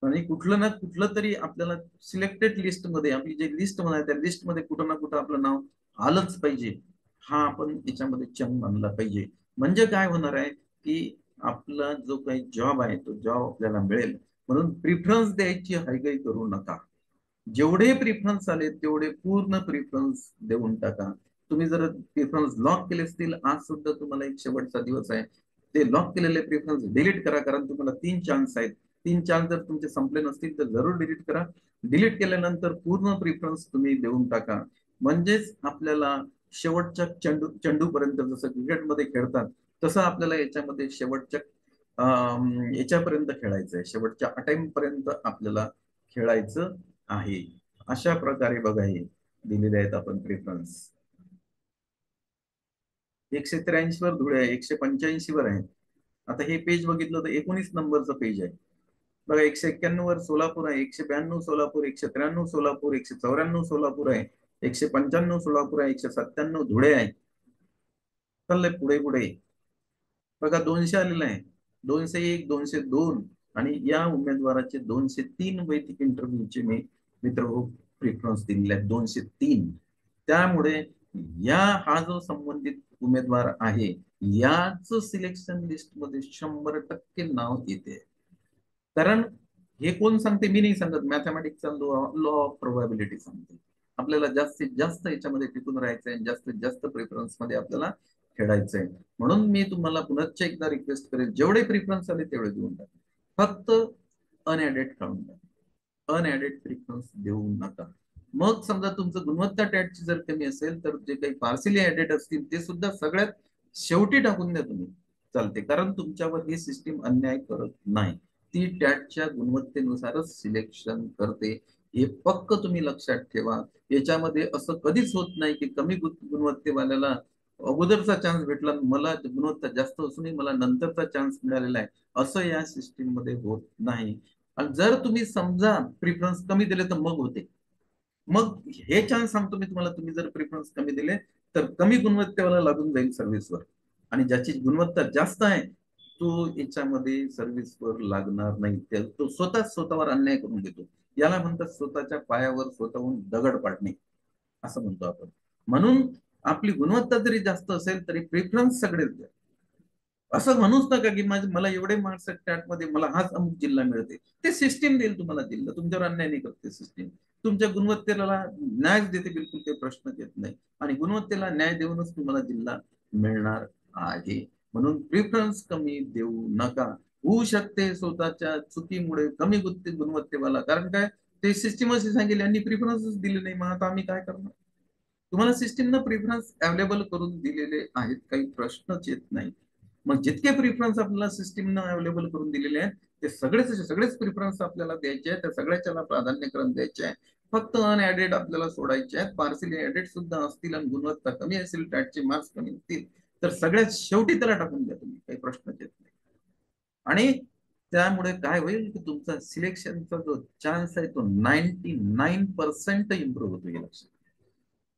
आणि कुठलं ना कुठलं तरी आपल्याला सिलेक्टेड लिस्ट मध्ये, आपली जे लिस्ट मध्ये त्या लिस्ट मध्ये कुठं ना कुठं आपलं नाव आलंच पाहिजे. हा आपण याच्यामध्ये चंग मानला पाहिजे. म्हणजे काय होणार आहे की आपला जो काही जॉब आहे तो जॉब आपल्याला मिळेल. म्हणून प्रिफरन्स द्यायची हयगय करू नका. जेवढे प्रिफरन्स आले तेवढे पूर्ण प्रिफरन्स देऊन टाका. तुम्ही जर प्रिफरन्स लॉक केले असतील, आज सुद्धा तुम्हाला एक शेवटचा दिवस आहे, ते लॉक केलेले प्रिफरन्स डिलीट करा. कारण तुम्हाला 3 चान्स आहेत. 3 चान्स जर तुमचे संपले नसतील तर जरूर डिलीट करा. डिलीट केल्यानंतर पूर्ण प्रिफरन्स तुम्ही देऊन टाका. म्हणजेच आपल्याला शेवटच्या चेंडूपर्यंत, जसं क्रिकेटमध्ये खेळतात तसं आपल्याला याच्यामध्ये शेवटच्या याच्यापर्यंत खेळायचं आहे, शेवटच्या अटेम्प्ट पर्यंत आपल्याला खेळायचं आहे. अशा प्रकारे बघा हे दिलेले आहेत आपण प्रेफरन्स. 183 वर धुळे आहे, 185 वर आहे. आता हे पेज बघितलं तर 19 नंबरचं पेज आहे बघा. 191 वर सोलापूर आहे, 192 सोलापूर, 193 सोलापूर, 194 सोलापूर आहे, 195 सोलापूर आहे, 197 धुळे आहे. चाललंय पुढे पुढे बघा. 200 आलेलं आहे, 201, 202 आणि या उमेदवाराचे 203 वैयक्तिक इंटरव्ह्यूचे मी मित्र प्रिफरन्स दिलेले आहेत, 203. त्यामुळे या हा जो संबंधित उमेदवार आहे याच सिलेक्शन लिस्ट मध्ये 100% नाव येते. कारण हे कोण सांगते, मी नाही सांगत, मॅथमॅटिक्सचा लॉ ऑफ प्रोबॅबिलिटी सांगते. आपल्याला जास्तीत जास्त याच्यामध्ये टिकून राहायचंय, जास्तीत जास्त प्रेफरन्स मध्ये आपल्याला खेळायचंय. म्हणून मी तुम्हाला पुन्हा एकदा रिक्वेस्ट करेल, जेवढे प्रिफरन्स आले तेवढे देऊन टाका, फक्त अनएडेड काढून टाका, अनएडेड प्रिफरन्स देऊ नका. मग समजा तुमचं गुणवत्ता टॅटची जर कमी असेल तर जे काही पार्सली ऍडेड असतील ते सुद्धा सगळ्यात शेवटी टाकून द्या तुम्ही, चालते. कारण तुमच्यावर ही सिस्टीम अन्याय करत नाही, ती टॅटच्या गुणवत्तेनुसारच सिलेक्शन करते. हे पक्क तुम्ही लक्षात ठेवा. याच्यामध्ये असं कधीच होत नाही की कमी गुणवत्तेवाल्याला अगोदरचा चान्स भेटला, मला गुणवत्ता जास्त असूनही मला नंतरचा चान्स मिळालेला आहे, असं या सिस्टीम मध्ये होत नाही. आणि जर तुम्ही समजा प्रिफरन्स कमी दिले तर मग होते. मग हे चान्स सांगतो मी तुम्हाला, तुम्ही जर प्रिफरन्स कमी दिले तर कमी गुणवत्तेवाला लागून जाईल सर्व्हिसवर, आणि ज्याची गुणवत्ता जास्त आहे तो याच्यामध्ये सर्व्हिसवर लागणार नाही. तो स्वतःच स्वतःवर अन्याय करून घेतो. याला म्हणतात स्वतःच्या पायावर स्वतःहून दगड पाडणे, असं म्हणतो आपण. म्हणून आपली गुणवत्ता जरी जास्त असेल तरी प्रिफरन्स सगळेच द्या. असं म्हणूच नका की मला एवढे मार्क्स आहेत टॅटमध्ये, मला हाच अमुक जिल्हा मिळते. ते सिस्टीम देईल तुम्हाला जिल्हा, तुमच्यावर अन्याय नाही करते सिस्टीम. तुमच्या गुणवत्तेला न्याय देते, बिलकुल काही प्रश्न येत नाही. आणि गुणवत्तेला न्याय देऊनच तुम्हाला जिल्हा मिळणार आहे. म्हणून प्रिफरन्स कमी देऊ नका. होऊ शकते स्वतःच्या चुकीमुळे कमी गुणवत्तेवाला, कारण काय, ते सिस्टीम असे सांगेल यांनी प्रिफरन्सच दिले नाही, मग आता आम्ही काय करणार. तुम्हाला सिस्टीमनं प्रिफरन्स अवेलेबल करून दिलेले आहेत, काही प्रश्नच येत नाही. मग जितके प्रिफरन्स आपल्याला सिस्टीमनं अवेलेबल करून दिलेले आहेत ते सगळेच प्रिफरन्स आपल्याला द्यायचे आहेत, त्या सगळ्याच्याला प्राधान्यक्रम द्यायचे आहे. फक्त अनएडेड आपल्याला सोडायचे आहेत. पार्सली ऍडेड सुद्धा असतील आणि गुणवत्ता कमी असेल, टॅटचे मार्क्स कमी असतील तर सगळ्यात शेवटी त्याला टाकून द्या तुम्ही, काही प्रश्नच येत नाही. आणि त्यामुळे काय होईल की तुमचा सिलेक्शनचा जो चान्स आहे तो 99% इम्प्रूव्ह होतो या लक्षात.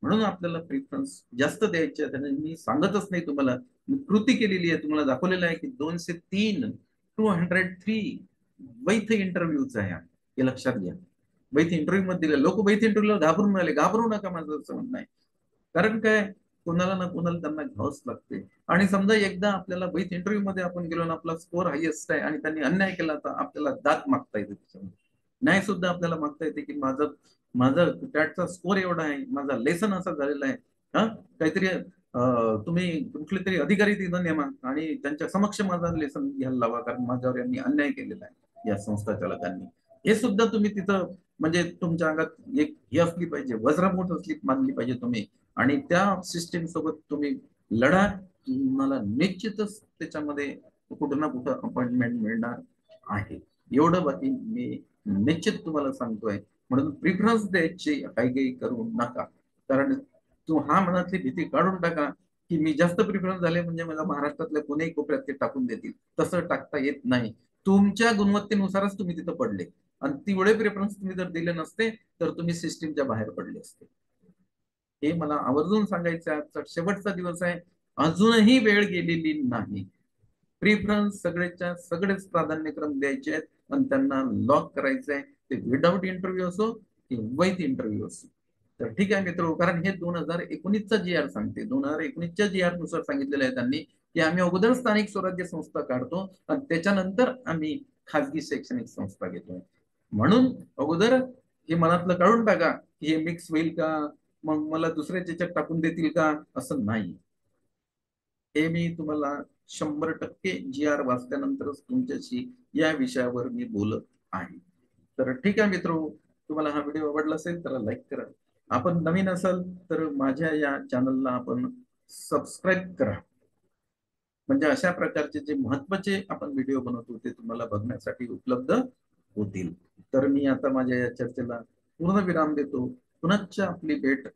म्हणून आपल्याला प्रिफरन्स जास्त द्यायचे आहे. मी सांगतच नाही तुम्हाला, मी कृती केलेली आहे, तुम्हाला दाखवलेलं आहे की 203 वैध इंटरव्ह्यूच आहे, हे लक्षात घ्या. वैध इंटरव्ह्यू मध्ये दिले लोक, वैध इंटरव्ह्यूला घाबरून राहिले, घाबरू नका, माझं असं म्हणणं आहे. कारण काय, कोणाला ना कोणाला त्यांना घ्यावंच लागते. आणि समजा एकदा आपल्याला वैध इंटरव्ह्यू मध्ये आपण गेलो ना, आपला स्कोर हायएस्ट आहे आणि त्यांनी अन्याय केला, तर आपल्याला दाद मागता येते त्याच्यामध्ये. न्याय सुद्धा आपल्याला मागता येते की माझं माझं टॅटचा स्कोर एवढा आहे, माझा लेसन असा झालेला आहे. हा, काहीतरी तुम्ही कुठले तरी अधिकारी तिथं नेमा आणि त्यांच्या समक्ष माझा लेसन घ्यायला लावा, कारण माझ्यावर यांनी अन्याय केलेला आहे या संस्था चालकांनी. हे सुद्धा तुम्ही तिथं, म्हणजे तुमच्या अंगात एक हे असली पाहिजे, वज्रमूठ असली मानली पाहिजे तुम्ही, आणि त्या सिस्टीम सोबत तुम्ही लढा. तुम्हाला निश्चितच त्याच्यामध्ये कुठं ना कुठं अपॉइंटमेंट मिळणार आहे, एवढं बाकी मी निश्चित तुम्हाला सांगतोय. म्हणून प्रिफरन्स द्यायची काही करू नका. कारण तू हा मनातली भीती काढून टाका की मी जास्त प्रिफरन्स झाले म्हणजे मला महाराष्ट्रातल्या कोणीही कोपऱ्यात ते टाकून देतील, तसं टाकता येत नाही. तुमच्या गुणवत्तेनुसारच तुम्ही तिथं पडले, आणि तेवढे प्रेफरन्स तुम्ही जर दिले नसते तर तुम्ही सिस्टीमच्या बाहेर पडले असते. हे मला आवर्जून सांगायचं आहे. आजचा शेवटचा दिवस आहे, अजूनही वेळ गेलेली नाही. प्रिफरन्स सगळेच्या सगळेच प्राधान्यक्रम द्यायचे आहेत आणि त्यांना लॉक करायचं आहे, ते विदाऊट इंटरव्ह्यू असो की विथ इंटरव्ह्यू असो. तर ठीक आहे मित्र, कारण हे 2019चा जी आर सांगते, 2019च्या जी आर नुसार सांगितलेलं आहे त्यांनी की आम्ही अगोदर स्थानिक स्वराज्य संस्था काढतो आणि त्याच्यानंतर आम्ही खाजगी शैक्षणिक संस्था घेतो. म्हणून अगोदर हे मनातलं काढून टाका की हे मिक्स होईल का, मग मला दुसऱ्याच्या याच्यात टाकून देतील का, असं नाही. हे मी तुम्हाला 100% जी आर वाचल्यानंतरच तुमच्याशी या विषयावर मी बोलत आहे. तर ठीक आहे मित्र, तुम्हाला हा व्हिडिओ आवडला असेल तर लाईक करा. आपण नवीन असाल तर माझ्या या चॅनलला आपण सबस्क्राईब करा, म्हणजे अशा प्रकारचे जे महत्वाचे आपण व्हिडिओ बनवतो ते तुम्हाला बघण्यासाठी उपलब्ध होतील. तर मी आता माझ्या या चर्चेला पूर्ण विराम देतो. पुन्हा आपली भेट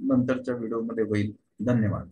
नंतरच्या व्हिडिओमध्ये होईल. धन्यवाद.